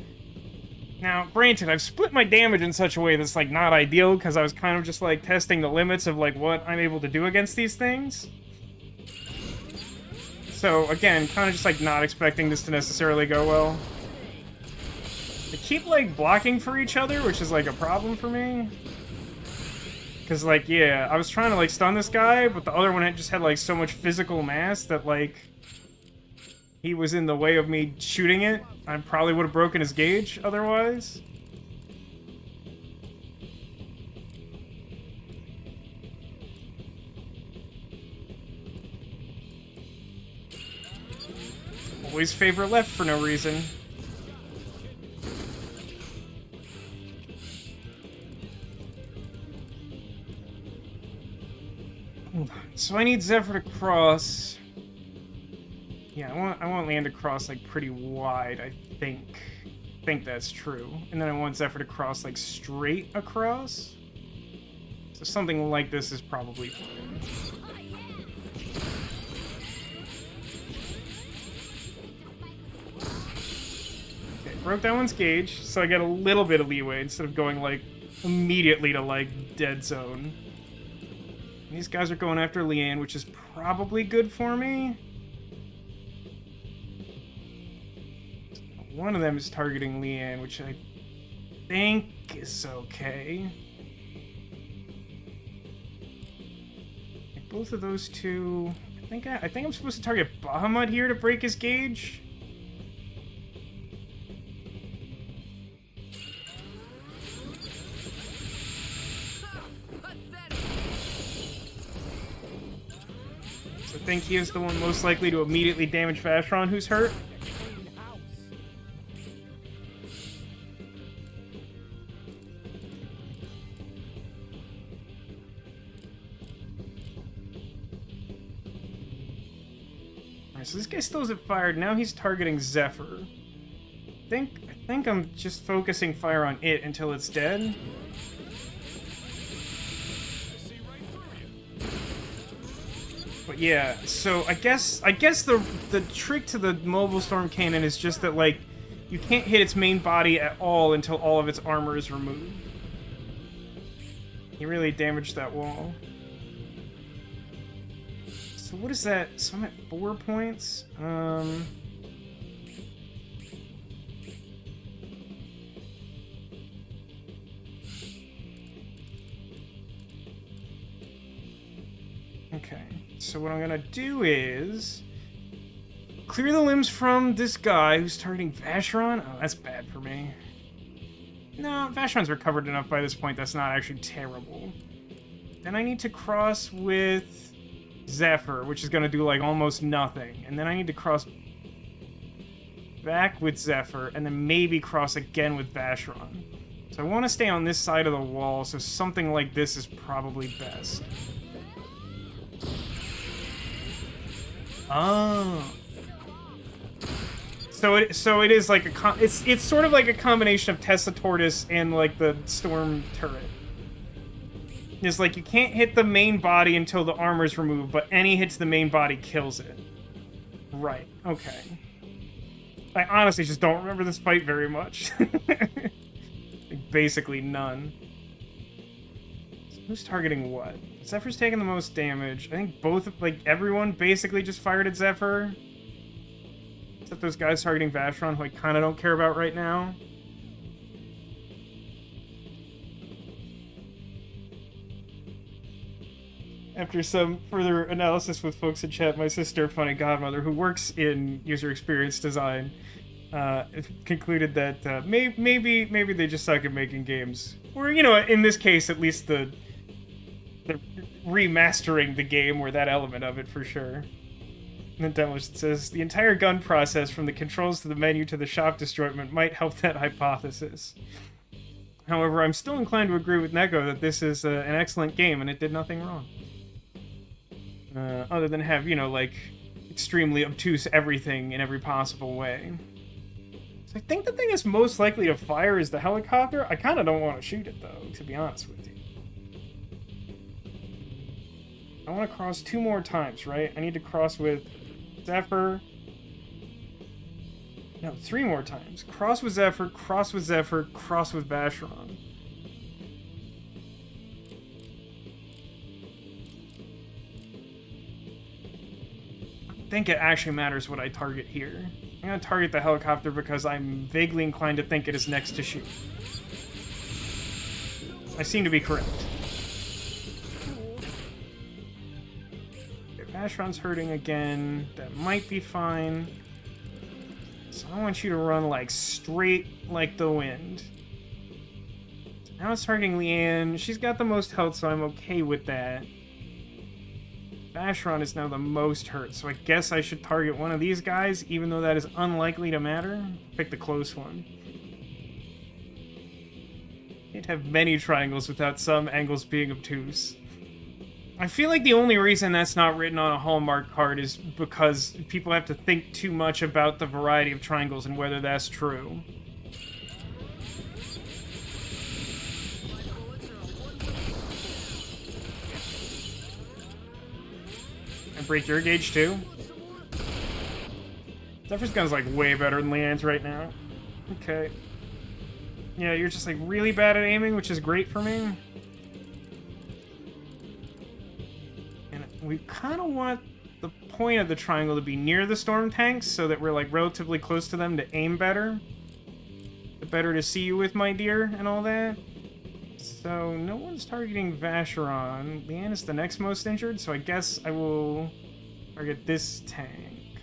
Now, granted, I've split my damage in such a way that's, like, not ideal, because I was kind of just, like, testing the limits of, like, what I'm able to do against these things. So, again, kind of just, like, not expecting this to necessarily go well. They keep, like, blocking for each other, which is, like, a problem for me. Because, like, yeah, I was trying to, like, stun this guy, but the other one just had, like, so much physical mass that, like, he was in the way of me shooting it. I probably would have broken his gauge otherwise. Always favor left for no reason. Hold on. So I need Zephyr to cross. Yeah, I want land to cross like pretty wide, I think. I think that's true. And then I want Zephyr to cross like straight across. So something like this is probably fine. Okay, broke that one's gauge, so I get a little bit of leeway instead of going like immediately to, like, dead zone. These guys are going after Leanne, which is probably good for me. One of them is targeting Leanne, which I think is okay. Both of those two... I think I'm supposed to target Bahamut here to break his gauge. So I think he is the one most likely to immediately damage Vashron, who's hurt. So this guy still isn't fired. Now he's targeting Zephyr. I think I'm just focusing fire on it until it's dead. But yeah, so I guess the trick to the mobile storm cannon is just that, like, you can't hit its main body at all until all of its armor is removed. He really damaged that wall. So what is that? So I'm at 4 points. Okay. So what I'm gonna do is clear the limbs from this guy who's targeting Vashron. Oh, that's bad for me. No, Vashron's recovered enough by this point. That's not actually terrible. Then I need to cross with Zephyr, which is going to do, like, almost nothing. And then I need to cross back with Zephyr, and then maybe cross again with Vashron. So I want to stay on this side of the wall, so something like this is probably best. Oh. So it is like it's sort of like a combination of Tessa Tortoise and, like, the Storm turret. It's like you can't hit the main body until the armor's removed, but any hits the main body kills it. Right, okay. I honestly just don't remember this fight very much. Like, basically none. So who's targeting what? Zephyr's taking the most damage. I think both, like, everyone basically just fired at Zephyr. Except those guys targeting Vashron, who I kind of don't care about right now. After some further analysis with folks in chat, my sister, Funny Godmother, who works in user experience design, concluded that maybe they just suck at making games. Or, you know, in this case, at least the remastering the game, or that element of it for sure. And then Demolition says, the entire gun process, from the controls to the menu to the shop disjointment, might help that hypothesis. However, I'm still inclined to agree with Neko that this is an excellent game, and it did nothing wrong. Other than have, you know, like, extremely obtuse everything in every possible way. So I think the thing that's most likely to fire is the helicopter. I kind of don't want to shoot it, though, to be honest with you. I want to cross 2 more times, right? I need to cross with Zephyr. No, 3 more times. Cross with Zephyr, cross with Zephyr, cross with Vashron. I think it actually matters what I target here. I'm going to target the helicopter because I'm vaguely inclined to think it is next to shoot. I seem to be correct. Okay, Vashron's hurting again. That might be fine. So I want you to run, like, straight like the wind. Now it's targeting Leanne. She's got the most health, so I'm okay with that. Vashron is now the most hurt, so I guess I should target one of these guys, even though that is unlikely to matter. Pick the close one. Can't have many triangles without some angles being obtuse. I feel like the only reason that's not written on a Hallmark card is because people have to think too much about the variety of triangles and whether that's true. And break your gauge too? Zephyr's gun's like way better than Leanne's right now. Okay. Yeah, you're just like really bad at aiming, which is great for me. And we kind of want the point of the triangle to be near the storm tanks so that we're like relatively close to them to aim better. The better to see you with, my dear, and all that. So no one's targeting Vacheron. Leanne is the next most injured, so I guess I will target this tank.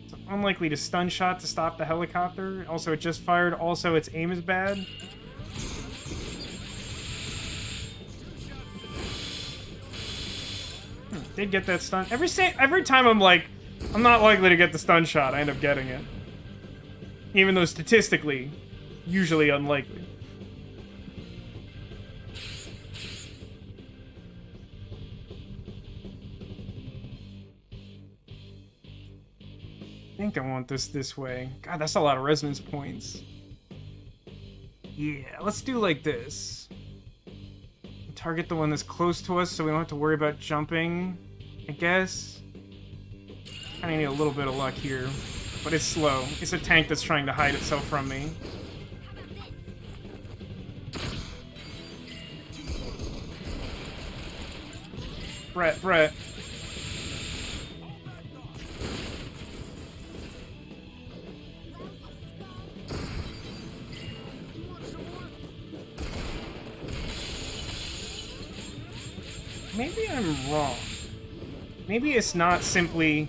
It's unlikely to stun shot to stop the helicopter. Also, it just fired. Also, its aim is bad. Did get that stun. Every time I'm like, I'm not likely to get the stun shot, I end up getting it. Even though statistically, usually unlikely. I think I want this way. God, that's a lot of resonance points. Yeah, let's do like this. Target the one that's close to us so we don't have to worry about jumping, I guess. Kinda need a little bit of luck here. But it's slow. It's a tank that's trying to hide itself from me. Brett. Maybe I'm wrong. Maybe it's not simply...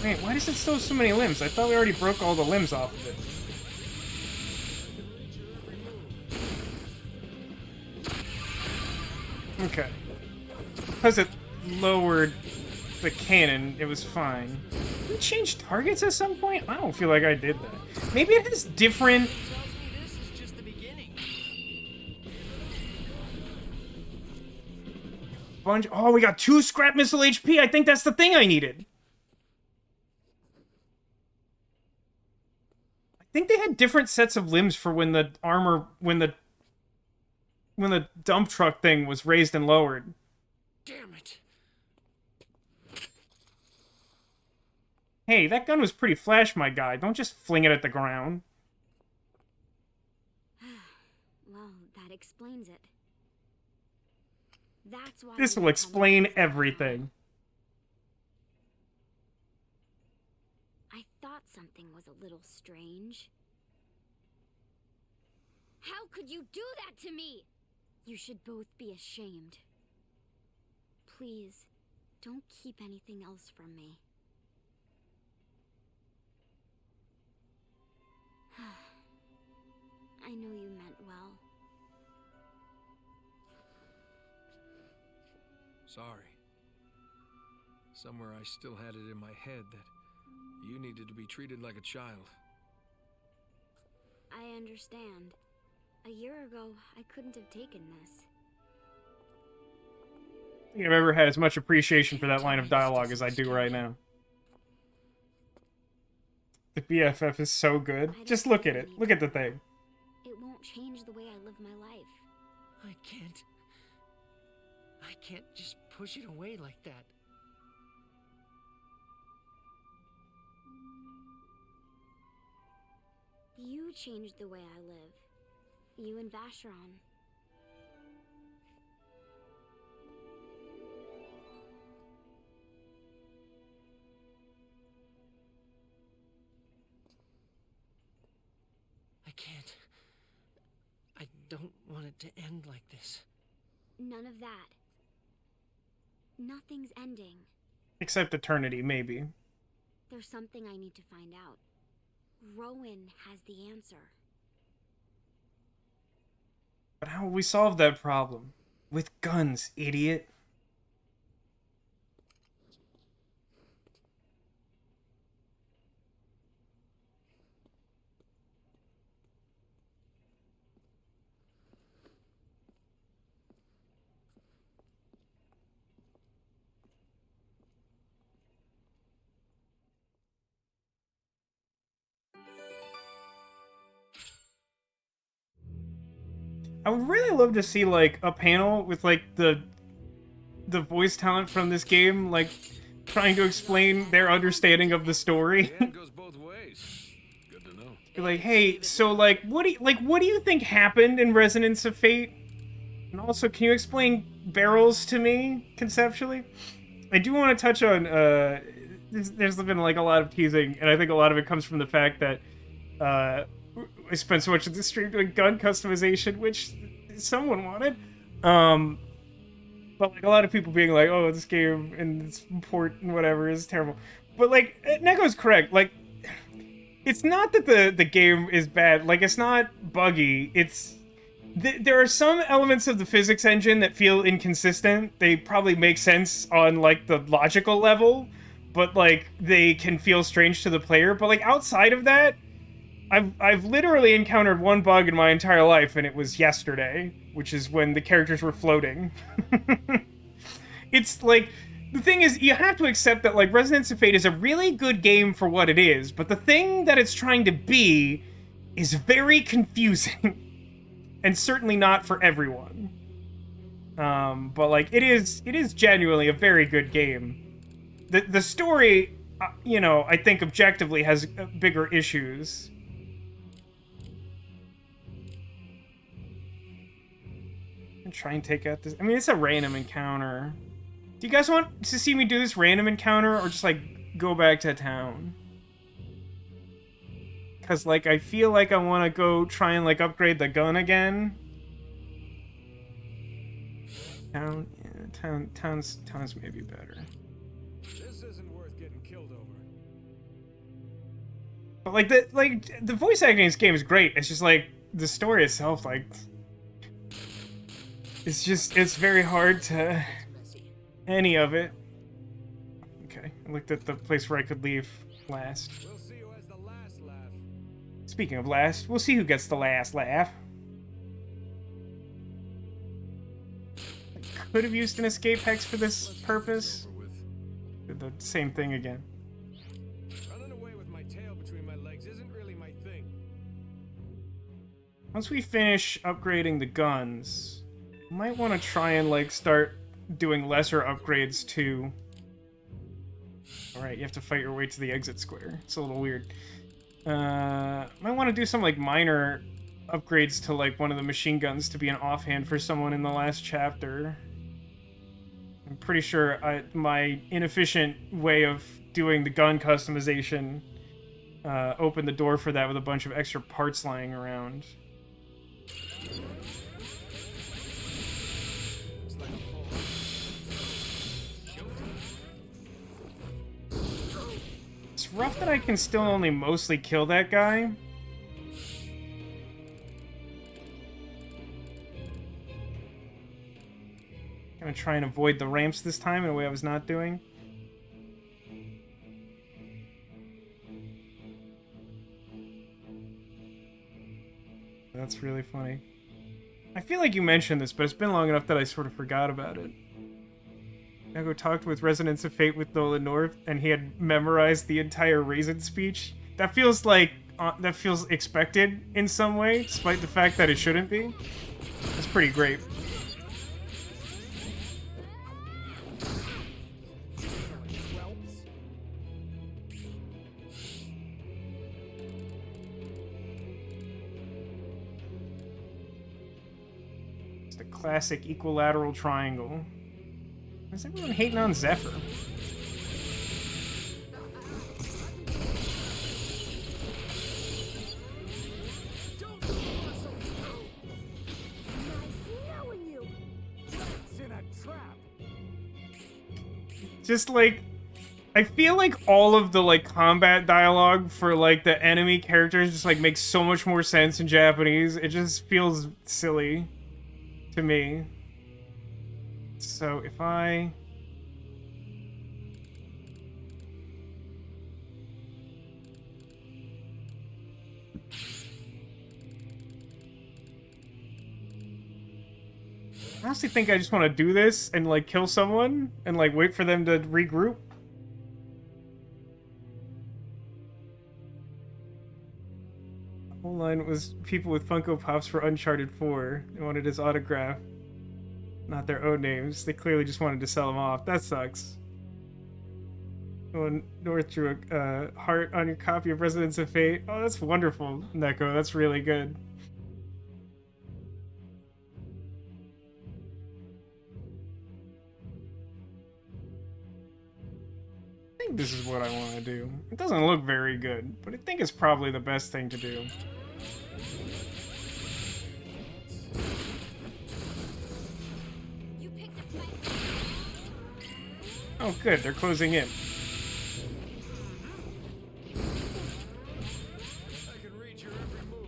Wait, why does it still have so many limbs? I thought we already broke all the limbs off of it. Okay. Because it lowered the cannon, it was fine. Did we change targets at some point? I don't feel like I did that. Maybe it has different... Oh, we got 2 scrap missile HP. I think that's the thing I needed. I think they had different sets of limbs for when the armor, when the dump truck thing was raised and lowered. Damn it. Hey, that gun was pretty flash, my guy. Don't just fling it at the ground. Well, that explains it. That's why This you will didn't explain come back. everything. I thought something was a little strange. How could you do that to me? You should both be ashamed. Please, don't keep anything else from me. I know you meant well. Sorry. Somewhere I still had it in my head that you needed to be treated like a child. I understand. A year ago, I couldn't have taken this. I don't think I've ever had as much appreciation for that line of dialogue as I do right now. The BFF is so good. Just look at it. Look at the thing. It won't change the way I live my life. I can't just push it away like that. You changed the way I live. You and Vacheron. I can't. I don't want it to end like this. None of that. Nothing's ending. Except eternity, maybe. There's something I need to find out. Rowan has the answer. But how will we solve that problem? With guns, idiot. I would really love to see, like, a panel with, like, the voice talent from this game, like, trying to explain their understanding of the story. The end goes both ways. Good to know. Be like, hey, so like, what do you think happened in Resonance of Fate? And also, can you explain barrels to me conceptually? I do want to touch on. There's been like a lot of teasing, and I think a lot of it comes from the fact that I spent so much of the stream doing gun customization, which someone wanted. But like a lot of people being like, "Oh, this game and this port and whatever is terrible," but like Neko's correct. Like, it's not that the game is bad. Like, it's not buggy. It's there are some elements of the physics engine that feel inconsistent. They probably make sense on like the logical level, but like they can feel strange to the player. But like outside of that, I've literally encountered one bug in my entire life, and it was yesterday, which is when the characters were floating. It's like, the thing is, you have to accept that like Resonance of Fate is a really good game for what it is, but the thing that it's trying to be is very confusing. And certainly not for everyone. But like it is genuinely a very good game. The story, you know, I think objectively has bigger issues. And try and take out this. I mean, it's a random encounter. Do you guys want to see me do this random encounter, or just like go back to town? Because, like, I feel like I want to go try and, like, upgrade the gun again. Town's maybe better. This isn't worth getting killed over. But, like, the voice acting in this game is great. It's just, like, the story itself, like... It's very hard to... any of it. Okay, I looked at the place where I could leave last. We'll see who has the last laugh. Speaking of last, we'll see who gets the last laugh. I could have used an escape hex for this purpose. Did the same thing again. Running away with my tail between my legs isn't really my thing. Once we finish upgrading the guns, we might want to try and like start doing lesser upgrades too. Alright, you have to fight your way to the exit square. It's a little weird. Might want to do some like minor upgrades to like one of the machine guns to be an offhand for someone in the last chapter. I'm pretty sure my inefficient way of doing the gun customization opened the door for that with a bunch of extra parts lying around. It's rough that I can still only mostly kill that guy. Gonna try and avoid the ramps this time in a way I was not doing. That's really funny. I feel like you mentioned this, but it's been long enough that I sort of forgot about it. I go talked with Resonance of Fate with Nolan North, and he had memorized the entire Raisin speech. That feels like that feels expected in some way, despite the fact that it shouldn't be. That's pretty great. It's the classic equilateral triangle. Why is everyone hating on Zephyr? Just like, I feel like all of the like combat dialogue for like the enemy characters just like makes so much more sense in Japanese. It just feels silly to me. So if I... I honestly think I just want to do this and like kill someone and like wait for them to regroup. The whole line was people with Funko Pops for Uncharted 4. They wanted his autograph, not their own names. They clearly just wanted to sell them off. That sucks. Going north to a heart on your copy of Residence of Fate. Oh, that's wonderful, Neko. That's really good. I think this is what I want to do. It doesn't look very good, but I think it's probably the best thing to do. You picked up my... Oh, good. They're closing in. I can read your every move.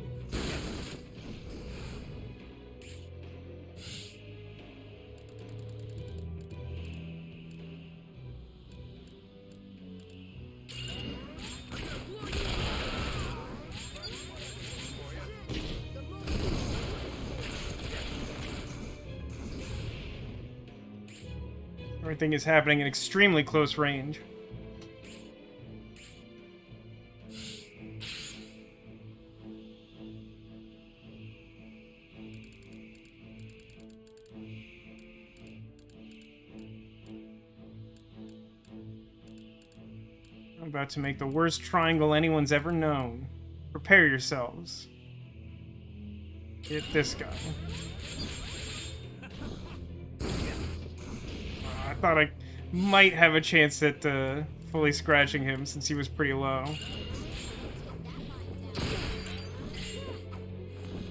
Everything is happening in extremely close range. I'm about to make the worst triangle anyone's ever known. Prepare yourselves. Hit this guy. I thought I might have a chance at fully scratching him since he was pretty low.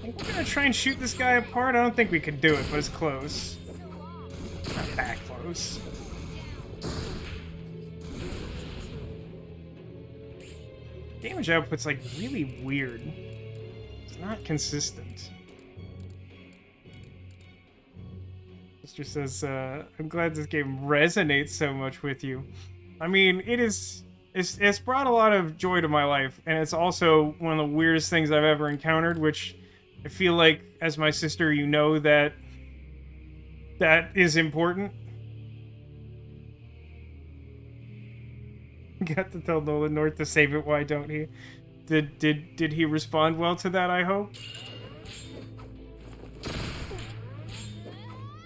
We're gonna try and shoot this guy apart. I don't think we could do it, but it's close. Not that close. Damage output's like really weird. It's not consistent. Mr. says, I'm glad this game resonates so much with you. I mean, it's brought a lot of joy to my life, and it's also one of the weirdest things I've ever encountered, which I feel like, as my sister, you know that is important. Got to tell Nolan North to save it, why don't he? Did he respond well to that, I hope?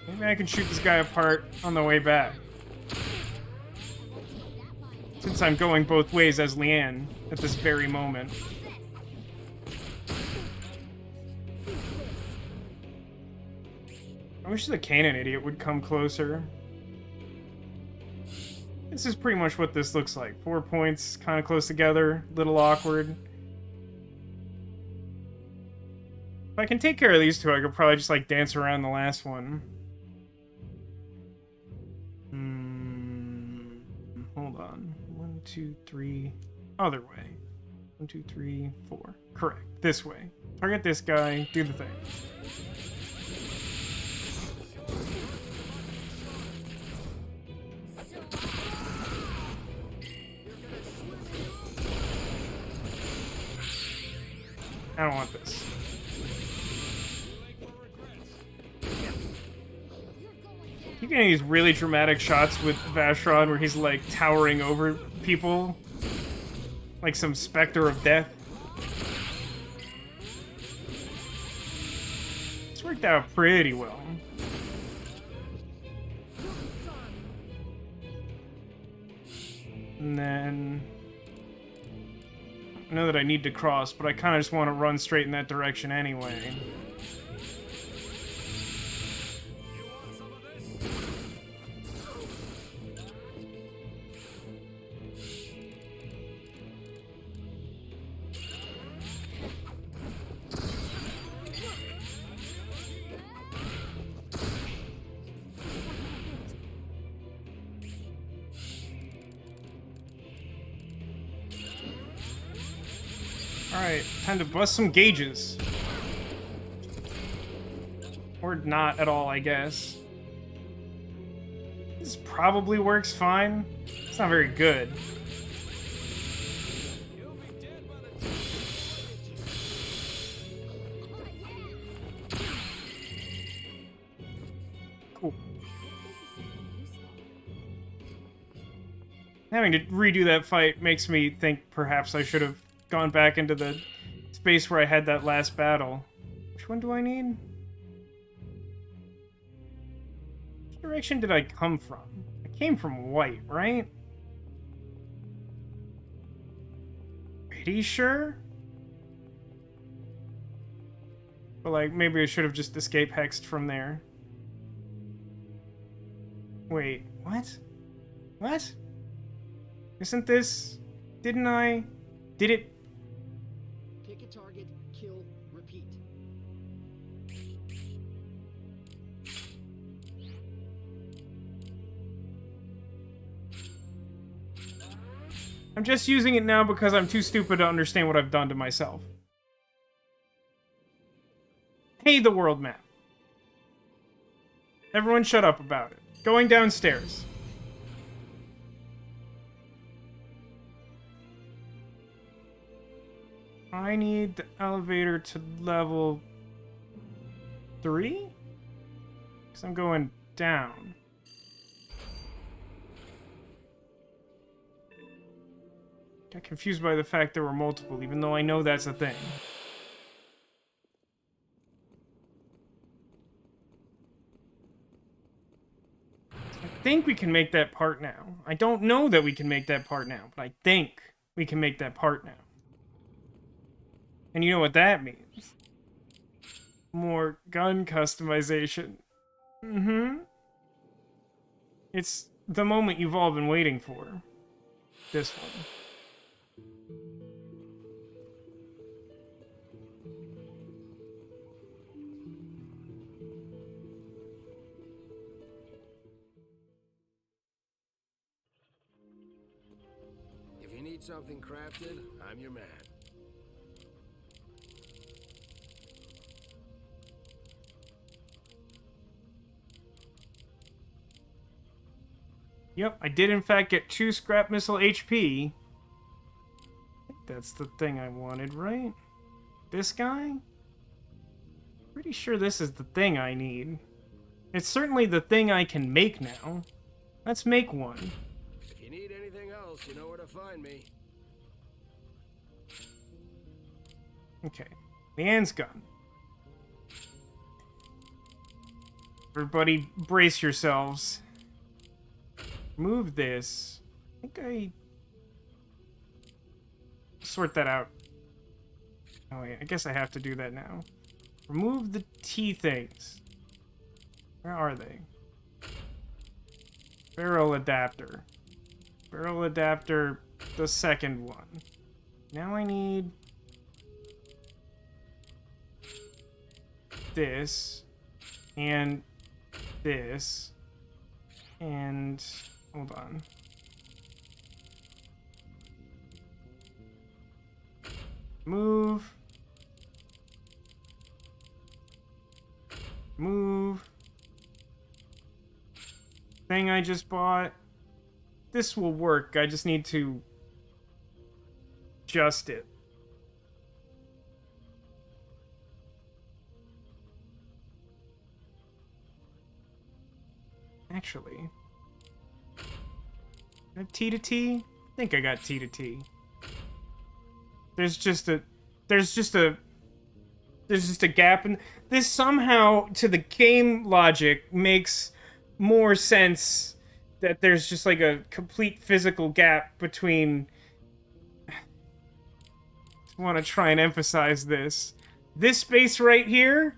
Maybe I can shoot this guy apart on the way back. Since I'm going both ways as Leanne at this very moment. I wish the cannon idiot would come closer. This is pretty much what this looks like. 4 points, kind of close together, little awkward. If I can take care of these two, I could probably just like dance around the last one. Hold on. 1, 2, 3. Other way. 1, 2, 3, 4. Correct. This way. Target this guy. Do the thing. I don't want this. You get these really dramatic shots with Vashron where he's like towering over people like some specter of death. It's worked out pretty well. And then I know that I need to cross, but I kind of just want to run straight in that direction anyway. Alright, time to bust some gauges. Or not at all, I guess. This probably works fine. It's not very good. Cool. Having to redo that fight makes me think perhaps I should have gone back into the space where I had that last battle. Which one do I need? Which direction did I come from? I came from white, right? pretty sure. But, like, maybe I should have just escape hexed from there. Wait, what? What? Isn't this... Didn't I... Did it... Pick a target, kill, repeat. I'm just using it now because I'm too stupid to understand what I've done to myself. Hey, the world map. Everyone shut up about it. Going downstairs. I need the elevator to level 3? Because I'm going down. Got confused by the fact there were multiple, even though I know that's a thing. I think we can make that part now. I don't know that we can make that part now, but I think we can make that part now. And you know what that means. More gun customization. It's the moment you've all been waiting for. This one. If you need something crafted, I'm your man. Yep, I did in fact get 2 scrap missile HP. That's the thing I wanted, right? This guy? Pretty sure this is the thing I need. It's certainly the thing I can make now. Let's make one. If you need anything else, you know where to find me. Okay. Leanne's gun. Everybody brace yourselves. Move this. I think I... Sort that out. Oh wait, I guess I have to do that now. Remove the T things. Where are they? Barrel adapter. Barrel adapter, the second one. Now I need... this. And this. And... hold on. Move. Move. Thing I just bought. This will work. I just need to adjust it. Actually, I have T to T? I think I got T to T. There's just a gap, and this somehow, to the game logic, makes more sense that there's just like a complete physical gap between... I want to try and emphasize this. This space right here,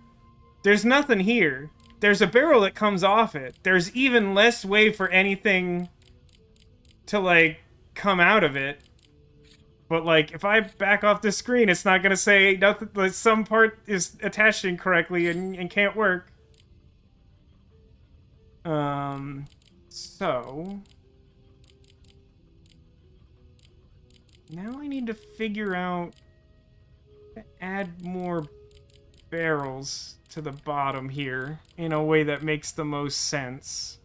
there's nothing here. There's a barrel that comes off it. There's even less way for anything to, like, come out of it. But, like, if I back off the screen, it's not gonna say nothing, like, some part is attached incorrectly and can't work. So... now I need to figure out... to add more barrels to the bottom here in a way that makes the most sense.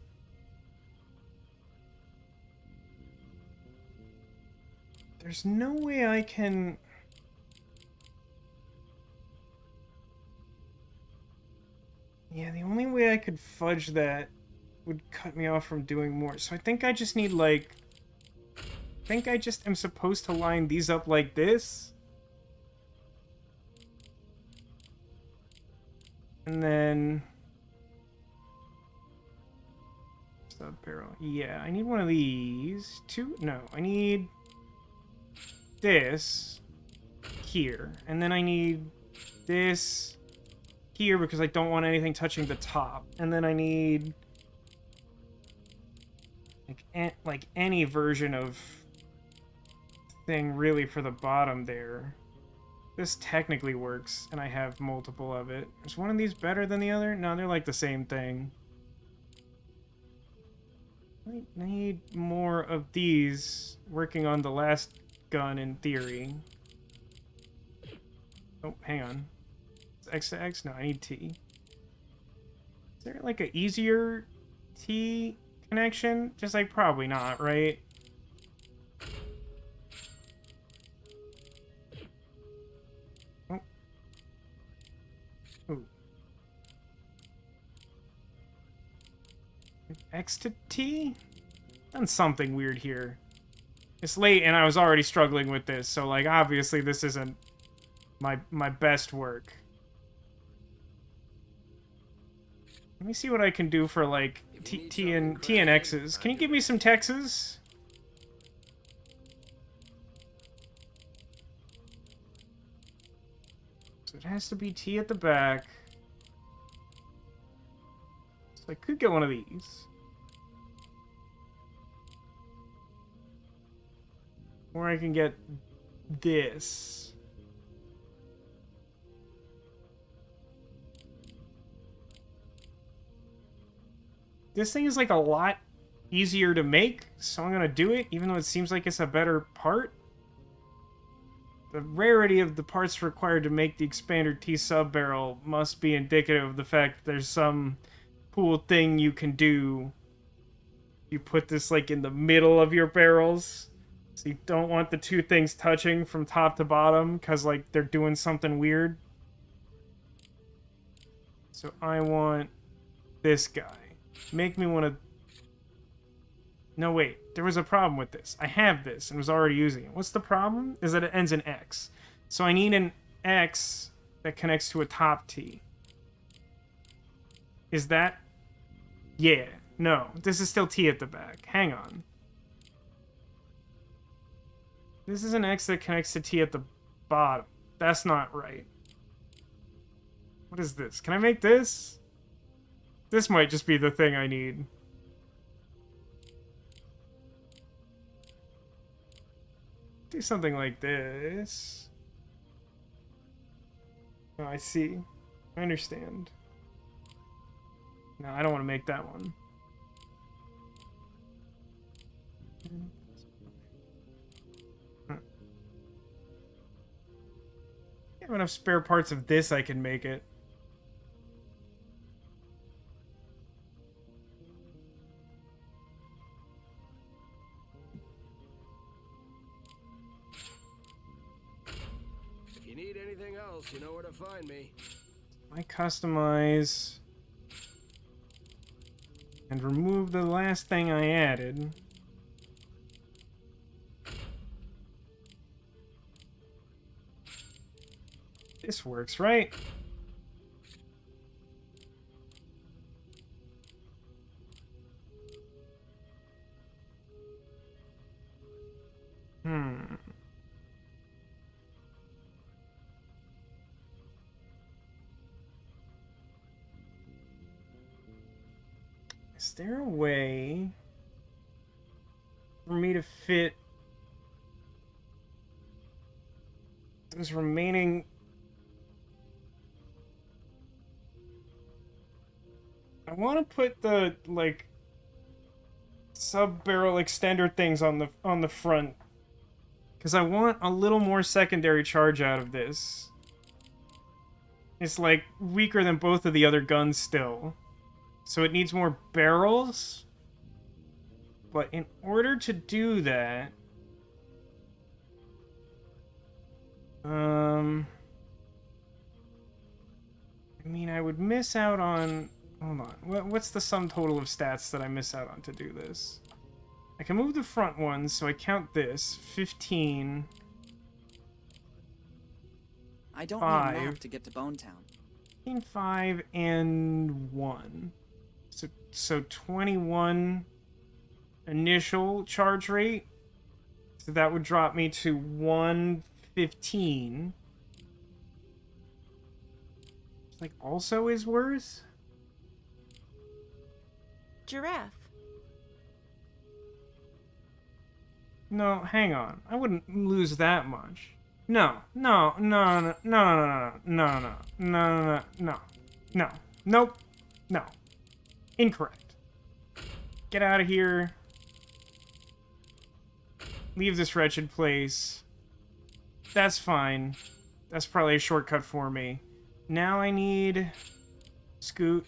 There's no way I can... yeah, the only way I could fudge that would cut me off from doing more. So I think I just need, like... I think I just am supposed to line these up like this. And then... sub barrel. Yeah, I need one of these. Two? No, I need... this. here. And then I need this here because I don't want anything touching the top. And then I need like any version of thing really for the bottom there. This technically works, and I have multiple of it. Is one of these better than the other? No, they're like the same thing. I need more of these working on the last gun in theory. Oh, hang on. Is X to X? No, I need T. Is there like a easier T connection? Just like probably not, right? Oh. Ooh. X to T? Done something weird here. It's late and I was already struggling with this, so like obviously this isn't my best work. Let me see what I can do for like T and X's. Can you give me some Texas? So it has to be T at the back. So I could get one of these. Or I can get this. This thing is like a lot easier to make, so I'm gonna do it, even though it seems like it's a better part. The rarity of the parts required to make the expander T sub barrel must be indicative of the fact that there's some cool thing you can do. You put this like in the middle of your barrels. So you don't want the two things touching from top to bottom because like they're doing something weird. So I want this guy. Make me want to... No, wait. There was a problem with this. I have this and was already using it. What's the problem? Is that it ends in X. So I need an X that connects to a top T. Is that... Yeah. No. This is still T at the back. Hang on. This is an X that connects to T at the bottom. That's not right. What is this? Can I make this? This might just be the thing I need. Do something like this. Oh, I see. I understand. No, I don't want to make that one. I have enough spare parts of this I can make it. If you need anything else, you know where to find me. I customize and remove the last thing I added. This works, right? Is there a way for me to fit those remaining... I want to put the, like, sub-barrel extender things on the front. Because I want a little more secondary charge out of this. It's, like, weaker than both of the other guns still. So it needs more barrels. But in order to do that... I mean, I would miss out on... Hold on. What's the sum total of stats that I miss out on to do this? I can move the front ones, so I count this. 15. I don't 5. need a map to get to Bone Town. 15, 5, and 1. So 21 initial charge rate. So that would drop me to 115. like also is worse. Giraffe. No, hang on. I wouldn't lose that much. No, no, no, no, no, no, no, no, no, no, no, no, nope, no. Incorrect. Get out of here. Leave this wretched place. That's fine. That's probably a shortcut for me. Now I need... Scoot.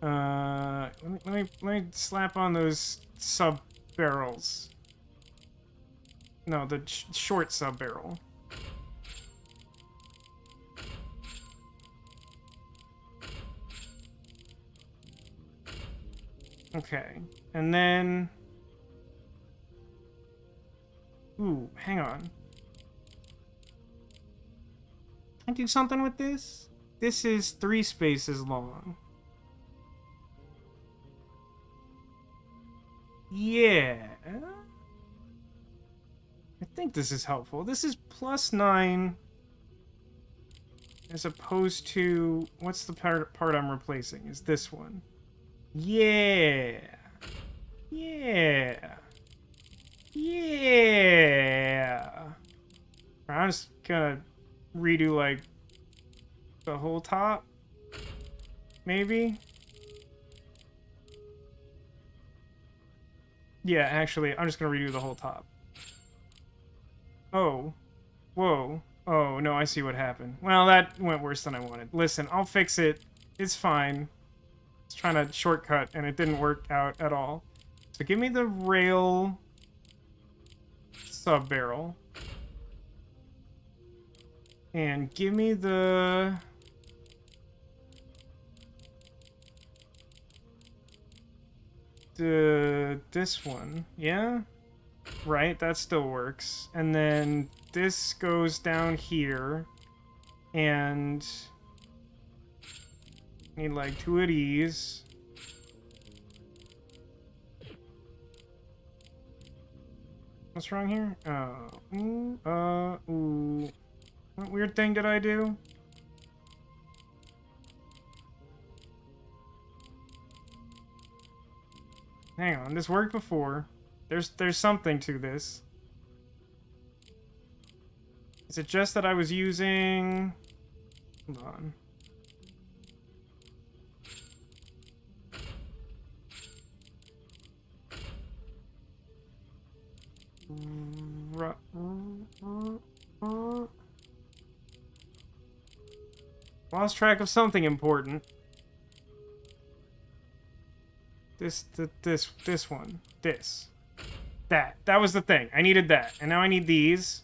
Let me slap on those sub-barrels. No, the short sub-barrel. Okay. And then... Ooh, hang on. Can I do something with this? This is 3 spaces long. Yeah. I think this is helpful. This is +9 as opposed to... What's the part I'm replacing? Is this one. Yeah. Yeah. Yeah. I'm just gonna redo, like, the whole top. Maybe? Yeah, actually, I'm just gonna redo the whole top. Oh. Whoa. Oh, no, I see what happened. Well, that went worse than I wanted. Listen, I'll fix it. It's fine. I was trying to shortcut, and it didn't work out at all. So give me the rail sub-barrel. And give me the... this one. Yeah? Right, that still works. And then this goes down here. And... need like 2 of these. What's wrong here? Ooh. What weird thing did I do? Hang on, this worked before. There's something to this. Is it just that I was using... Hold on. Lost track of something important. This one. This. That was the thing. I needed that. And now I need these.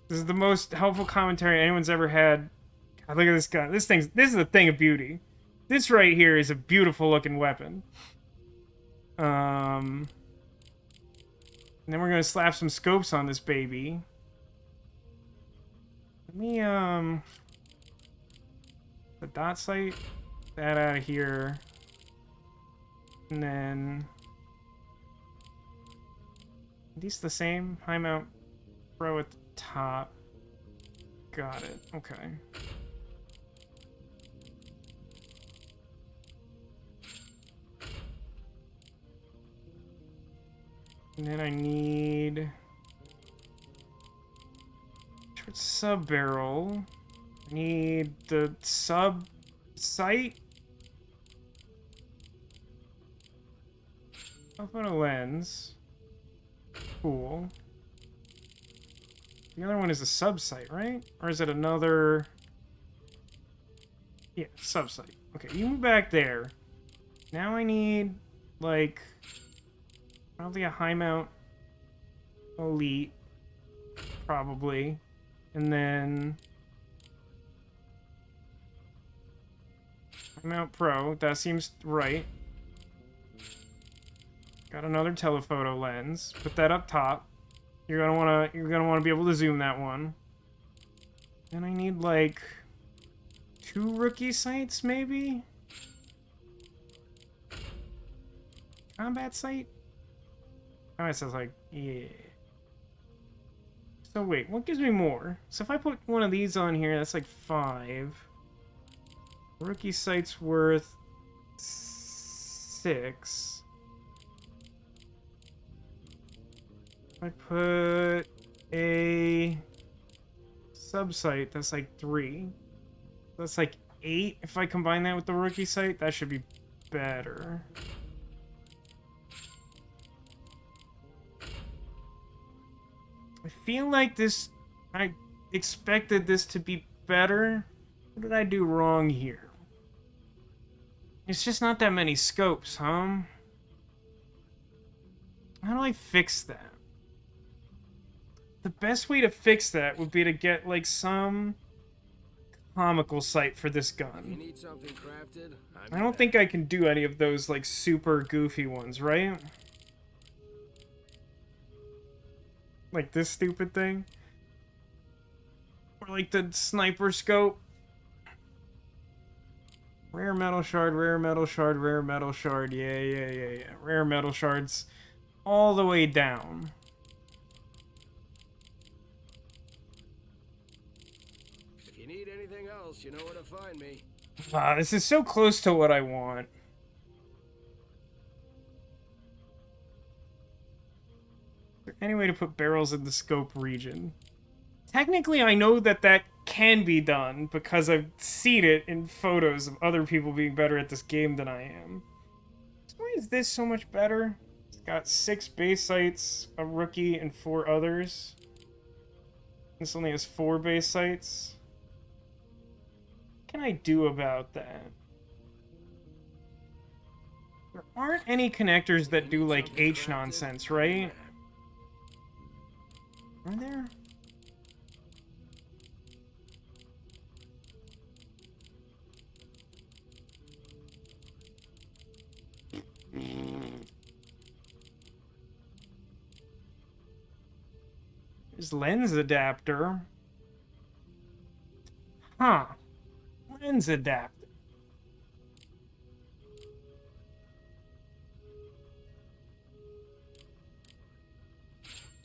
This is the most helpful commentary anyone's ever had. God, look at this gun. This is a thing of beauty. This right here is a beautiful looking weapon. And then we're gonna slap some scopes on this baby. Let me, the dot sight, that out of here. And then... Are these the same? High mount pro at the top. Got it. Okay. And then I need... short sub-barrel. I need the sub-sight. Telephoto lens. Cool. The other one is a sub-sight, right? Or is it another... Yeah, sub-sight. Okay, you move back there. Now I need, like... probably a high mount elite. Probably. And then... high mount pro. That seems right. Got another telephoto lens. Put that up top. You're gonna wanna be able to zoom that one. And I need like 2 rookie sights, maybe? Combat sight? Combat sights, like, yeah. So wait, what gives me more? So if I put one of these on here, that's like 5. Rookie sight's worth 6. If I put a sub-sight, that's like 3. That's like 8. If I combine that with the rookie sight, that should be better. I feel like this... I expected this to be better. What did I do wrong here? It's just not that many scopes, huh? How do I fix that? The best way to fix that would be to get, like, some comical sight for this If you gun. need something crafted, I don't think I can do any of those, like, super goofy ones, right? Like this stupid thing? Or like the sniper scope? Rare metal shard, rare metal shard, rare metal shard. Yeah. Rare metal shards all the way down. If you need anything else, you know where to find me. Ah, this is so close to what I want. Is there any way to put barrels in the scope region? Technically, I know that that can be done because I've seen it in photos of other people being better at this game than I am. So why is this so much better? It's got 6 base sights, a rookie, and 4 others. This only has 4 base sights. What can I do about that? There aren't any connectors that do, like, H nonsense, right? Are there? There's lens adapter. Huh. Lens adapter.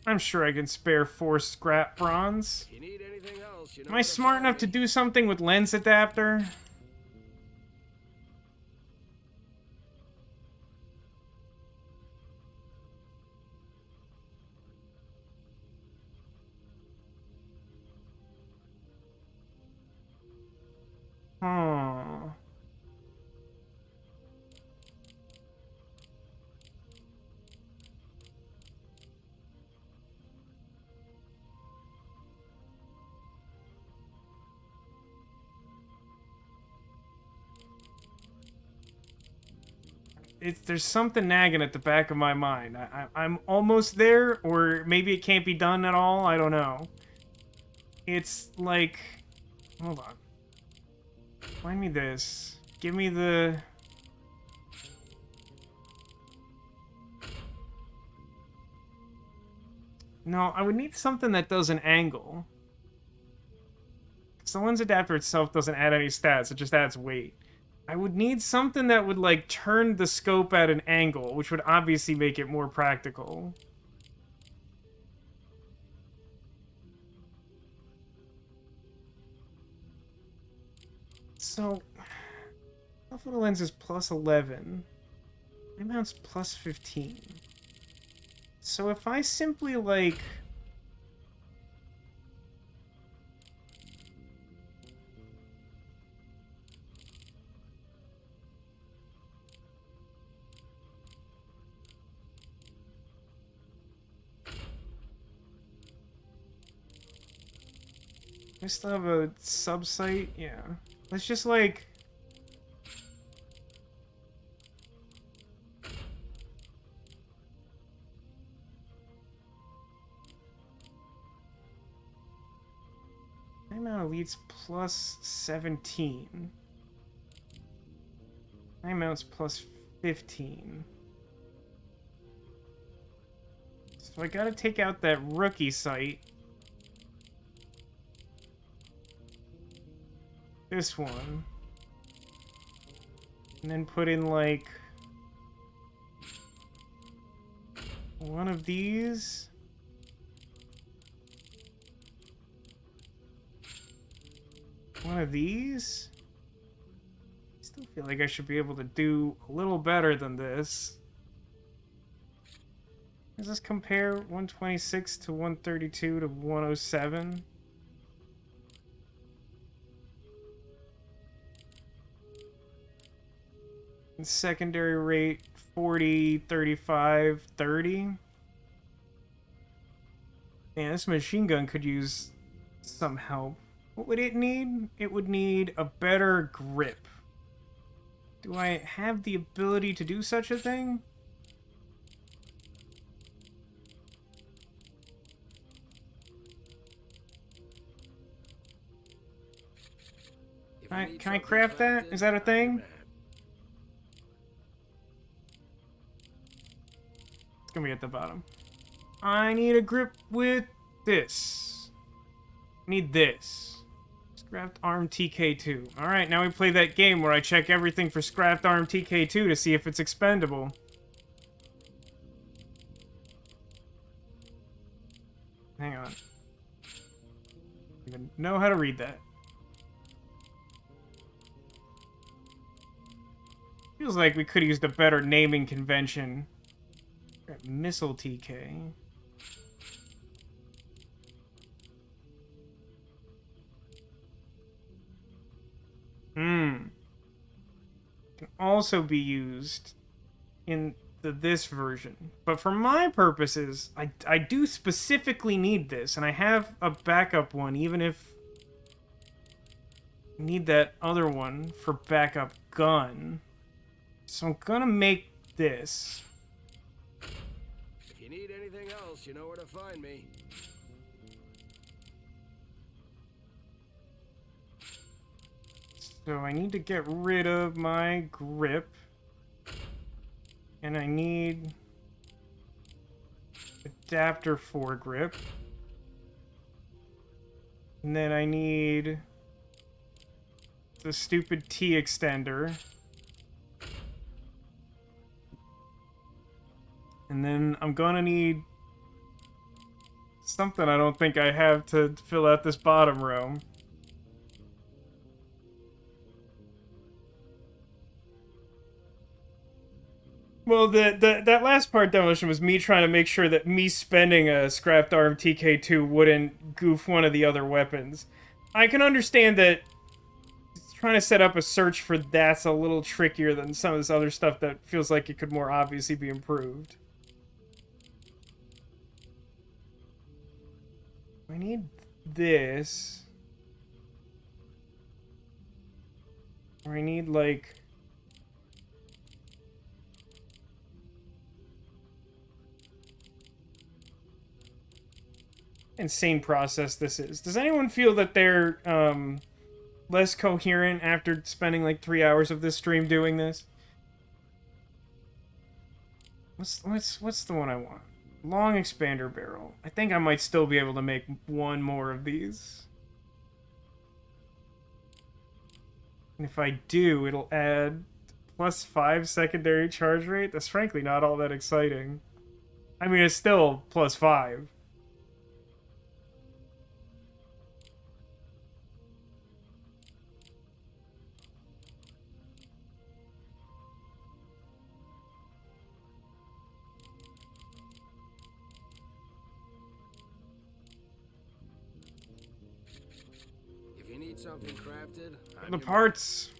I'm sure I can spare 4 scrap bronze. If you need anything else, you know Am I where to smart find enough to me. do something with lens adapter? Huh. There's something nagging at the back of my mind. I'm almost there, or maybe it can't be done at all. I don't know. It's like... Hold on. Find me this. Give me the... No, I would need something that does an angle. Because the lens adapter itself doesn't add any stats, it just adds weight. I would need something that would, like, turn the scope at an angle, which would obviously make it more practical. So, telephoto lens is plus 11. My mount's plus 15. So if I simply, like... I still have a sub-site? Yeah. Let's just, like... My amount elites plus 17. My amount's plus 15. So I gotta take out that rookie site. This one. And then put in, like... one of these. one of these. I still feel like I should be able to do a little better than this. Does this compare 126 to 132 to 107? And secondary rate 40, 35, 30. Man, this machine gun could use some help. What would it need? It would need a better grip. Do I have the ability to do such a thing? Can I craft that? Is that a thing? It's gonna be at the bottom. I need a grip with this. Need this. Scrapped Arm TK2. Alright, now we play that game where I check everything for Scrapped Arm TK2 to see if it's expendable. Hang on. I don't even know how to read that. Feels like we could have used a better naming convention. Missile TK. Can also be used in this version. But for my purposes, I do specifically need this, and I have a backup one, even if I need that other one for backup gun. So I'm gonna make this. If you need anything else, you know where to find me. So I need to get rid of my grip. And I need adapter foregrip. And then I need the stupid T extender. And then I'm gonna need something I don't think I have to fill out this bottom row. Well, that last part demolition was me trying to make sure that me spending a scrapped arm TK2 wouldn't goof one of the other weapons. I can understand that trying to set up a search for that's a little trickier than some of this other stuff that feels like it could more obviously be improved. I need this. Or I need, like... insane process this is. Does anyone feel that they're, less coherent after spending, like, 3 hours of this stream doing this? What's the one I want? Long expander barrel. I think I might still be able to make one more of these. And if I do, it'll add +5 secondary charge rate. That's frankly not all that exciting. I mean, it's still +5. If you need something crafted, The parts.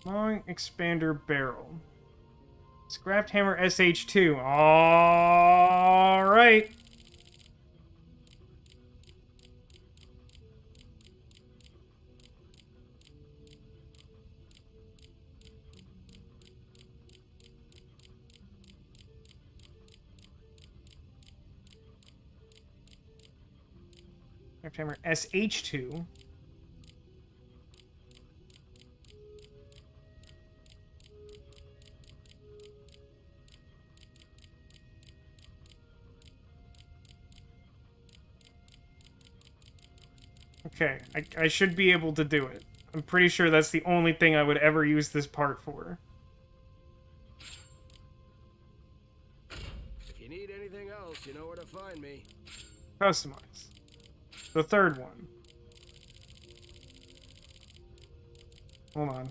Long expander barrel. Scrapped hammer SH2. All right. Scrapped hammer SH2. Okay, I should be able to do it. I'm pretty sure that's the only thing I would ever use this part for. you need anything else, you know where to find me. Customize. The third one. Hold on.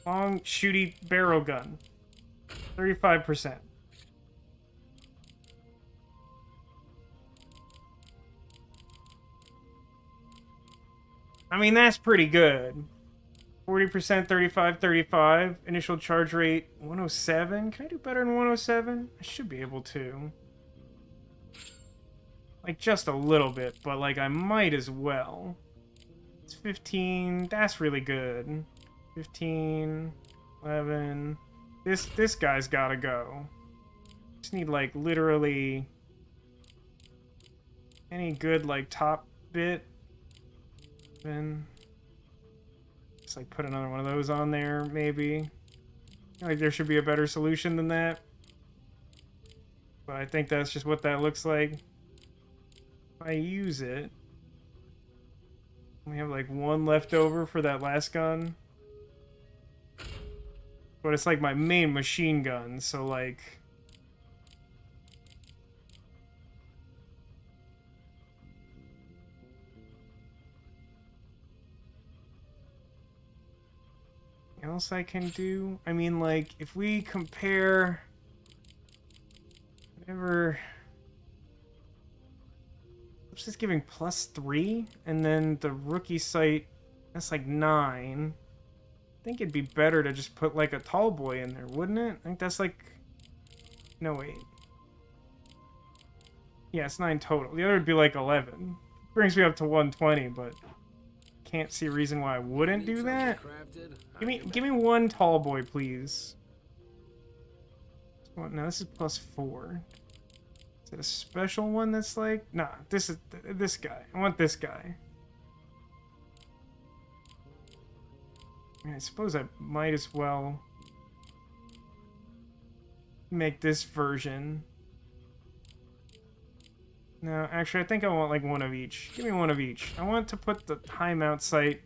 Long shooty barrel gun. 35%. I mean, that's pretty good. 40%, 35, 35. Initial charge rate, 107. Can I do better than 107? I should be able to. Like, just a little bit, but, like, I might as well. It's 15. That's really good. 15, 11. This guy's gotta go. Just need, like, literally any good, like, top bit. Then just, like, put another one of those on there, maybe. Like, there should be a better solution than that. But I think that's just what that looks like. If I use it, we have, like, one left over for that last gun. But it's, like, my main machine gun, so, like... Anything else I can do? I mean, like, if we compare... Whatever... It's just giving +3, and then the rookie sight, that's like 9. I think it'd be better to just put like a tall boy in there, wouldn't it? I think that's like... No, wait. Yeah, it's 9 total. The other would be like 11. Brings me up to 120, but can't see a reason why I wouldn't do that. Give me one tall boy, please. Well, no, this is +4. Is it a special one that's like... Nah, this is this guy. I want this guy. I suppose I might as well make this version. No, actually, I think I want like one of each. Give me one of each. I want to put the timeout sight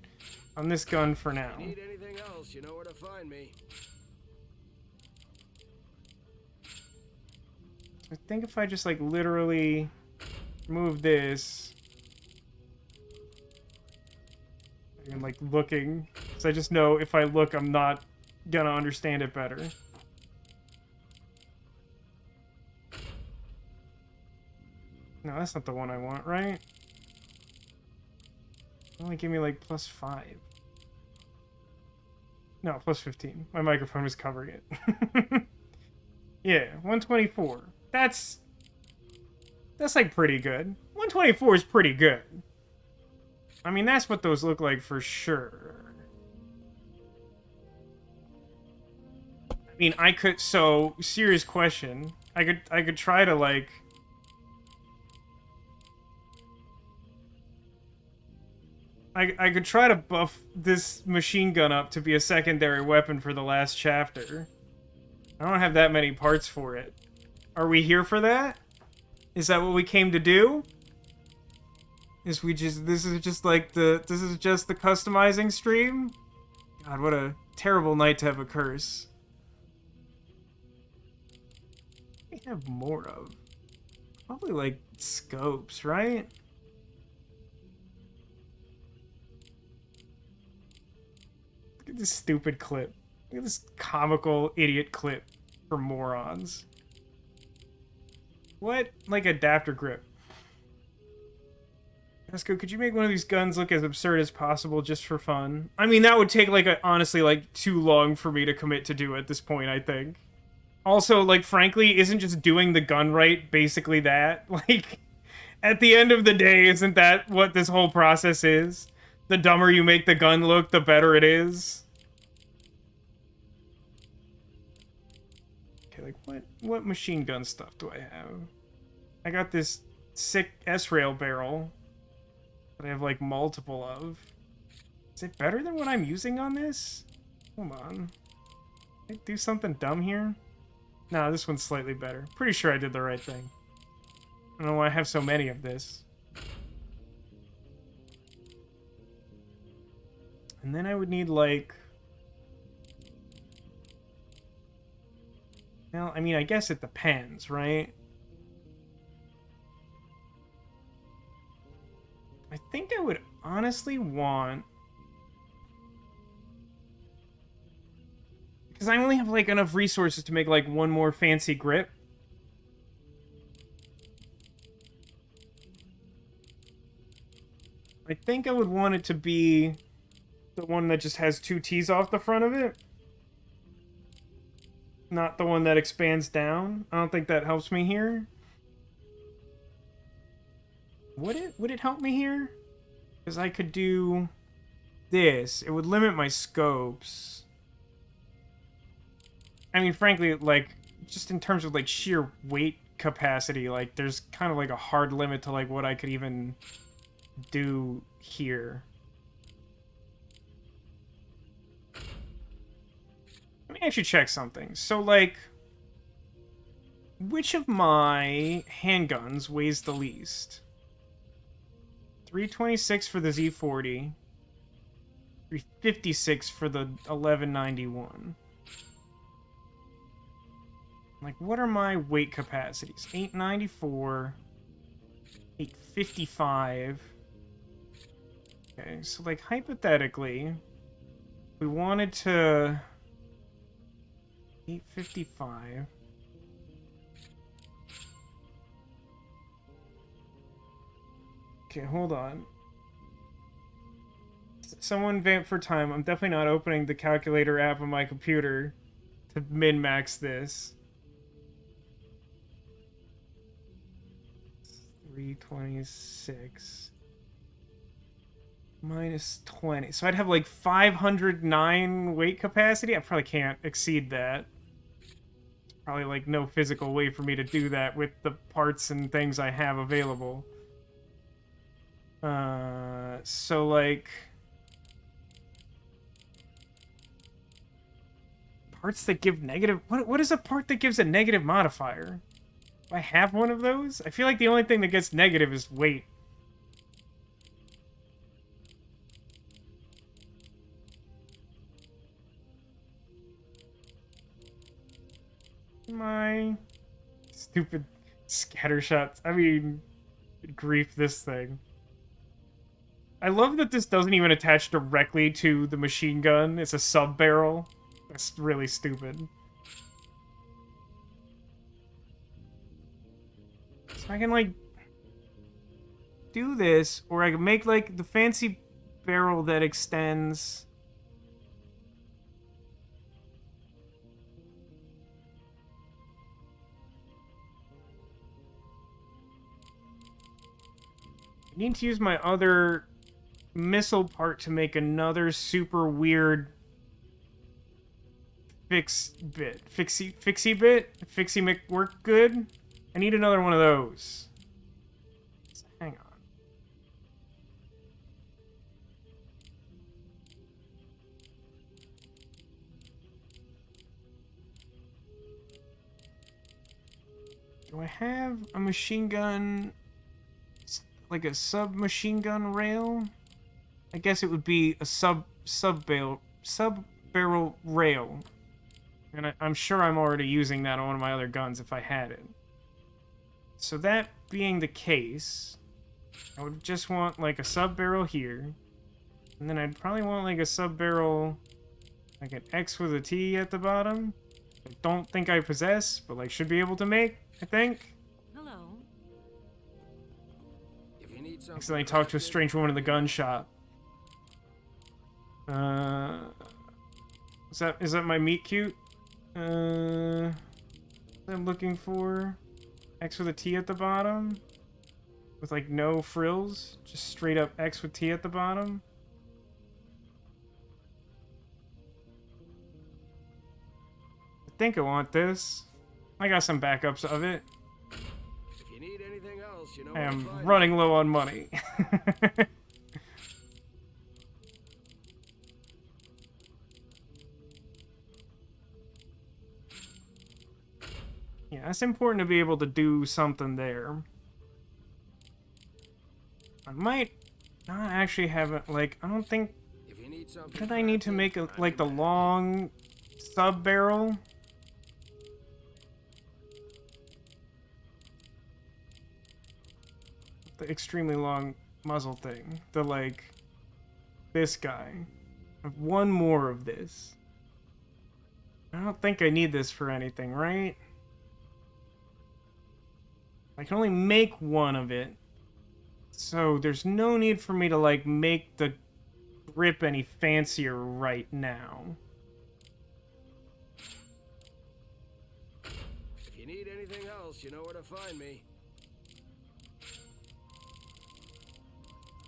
on this gun for now. If you need anything else, you know where to find me. I think if I just, like, literally move this... I'm, like, looking. Because I just know if I look, I'm not gonna understand it better. No, that's not the one I want, right? Only give me, like, +5. No, +15. My microphone was covering it. Yeah, 124. That's like pretty good. 124 is pretty good. I mean, that's what those look like for sure. I mean, I could, so serious question. I could try to like I could try to buff this machine gun up to be a secondary weapon for the last chapter. I don't have that many parts for it. Are we here for that? Is that what we came to do? This is just the customizing stream? God, what a terrible night to have a curse. We have more of. Probably like scopes, right? Look at this stupid clip. Look at this comical idiot clip for morons. What? Like adapter grip. Esco, could you make one of these guns look as absurd as possible just for fun? I mean, that would take, like, honestly, like, too long for me to commit to do at this point, I think. Also, like, frankly, isn't just doing the gun right basically that? Like, at the end of the day, isn't that what this whole process is? The dumber you make the gun look, the better it is. Okay, like, what machine gun stuff do I have? I got this sick S-rail barrel that I have, like, multiple of. Is it better than what I'm using on this? Hold on. Did I do something dumb here? Nah, this one's slightly better. Pretty sure I did the right thing. I don't know why I have so many of this. And then I would need, like... Well, I mean, I guess it depends, right? honestly want... Because I only have, like, enough resources to make, like, one more fancy grip. I think I would want it to be the one that just has 2 T's off the front of it. Not the one that expands down. I don't think that helps me here. Would it help me here? Because I could do this. It would limit my scopes. I mean, frankly, like, just in terms of, like, sheer weight capacity, like, there's kind of, like, a hard limit to, like, what I could even do here. Let me actually check something. So, like, which of my handguns weighs the least? 326 for the Z40. 356 for the 1191. Like, what are my weight capacities? 894. 855. Okay, so, like, hypothetically, we wanted to... 855. Okay, hold on. Someone vamp for time. I'm definitely not opening the calculator app on my computer to min-max this. 326 minus 20. So I'd have like 509 weight capacity. I probably can't exceed that. There's probably like no physical way for me to do that with the parts and things I have available. So like parts that give negative... What is a part that gives a negative modifier? Do I have one of those? I feel like the only thing that gets negative is weight. My stupid scatter shots. I mean, grief this thing. I love that this doesn't even attach directly to the machine gun. It's a sub-barrel. That's really stupid. So I can, like, do this, or I can make, like, the fancy barrel that extends... I need to use my other missile part to make another super weird fixie bit. Fixie make work good. I need another one of those. So hang on. Do I have a machine gun, like a submachine gun rail? I guess it would be a sub barrel rail. And I'm sure I'm already using that on one of my other guns if I had it. So that being the case, I would just want like a sub barrel here. And then I'd probably want like a sub barrel, like an X with a T at the bottom. I don't think I possess, but like should be able to make, I think. Hello. If you need something Accidentally talked to a strange woman in the gun shop. Is that my meat cute? I'm looking for X with a T at the bottom with like no frills, just straight up X with T at the bottom. I think I want this. I got some backups of it. If you need anything else, you know I where to am find running me. low on money. Yeah, it's important to be able to do something there. I might not actually have it, like, I don't think... If you need something Did I need to crafted, make, I'm like, the your man. long sub-barrel? The extremely long muzzle thing. The, like... this guy. I have one more of this. I don't think I need this for anything, right? I can only make one of it. So there's no need for me to, like, make the grip any fancier right now. If you need anything else, you know where to find me.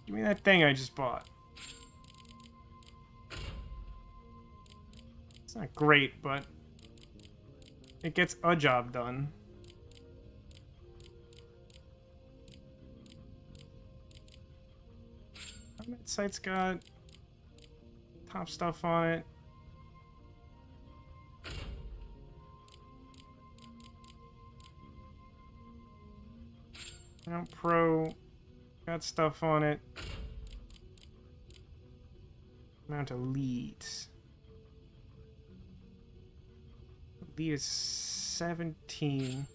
Give me that thing I just bought. It's not great, but it gets a job done. That site's got top stuff on it. Mount Pro got stuff on it. Mount Elite. Elite is 17.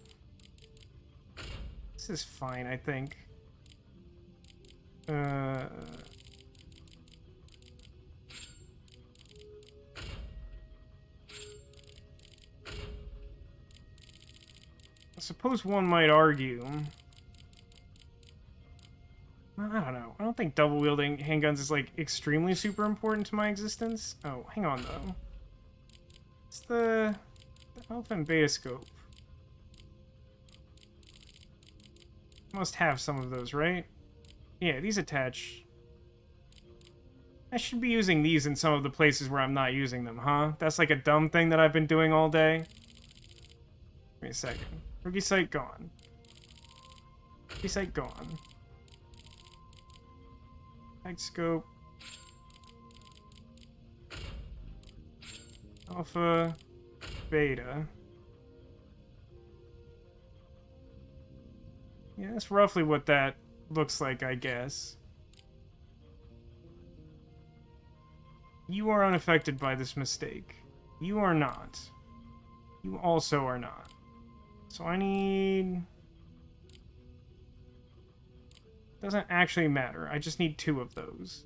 This is fine, I think. I suppose one might argue. I don't know. I don't think double wielding handguns is like extremely super important to my existence. Oh, hang on though. It's the alpha and beta scope. Must have some of those, right? Yeah, these attach. I should be using these in some of the places where I'm not using them, huh? That's like a dumb thing that I've been doing all day. Give me a second. Rookie sight gone. Rookie sight gone. Mag scope. Alpha. Beta. Yeah, that's roughly what that looks like, I guess. You are unaffected by this mistake. You are not. You also are not. So I need... Doesn't actually matter. I just need 2 of those.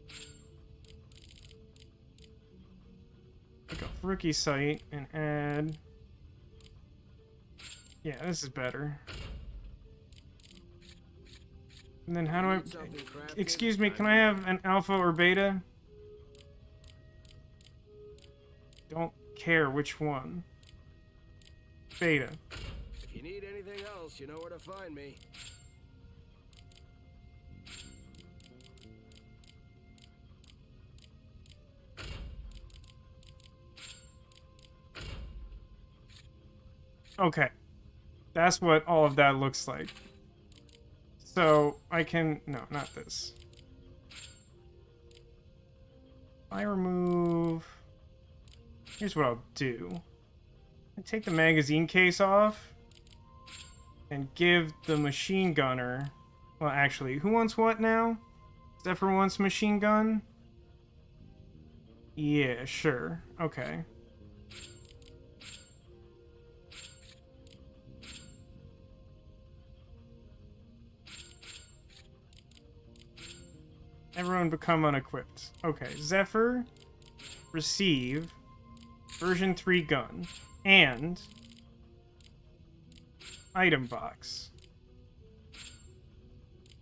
Pick up rookie sight and add... Yeah, this is better. And then how do I... Excuse me, can I have an alpha or beta? Don't care which one. Beta. If you need anything else, you know where to find me. Okay. That's what all of that looks like. So, I can... No, not this. I remove... Here's what I'll do. I take the magazine case off and give the machine gunner... Well, actually, who wants what now? Zephyr wants machine gun? Yeah, sure. Okay. Everyone become unequipped. Okay, Zephyr, receive, version 3 gun, and item box.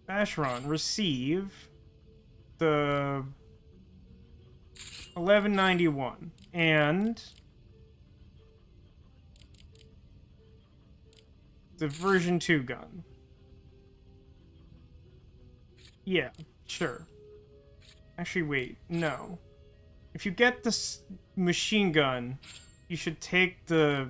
Vacheron, receive the 1191, and the version 2 gun. Yeah, sure. Actually, wait, no. If you get this machine gun, you should take the...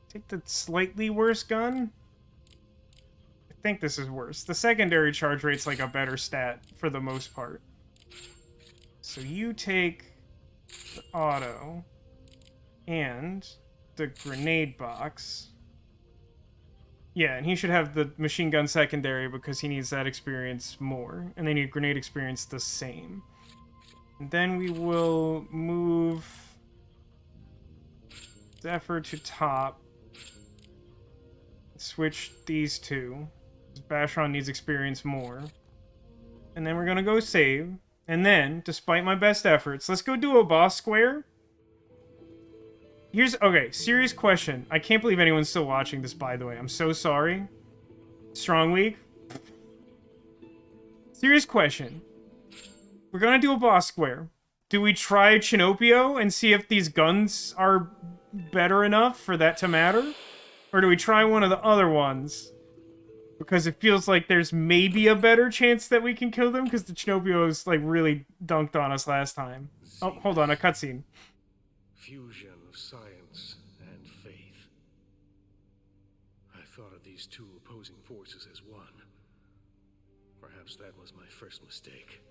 Take the slightly worse gun? I think this is worse. The secondary charge rate's like a better stat for the most part. So you take the auto and the grenade box. Yeah, and he should have the machine gun secondary because he needs that experience more. And they need grenade experience the same. And then we will move Zephyr to top. Switch these two. Bashron needs experience more. And then we're gonna go save. And then, despite my best efforts, let's go do a boss square. Okay, serious question. I can't believe anyone's still watching this, by the way. I'm so sorry. Strong week. Serious question. We're gonna do a boss square. Do we try Chinoppio and see if these guns are better enough for that to matter? Or do we try one of the other ones? Because it feels like there's maybe a better chance that we can kill them, because the Chinoppios, like, really dunked on us last time. Oh, hold on, a cutscene. Fusion of science and faith. I thought of these two opposing forces as one. Perhaps that was my first mistake.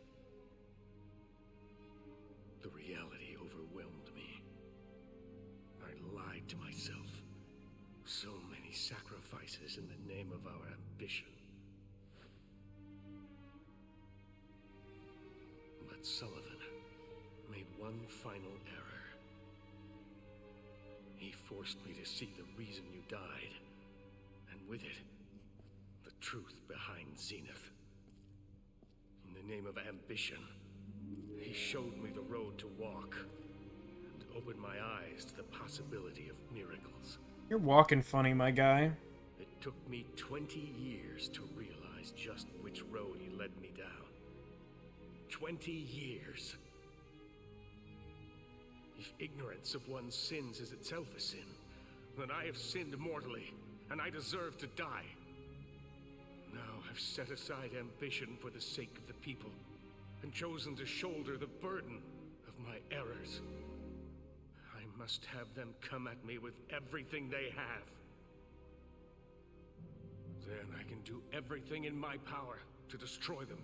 The reality overwhelmed me. I lied to myself. So many sacrifices in the name of our ambition. But Sullivan made one final error. He forced me to see the reason you died, and with it, the truth behind Zenith. In the name of ambition, he showed me the road to walk, and opened my eyes to the possibility of miracles. You're walking funny, my guy. It took me 20 years to realize just which road he led me down. 20 years. If ignorance of one's sins is itself a sin, then I have sinned mortally, and I deserve to die. Now I've set aside ambition for the sake of the people, and chosen to shoulder the burden of my errors. I must have them come at me with everything they have. Then I can do everything in my power to destroy them.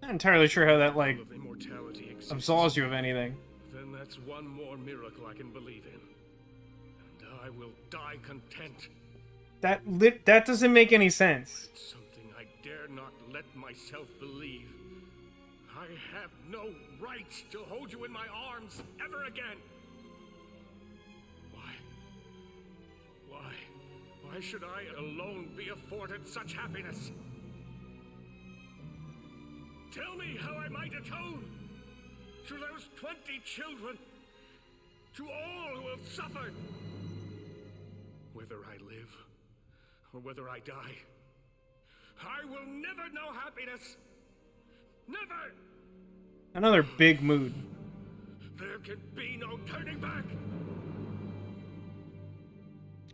Not entirely sure how that, like, Of immortality exists, absolves you of anything. then that's one more miracle I can believe in. And I will die content. That doesn't make any sense. It's something I dare not let myself believe. I have no right to hold you in my arms ever again. Why should I alone be afforded such happiness? Tell me how I might atone to those 20 children, to all who have suffered. Whether I live or whether I die, I will never know happiness. Never! Another big mood. There can be no turning back.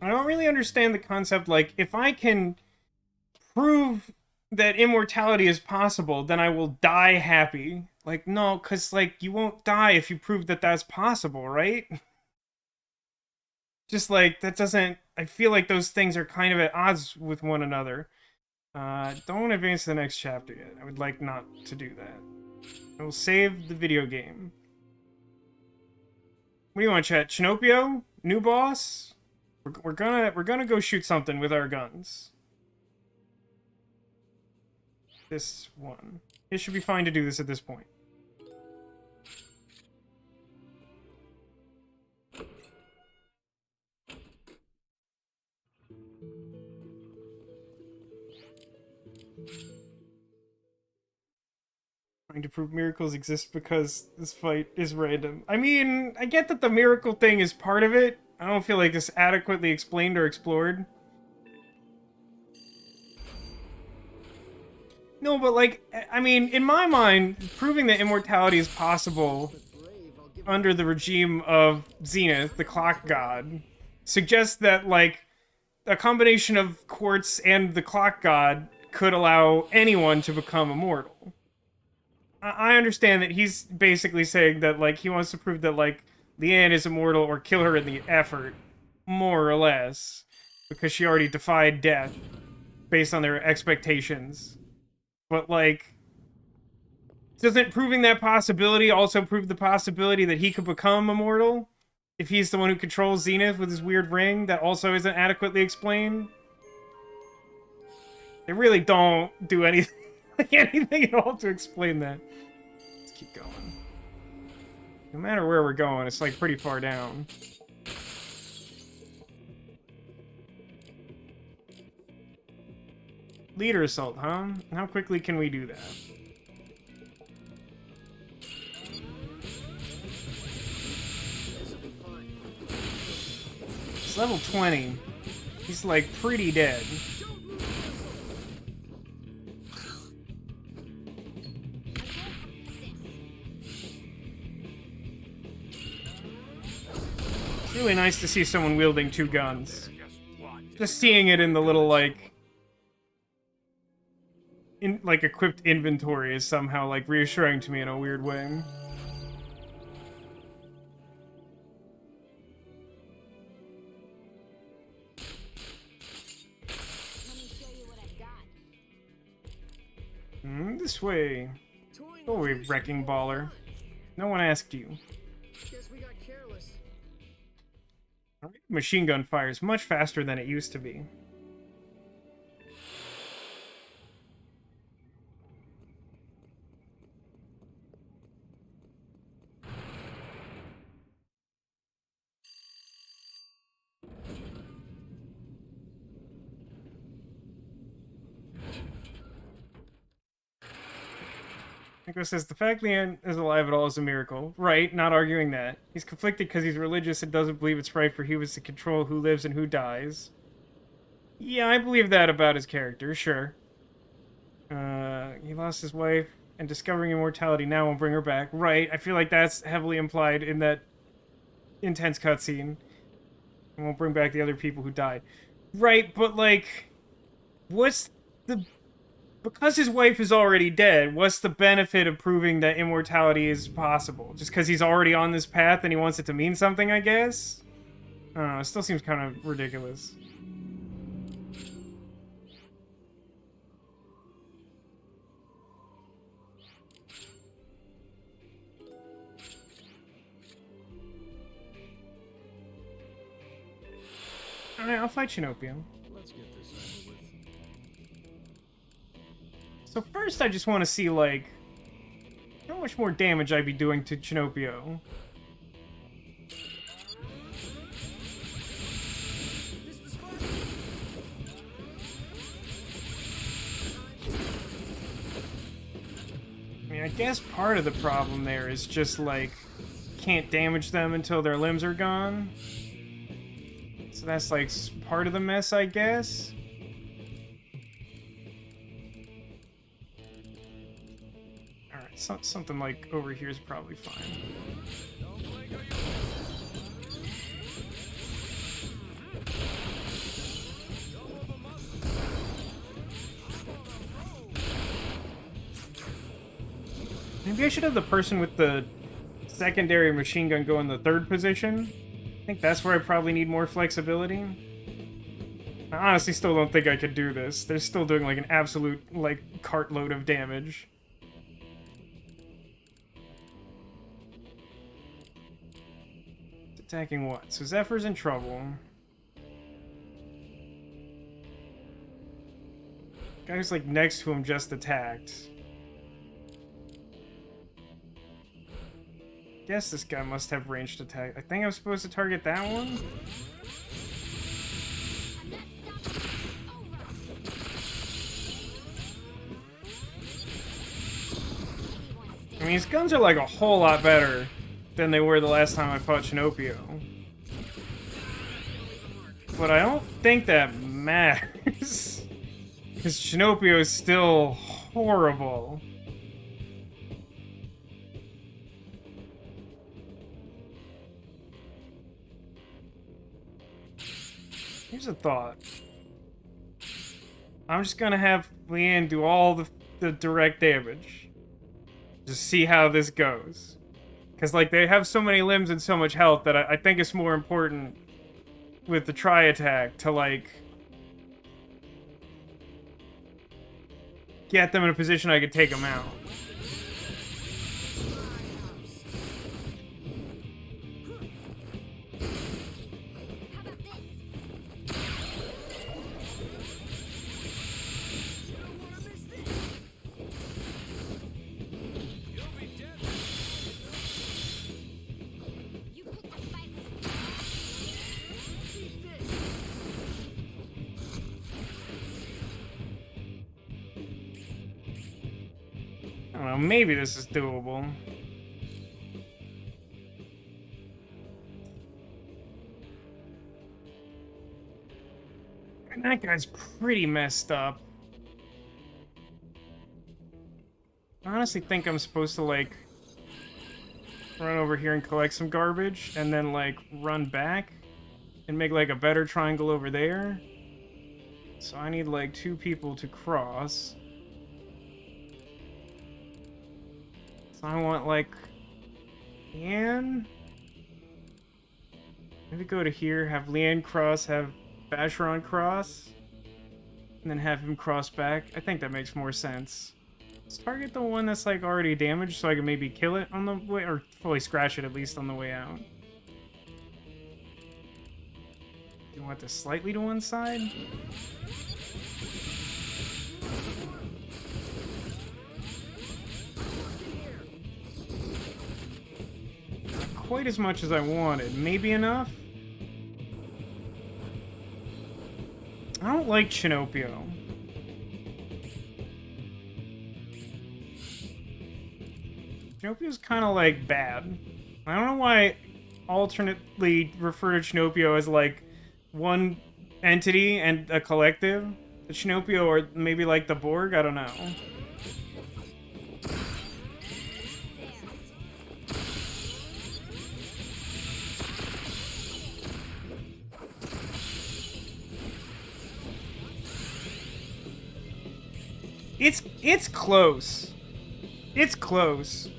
I don't really understand the concept, like, if I can prove that immortality is possible, then I will die happy. Like, no, because, like, you won't die if you prove that that's possible, right? Just, like, that doesn't... I feel like those things are kind of at odds with one another. Don't advance to the next chapter yet. I would like not to do that. I will save the video game. What do you want, chat? Chinoppio? New boss? We're gonna go shoot something with our guns. This one. It should be fine to do this at this point. Trying to prove miracles exist because this fight is random. I mean, I get that the miracle thing is part of it. I don't feel like it's adequately explained or explored. No, but like, I mean, in my mind, proving that immortality is possible under the regime of Zenith, the clock god, suggests that, like, a combination of quartz and the clock god could allow anyone to become immortal. I understand that he's basically saying that, like, he wants to prove that, like, Leanne is immortal or kill her in the effort, more or less, because she already defied death based on their expectations. But, like, doesn't proving that possibility also prove the possibility that he could become immortal? If he's the one who controls Zenith with his weird ring that also isn't adequately explained? They really don't do anything, anything at all to explain that. Let's keep going. No matter where we're going, it's like pretty far down. Leader assault, huh? How quickly can we do that? It's level 20. He's like pretty dead. It's really nice to see someone wielding 2 guns. Just seeing it in the little, like, equipped inventory is somehow, like, reassuring to me in a weird way. This way. Go away, wrecking baller. No one asked you. Guess we got careless. Machine gun fires much faster than it used to be. Nico says, the fact Leanne is alive at all is a miracle. Right, not arguing that. He's conflicted because he's religious and doesn't believe it's right for humans to control who lives and who dies. Yeah, I believe that about his character, sure. He lost his wife, and discovering immortality now won't bring her back. Right, I feel like that's heavily implied in that intense cutscene. It won't bring back the other people who died. Right, but like, what's the... Because his wife is already dead, what's the benefit of proving that immortality is possible? Just because he's already on this path and he wants it to mean something, I guess? I don't know, it still seems kind of ridiculous. Alright, I'll fight Chinoppio. Let's get this over with. So first I just want to see, like, how much more damage I'd be doing to Chinoppio. I mean, I guess part of the problem there is just, like, can't damage them until their limbs are gone. So that's, like, part of the mess, I guess. Alright, something like over here is probably fine. Maybe I should have the person with the secondary machine gun go in the 3rd position. I think that's where I probably need more flexibility. I honestly still don't think I could do this. They're still doing like an absolute, like, cartload of damage. It's attacking what? So Zephyr's in trouble. Guy who's like next to him just attacked. Guess this guy must have ranged attack. I think I'm supposed to target that one? I mean, his guns are like a whole lot better than they were the last time I fought Chinoppio. But I don't think that matters. Because Chinoppio is still horrible. Here's a thought. I'm just gonna have Leanne do all the direct damage. Just see how this goes. Because, like, they have so many limbs and so much health that I think it's more important with the tri-attack to, like, get them in a position I could take them out. don't know, maybe this is doable. And that guy's pretty messed up. I honestly think I'm supposed to, like, run over here and collect some garbage, and then, like, run back and make, like, a better triangle over there. So I need, like, 2 people to cross. So I want, like, Leanne? Maybe go to here, have Leanne cross, have Vacheron cross, and then have him cross back. I think that makes more sense. Let's target the one that's, like, already damaged so I can maybe kill it on the way, or fully scratch it at least on the way out. You want this slightly to one side? Not quite as much as I wanted. Maybe enough? I don't like Chinoppio. Chinoppio's kind of, like, bad. I don't know why I alternately refer to Chinoppio as, like, one entity and a collective. The Chinoppio or maybe, like, the Borg? I don't know. It's close. It's close.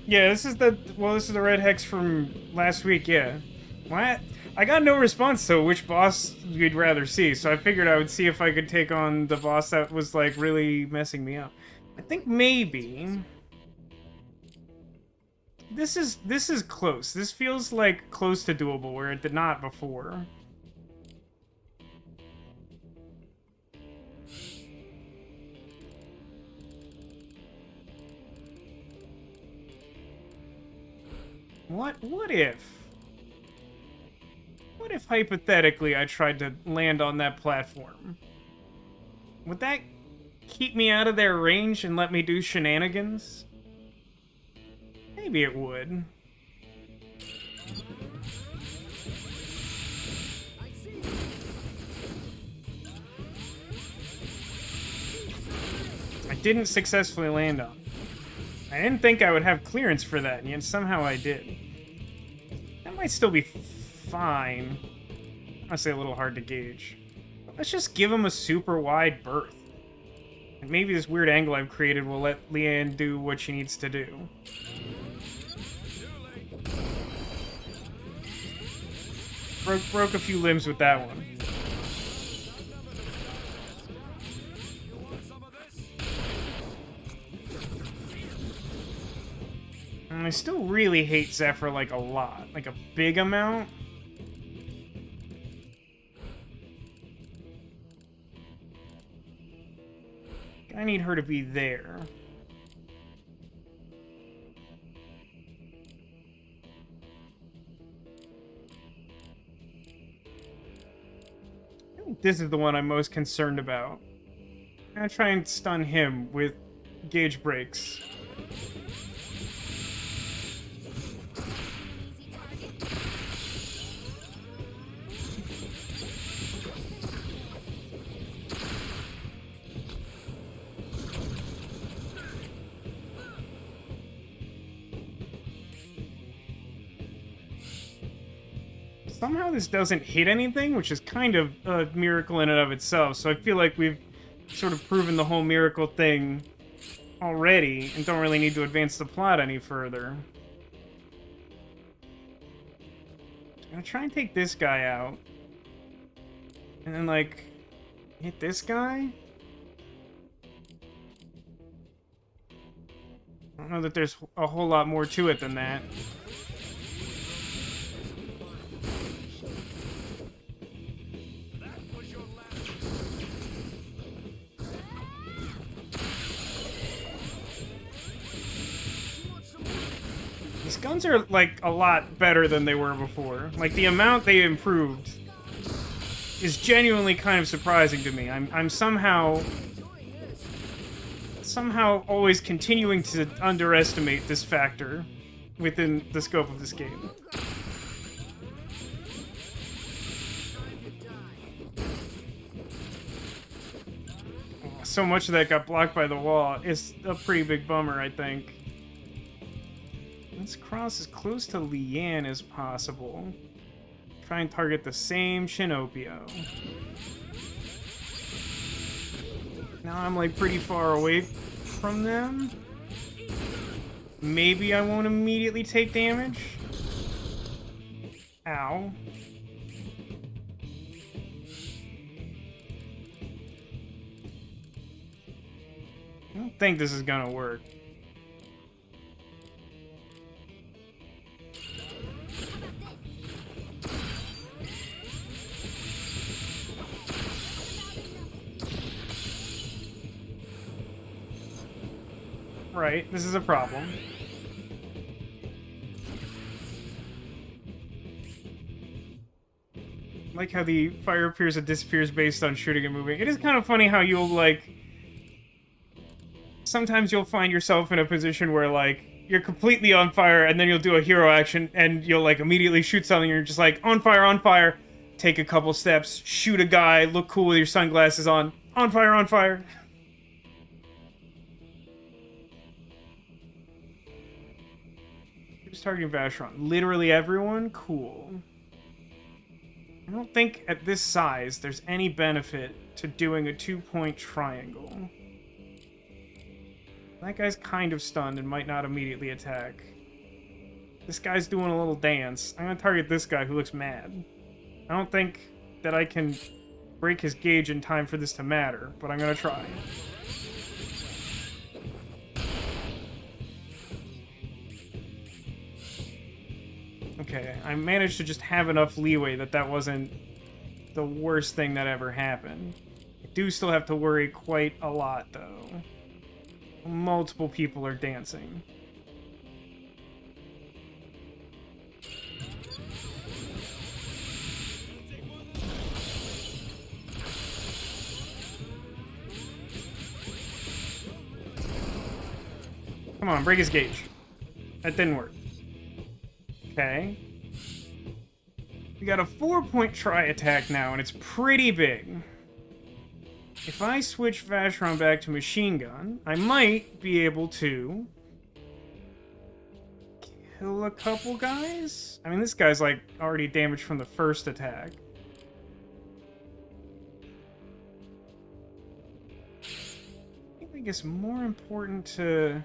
Yeah, this is the red hex from last week, yeah. What? I got no response to which boss you'd rather see, so I figured I would see if I could take on the boss that was, like, really messing me up. I think maybe this is close. This feels, like, close to doable, where it did not before. What if hypothetically I tried to land on that platform? Would that keep me out of their range and let me do shenanigans? Maybe it would. I didn't successfully land on it. I didn't think I would have clearance for that, and yet somehow I did. That might still be fine. Honestly, a little hard to gauge. But let's just give him a super wide berth. And maybe this weird angle I've created will let Leanne do what she needs to do. Broke a few limbs with that one. And I still really hate Zephyr, like, a lot. Like, a big amount. I need her to be there. I think this is the one I'm most concerned about. I'm gonna try and stun him with gauge breaks. Somehow this doesn't hit anything, which is kind of a miracle in and of itself, so I feel like we've sort of proven the whole miracle thing already, and don't really need to advance the plot any further. I'm gonna try and take this guy out. And then, like, hit this guy? I don't know that there's a whole lot more to it than that. These guns are, like, a lot better than they were before. Like, the amount they improved is genuinely kind of surprising to me. I'm somehow somehow always continuing to underestimate this factor within the scope of this game. So much of that got blocked by the wall. It's a pretty big bummer, I think. Let's cross as close to Leanne as possible. Try and target the same Chinoppio. Now I'm like pretty far away from them. Maybe I won't immediately take damage. Ow. I don't think this is gonna work. Right, this is a problem. Like how the fire appears and disappears based on shooting and moving. It is kind of funny how you'll, like... Sometimes you'll find yourself in a position where, like, you're completely on fire, and then you'll do a hero action, and you'll, like, immediately shoot something, and you're just like, on fire, take a couple steps, shoot a guy, look cool with your sunglasses on fire, on fire. Who's targeting Vacheron? Literally everyone? Cool. I don't think at this size there's any benefit to doing a 2-point triangle. That guy's kind of stunned and might not immediately attack. This guy's doing a little dance. I'm gonna target this guy who looks mad. I don't think that I can break his gauge in time for this to matter, but I'm gonna try. Okay, I managed to just have enough leeway that that wasn't the worst thing that ever happened. I do still have to worry quite a lot, though. Multiple people are dancing. Come on, break his gauge. That didn't work. Okay. We got a 4-point tri-attack now, and it's pretty big. If I switch Vacheron back to machine gun, I might be able to kill a couple guys? I mean, this guy's, like, already damaged from the first attack. I think it's more important to...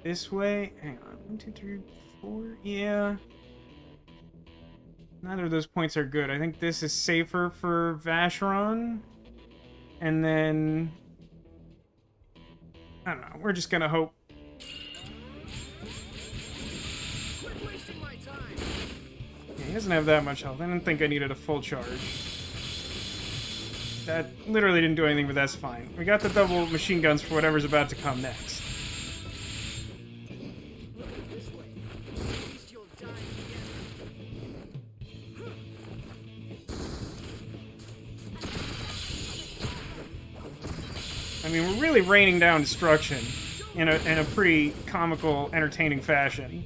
this way? Hang on. 1, 2, 3, 4? Yeah. Neither of those points are good. I think this is safer for Vacheron. And then... I don't know. We're just gonna hope. Yeah, he doesn't have that much health. I didn't think I needed a full charge. That literally didn't do anything, but that's fine. We got the double machine guns for whatever's about to come next. I mean, we're really raining down destruction in a pretty comical, entertaining fashion.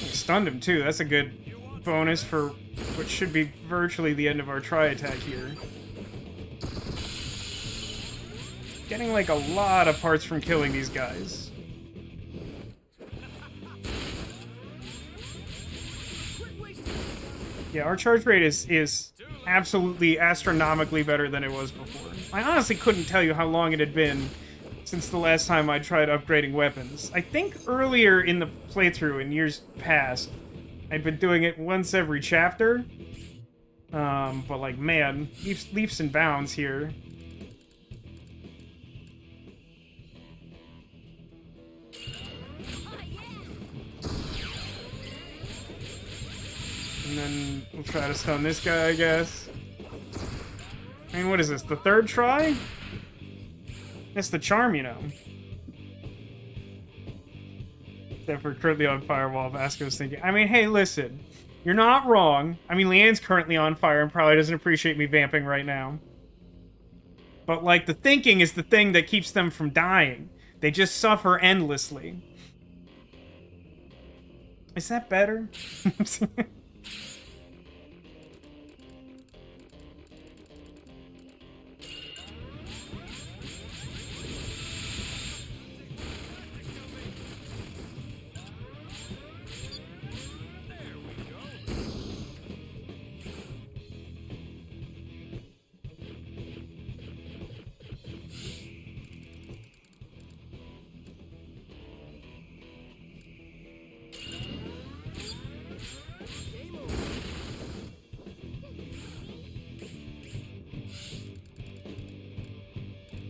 I stunned him too. That's a good bonus for what should be virtually the end of our tri-attack here. Getting like a lot of parts from killing these guys. Yeah, our charge rate is absolutely astronomically better than it was before. I honestly couldn't tell you how long it had been since the last time I tried upgrading weapons. I think earlier in the playthrough, in years past, I'd been doing it once every chapter. But like, man, leaps and bounds here. And then we'll try to stun this guy, I guess. I mean, what is this? The third try? That's the charm, you know. That we're currently on fire while Vasco's thinking. I mean, hey, listen. You're not wrong. I mean, Leanne's currently on fire and probably doesn't appreciate me vamping right now. But, like, the thinking is the thing that keeps them from dying. They just suffer endlessly. Is that better?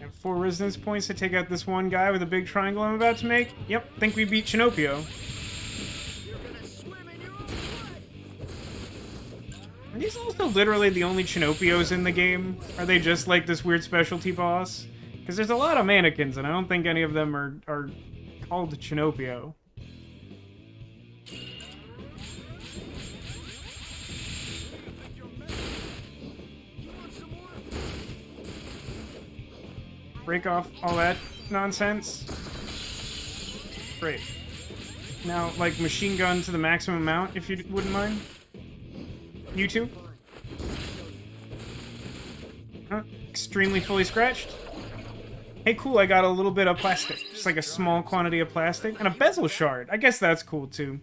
I have 4 resonance points to take out this one guy with a big triangle I'm about to make. Yep, think we beat Chinoppio. Are these also literally the only Chinoppios in the game? Are they just like this weird specialty boss? Because there's a lot of mannequins, and I don't think any of them are called Chinoppio. Break off all that nonsense. Great. Now, like, machine gun to the maximum amount, if you wouldn't mind. You two. Extremely fully scratched. Hey, cool, I got a little bit of plastic. Just like a small quantity of plastic. And a bezel shard. I guess that's cool, too.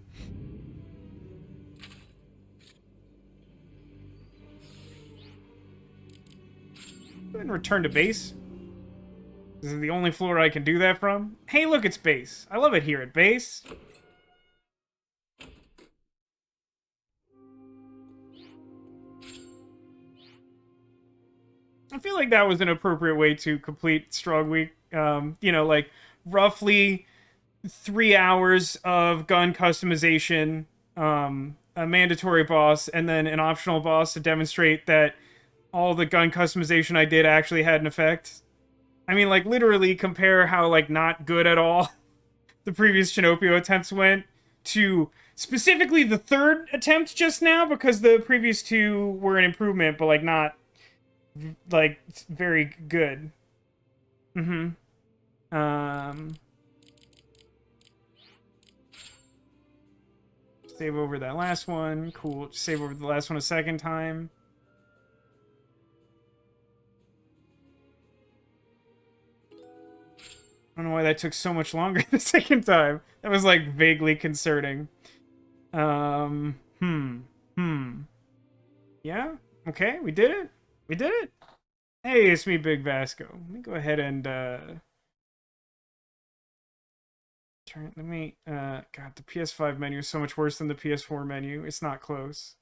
Go ahead and return to base. This is the only floor I can do that from. Hey, look, it's base. I love it here at base. I feel like that was an appropriate way to complete Strong Week. You know, like, roughly 3 hours of gun customization, a mandatory boss, and then an optional boss to demonstrate that all the gun customization I did actually had an effect. I mean, like, literally compare how, like, not good at all the previous Chinoppio attempts went to specifically the 3rd attempt just now, because the previous 2 were an improvement, but, like, not, like, very good. Save over that last one. Cool. Save over the last one a second time. I don't know why that took so much longer the second time. That was, like, vaguely concerning. Yeah? Okay, we did it. We did it. Hey, it's me, Big Vasco. Let me go ahead and, God, the PS5 menu is so much worse than the PS4 menu. It's not close.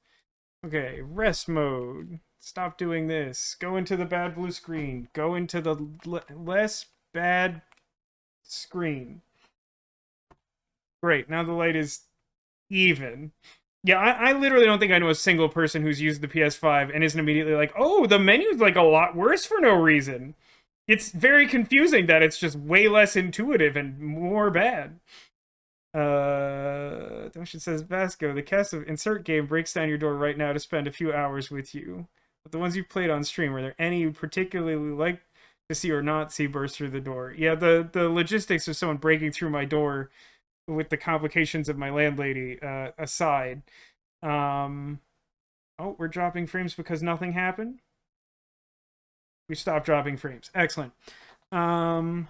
Okay, rest mode. Stop doing this. Go into the bad blue screen. Go into the less bad screen. Great, now the light is even. Yeah, I literally don't think I know a single person who's used the PS5 and isn't immediately like, oh, the menu's like a lot worse for no reason. It's very confusing that it's just way less intuitive and more bad. Doshin says, Vasco, the cast of Insert Game breaks down your door right now to spend a few hours with you. But the ones you played on stream, were there any you particularly like to see or not see burst through the door? Yeah, the logistics of someone breaking through my door with the complications of my landlady aside. Oh, we're dropping frames because nothing happened? We stopped dropping frames. Excellent. Yeah,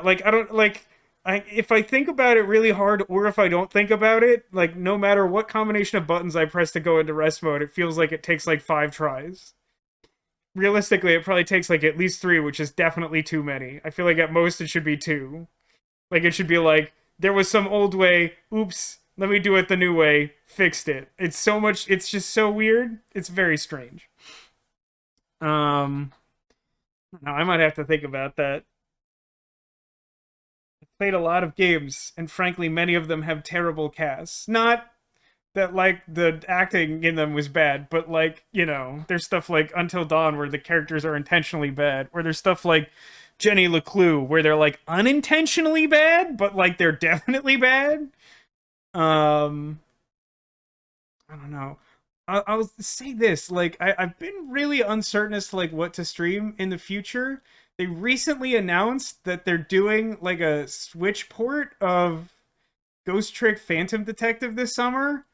like, I don't, like, if I think about it really hard, or if I don't think about it, like, no matter what combination of buttons I press to go into rest mode, it feels like it takes, like, 5 tries. Realistically, it probably takes, like, at least 3, which is definitely too many. I feel like at most it should be 2. Like, it should be like, there was some old way, oops, let me do it the new way, fixed it. It's so much, it's just so weird. It's very strange. Now I might have to think about that. I've played a lot of games, and frankly, many of them have terrible casts. Not that, like, the acting in them was bad, but, like, you know, there's stuff like Until Dawn where the characters are intentionally bad, or there's stuff like Jenny LeClue, where they're like unintentionally bad, but like they're definitely bad. Um, I don't know. I'll say this: like I've been really uncertain as to like what to stream in the future. They recently announced that they're doing like a Switch port of Ghost Trick Phantom Detective this summer.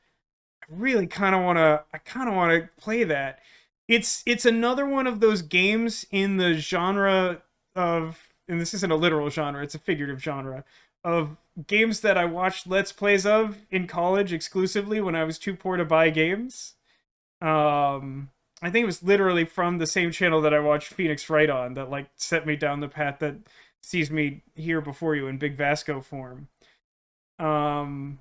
Really kind of want to I kind of want to play that. It's another one of those games in the genre of, and this isn't a literal genre, it's a figurative genre of games that I watched let's plays of in college exclusively when I was too poor to buy games. I think it was literally from the same channel that I watched Phoenix Wright on that like set me down the path that sees me here before you in Big Vasco form. Um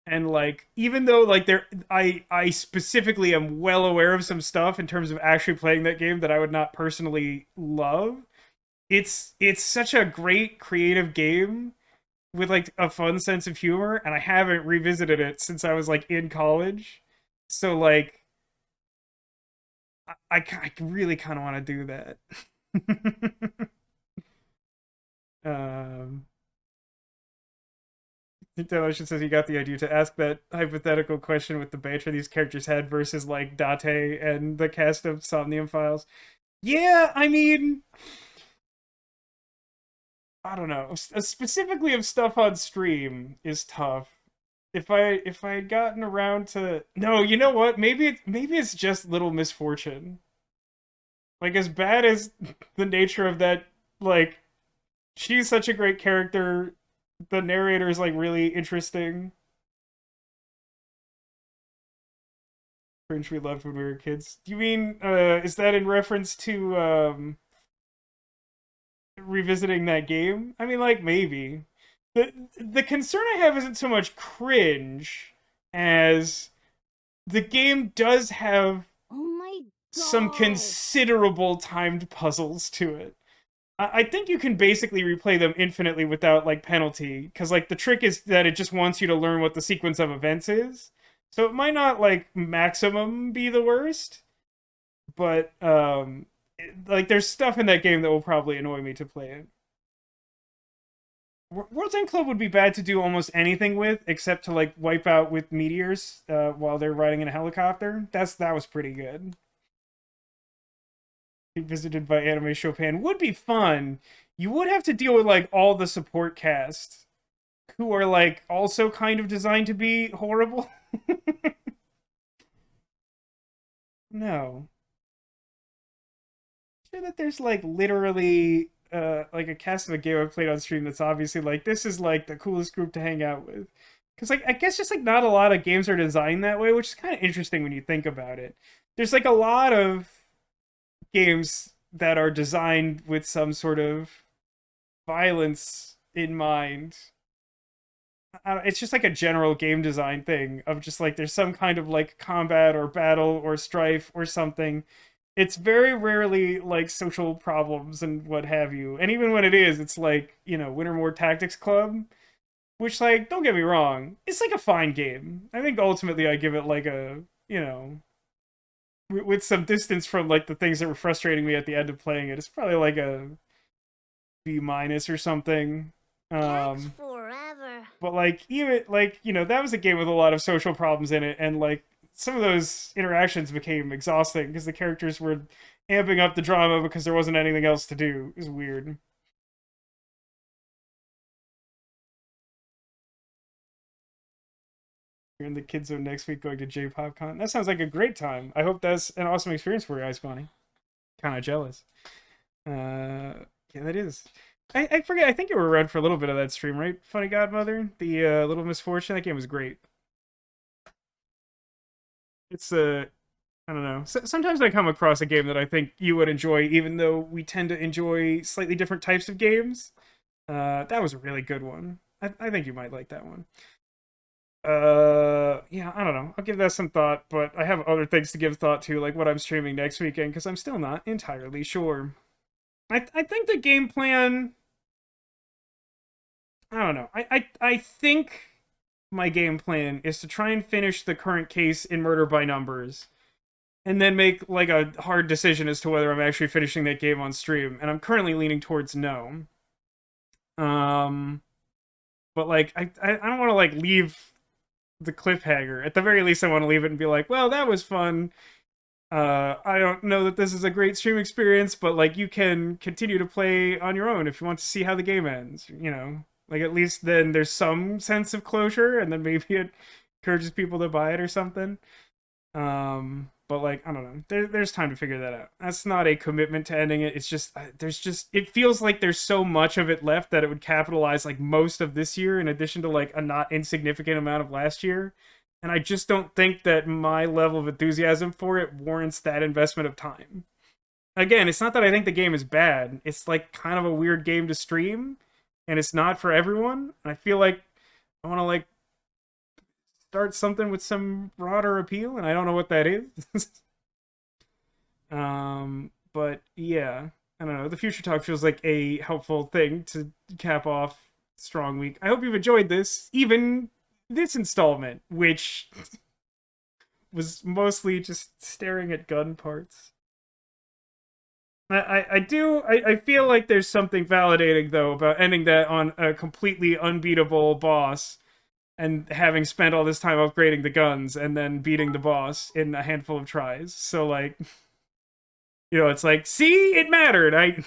and like even though like there I specifically am well aware of some stuff in terms of actually playing that game that I would not personally love, it's such a great creative game with like a fun sense of humor, and I haven't revisited it since I was like in college. So like I really kind of want to do that. um Demotion says he got the idea to ask that hypothetical question with the banter these characters had versus like Date and the cast of Somnium Files. Yeah, I mean, I don't know. Specifically of stuff on stream is tough. If I had gotten around to, no, you know what? Maybe it's just Little Misfortune. Like as bad as the nature of that, like she's such a great character. The narrator is like really interesting. Cringe we loved when we were kids. Do you mean is that in reference to revisiting that game? I mean like maybe. The concern I have isn't so much cringe as the game does have Oh my some god. considerable timed puzzles to it. I think you can basically replay them infinitely without like penalty, because like the trick is that it just wants you to learn what the sequence of events is. So it might not like maximum be the worst, but like there's stuff in that game that will probably annoy me to play it. World's End Club would be bad to do almost anything with, except to like wipe out with meteors while they're riding in a helicopter. That was pretty good. Being visited by Anime Chopin would be fun. You would have to deal with like all the support cast, who are like also kind of designed to be horrible. No, sure that there's like literally like a cast of a game I played on stream that's obviously like this is like the coolest group to hang out with. Because like I guess just like not a lot of games are designed that way, which is kind of interesting when you think about it. There's like a lot of games that are designed with some sort of violence in mind. It's just like a general game design thing of just like there's some kind of like combat or battle or strife or something. It's very rarely like social problems and what have you. And even when it is, it's like, you know, Wintermore Tactics Club, which like don't get me wrong, it's like a fine game. I think ultimately I give it like a, you know, with some distance from like the things that were frustrating me at the end of playing it. It's probably like a B minus or something. That's forever. But like even like you know that was a game with a lot of social problems in it, and like some of those interactions became exhausting because the characters were amping up the drama because there wasn't anything else to do. It was weird. You're in the kids zone next week going to J-Pop Con. That sounds like a great time. I hope that's an awesome experience for you, Ice Bunny. Kind of jealous. Yeah, that is. I forget. I think you were around for a little bit of that stream, right? Funny Godmother, the Little Misfortune. That game was great. It's I don't know. Sometimes I come across a game that I think you would enjoy, even though we tend to enjoy slightly different types of games. That was a really good one. I think you might like that one. Yeah, I don't know. I'll give that some thought, but I have other things to give thought to, like what I'm streaming next weekend, because I'm still not entirely sure. I think the game plan. I don't know. I think my game plan is to try and finish the current case in Murder by Numbers, and then make like a hard decision as to whether I'm actually finishing that game on stream. And I'm currently leaning towards no. Um, but like I don't want to like leave the cliffhanger. At the very least, I want to leave it and be like, well, that was fun. I don't know that this is a great stream experience, but like you can continue to play on your own if you want to see how the game ends. You know, like at least then there's some sense of closure, and then maybe it encourages people to buy it or something. But like I don't know, there's time to figure that out. That's not a commitment to ending it. It's just there's just it feels like there's so much of it left that it would capitalize like most of this year, in addition to like a not insignificant amount of last year. And I just don't think that my level of enthusiasm for it warrants that investment of time. Again, it's not that I think the game is bad. It's like kind of a weird game to stream, and it's not for everyone. I feel like I want to like start something with some broader appeal, and I don't know what that is. But yeah, I don't know. The future talk feels like a helpful thing to cap off strong week. I hope you've enjoyed this, even this installment, which was mostly just staring at gun parts. I feel like there's something validating though about ending that on a completely unbeatable boss and having spent all this time upgrading the guns and then beating the boss in a handful of tries. So like, you know, it's like, see, it mattered.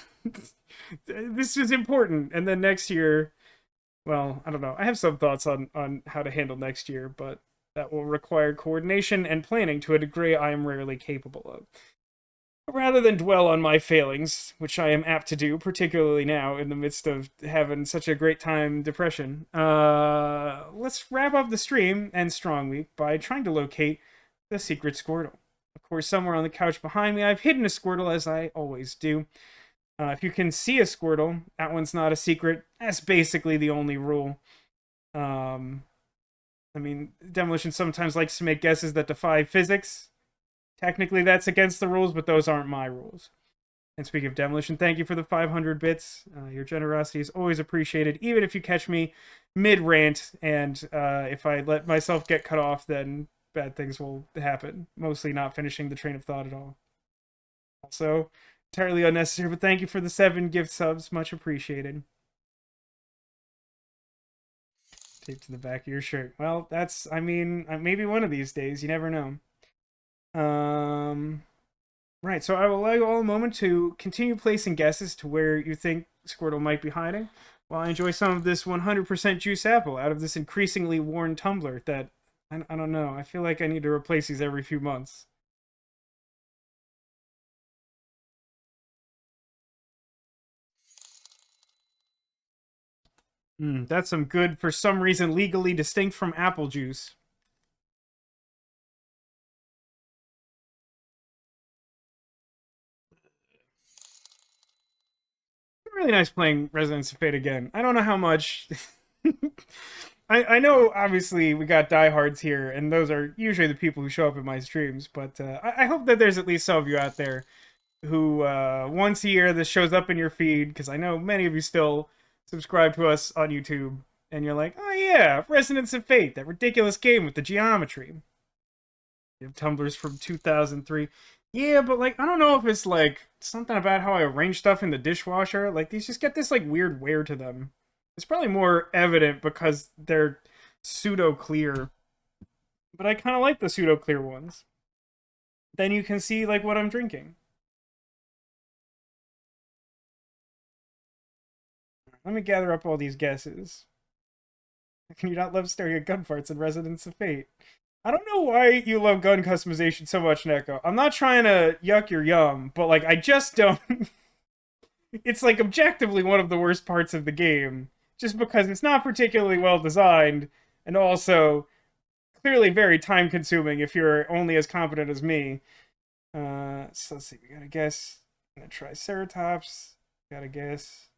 This is important. And then next year, well, I don't know. I have some thoughts on how to handle next year, but that will require coordination and planning to a degree I am rarely capable of. Rather than dwell on my failings, which I am apt to do, particularly now in the midst of having such a great time depression, let's wrap up the stream and Strong Week by trying to locate the secret Squirtle. Of course, somewhere on the couch behind me, I've hidden a Squirtle, as I always do. If you can see a Squirtle, that one's not a secret. That's basically the only rule. I mean, Demolition sometimes likes to make guesses that defy physics. Technically, that's against the rules, but those aren't my rules. And speaking of Demolition, thank you for the 500 bits. Your generosity is always appreciated, even if you catch me mid-rant, and if I let myself get cut off, then bad things will happen. Mostly not finishing the train of thought at all. Also, entirely unnecessary, but thank you for the 7 gift subs. Much appreciated. Tape to the back of your shirt. Well, that's, I mean, maybe one of these days. You never know. Right, so I will allow you all a moment to continue placing guesses to where you think Squirtle might be hiding, while I enjoy some of this 100% juice apple out of this increasingly worn tumbler that, I don't know, I feel like I need to replace these every few months. That's some good, for some reason, legally distinct from apple juice. Really nice playing Residence of Fate again. I don't know how much. I know, obviously, we got diehards here, and those are usually the people who show up in my streams, but I hope that there's at least some of you out there who, once a year, this shows up in your feed, because I know many of you still subscribe to us on YouTube, and you're like, oh yeah, Resonance of Fate, that ridiculous game with the geometry. You have tumblers from 2003. Yeah, but like, I don't know if it's like something about how I arrange stuff in the dishwasher. Like, these just get this like weird wear to them. It's probably more evident because they're pseudo clear. But I kind of like the pseudo clear ones. Then you can see like what I'm drinking. Let me gather up all these guesses. Can you not love staring at gun parts in Residence of Fate? I don't know why you love gun customization so much, Neko. I'm not trying to yuck your yum, but like I just don't. It's like objectively one of the worst parts of the game, just because it's not particularly well designed, and also clearly very time consuming if you're only as competent as me. So let's see. We gotta guess. I'm gonna try Triceratops. Gotta guess.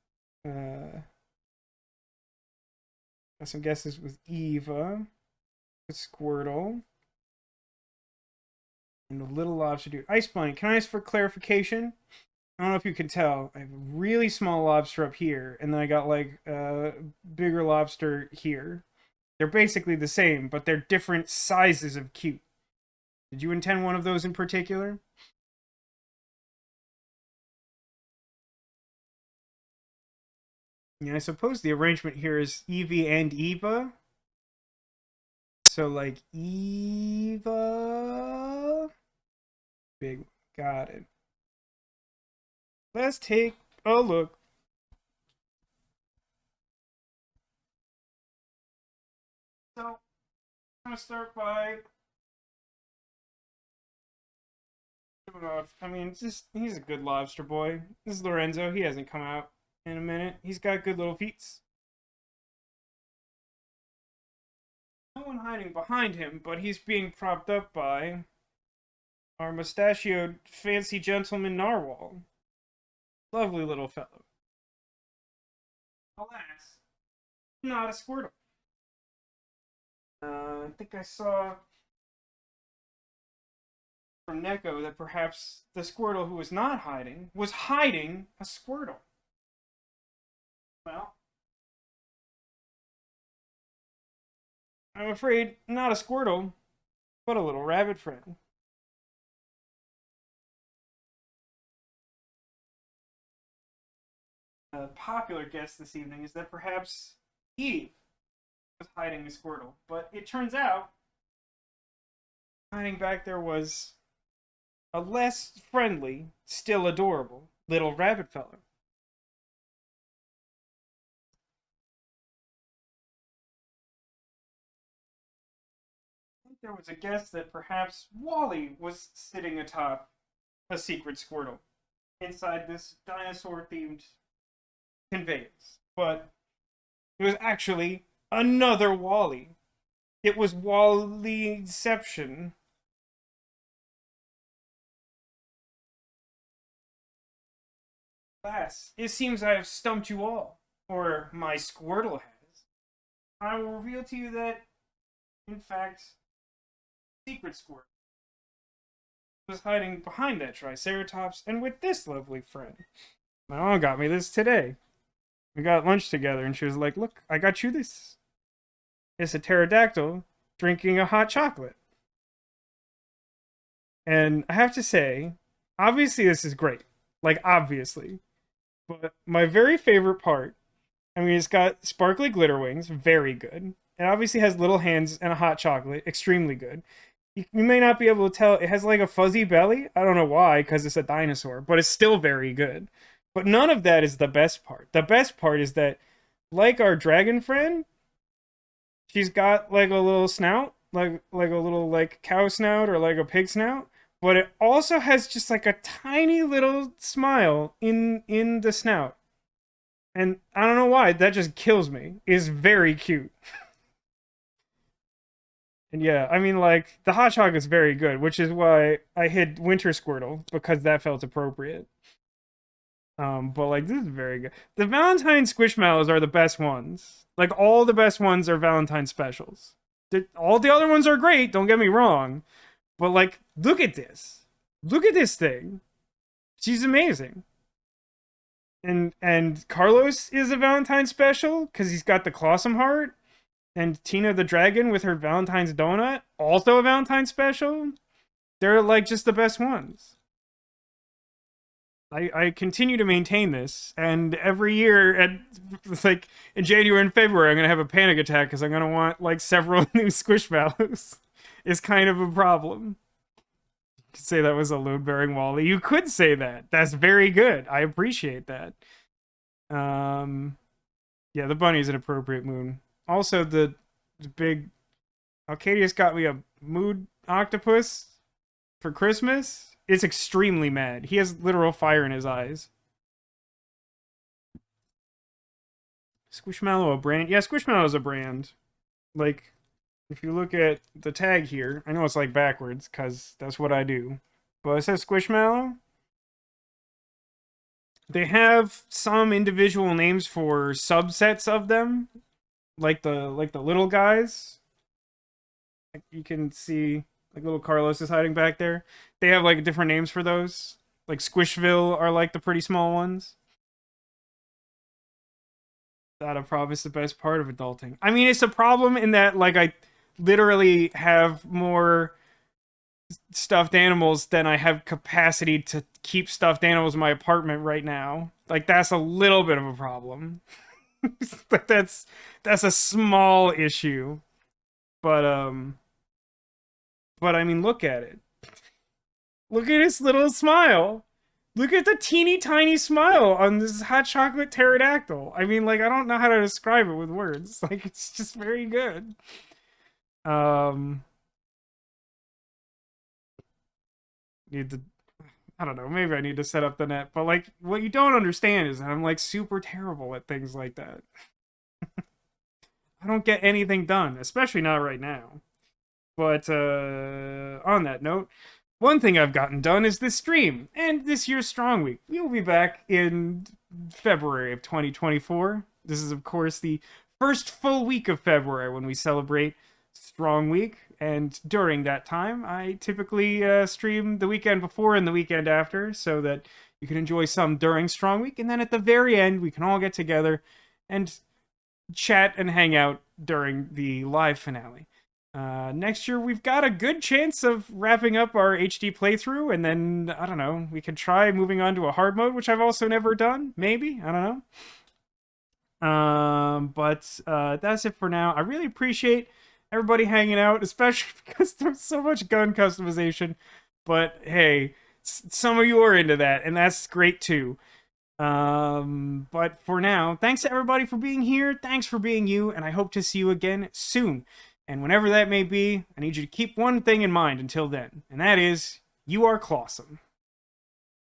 Got some guesses with Eva. Squirtle. And the little lobster dude. Ice Bunny, can I ask for clarification? I don't know if you can tell. I have a really small lobster up here, and then I got like a bigger lobster here. They're basically the same, but they're different sizes of cute. Did you intend one of those in particular? Yeah, I suppose the arrangement here is Evie and Eva. So, like, Eva. Big. Got it. Let's take a look. So, I'm going to start by. I mean, he's a good lobster boy. This is Lorenzo. He hasn't come out in a minute. He's got good little feet. No one hiding behind him, but he's being propped up by our mustachioed fancy gentleman narwhal. Lovely little fellow. Alas, not a Squirtle. I think I saw from Neko that perhaps the Squirtle who was not hiding was hiding a Squirtle. Well, I'm afraid not a Squirtle, but a little rabbit friend. A popular guess this evening is that perhaps Eve was hiding a Squirtle, but it turns out hiding back there was a less friendly, still adorable little rabbit fellow. I think there was a guess that perhaps Wally was sitting atop a secret Squirtle inside this dinosaur themed conveyance. But it was actually another Wally. It was Wallyception. Alas, it seems I have stumped you all, or my Squirtle has. I will reveal to you that, in fact, Secret Squirtle was hiding behind that Triceratops and with this lovely friend. My mom got me this today. We got lunch together and she was like, look, I got you this. It's a pterodactyl drinking a hot chocolate. And I have to say, obviously this is great. Like, obviously. But my very favorite part, I mean, it's got sparkly glitter wings, very good. It obviously has little hands and a hot chocolate, extremely good. You may not be able to tell, it has like a fuzzy belly. I don't know why, because it's a dinosaur, but it's still very good. But none of that is the best part. The best part is that, like our dragon friend, she's got like a little snout, like a little like cow snout or like a pig snout, but it also has just like a tiny little smile in the snout. And I don't know why, that just kills me. It's very cute. And yeah, I mean, like, the hot chocolate's very good, which is why I hid Winter Squirtle, because that felt appropriate. But, like, this is very good. The Valentine Squishmallows are the best ones. Like, all the best ones are Valentine specials. All the other ones are great, don't get me wrong. But, like, look at this. Look at this thing. She's amazing. And Carlos is a Valentine special, because he's got the Clossom heart. And Tina the Dragon with her Valentine's donut, also a Valentine special. They're like just the best ones. I continue to maintain this, and every year at like in January and February, I'm gonna have a panic attack because I'm gonna want like several new Squishmallows. Is kind of a problem. You could say that was a load-bearing Wally. You could say that. That's very good. I appreciate that. Yeah, the bunny's an appropriate moon. Also, the big Arcadius got me a mood octopus for Christmas. It's extremely mad. He has literal fire in his eyes. Squishmallow a brand? Yeah, Squishmallow is a brand. Like, if you look at the tag here, I know it's like backwards because that's what I do. But it says Squishmallow. They have some individual names for subsets of them, like the little guys. Like you can see, like little Carlos is hiding back there. They have like different names for those. Like Squishville are like the pretty small ones. That I promise the best part of adulting. I mean, it's a problem in that like I literally have more stuffed animals than I have capacity to keep stuffed animals in my apartment right now. Like, that's a little bit of a problem. But that's a small issue. But I mean, look at it. Look at his little smile. Look at the teeny tiny smile on this hot chocolate pterodactyl. I mean, like, I don't know how to describe it with words. Like, it's just very good. Need to, I don't know, maybe I need to set up the net, but like, what you don't understand is that I'm like super terrible at things like that. I don't get anything done, especially not right now. But on that note, one thing I've gotten done is this stream and this year's Strong Week. We will be back in February of 2024. This is, of course, the first full week of February when we celebrate Strong Week. And during that time, I typically stream the weekend before and the weekend after so that you can enjoy some during Strong Week. And then at the very end, we can all get together and chat and hang out during the live finale. Next year, we've got a good chance of wrapping up our HD playthrough, and then, I don't know, we could try moving on to a hard mode, which I've also never done. Maybe? I don't know. But that's it for now. I really appreciate everybody hanging out, especially because there's so much gun customization. But hey, some of you are into that, and that's great too. But for now, thanks to everybody for being here. Thanks for being you, and I hope to see you again soon. And whenever that may be, I need you to keep one thing in mind until then, and that is, you are clawsome.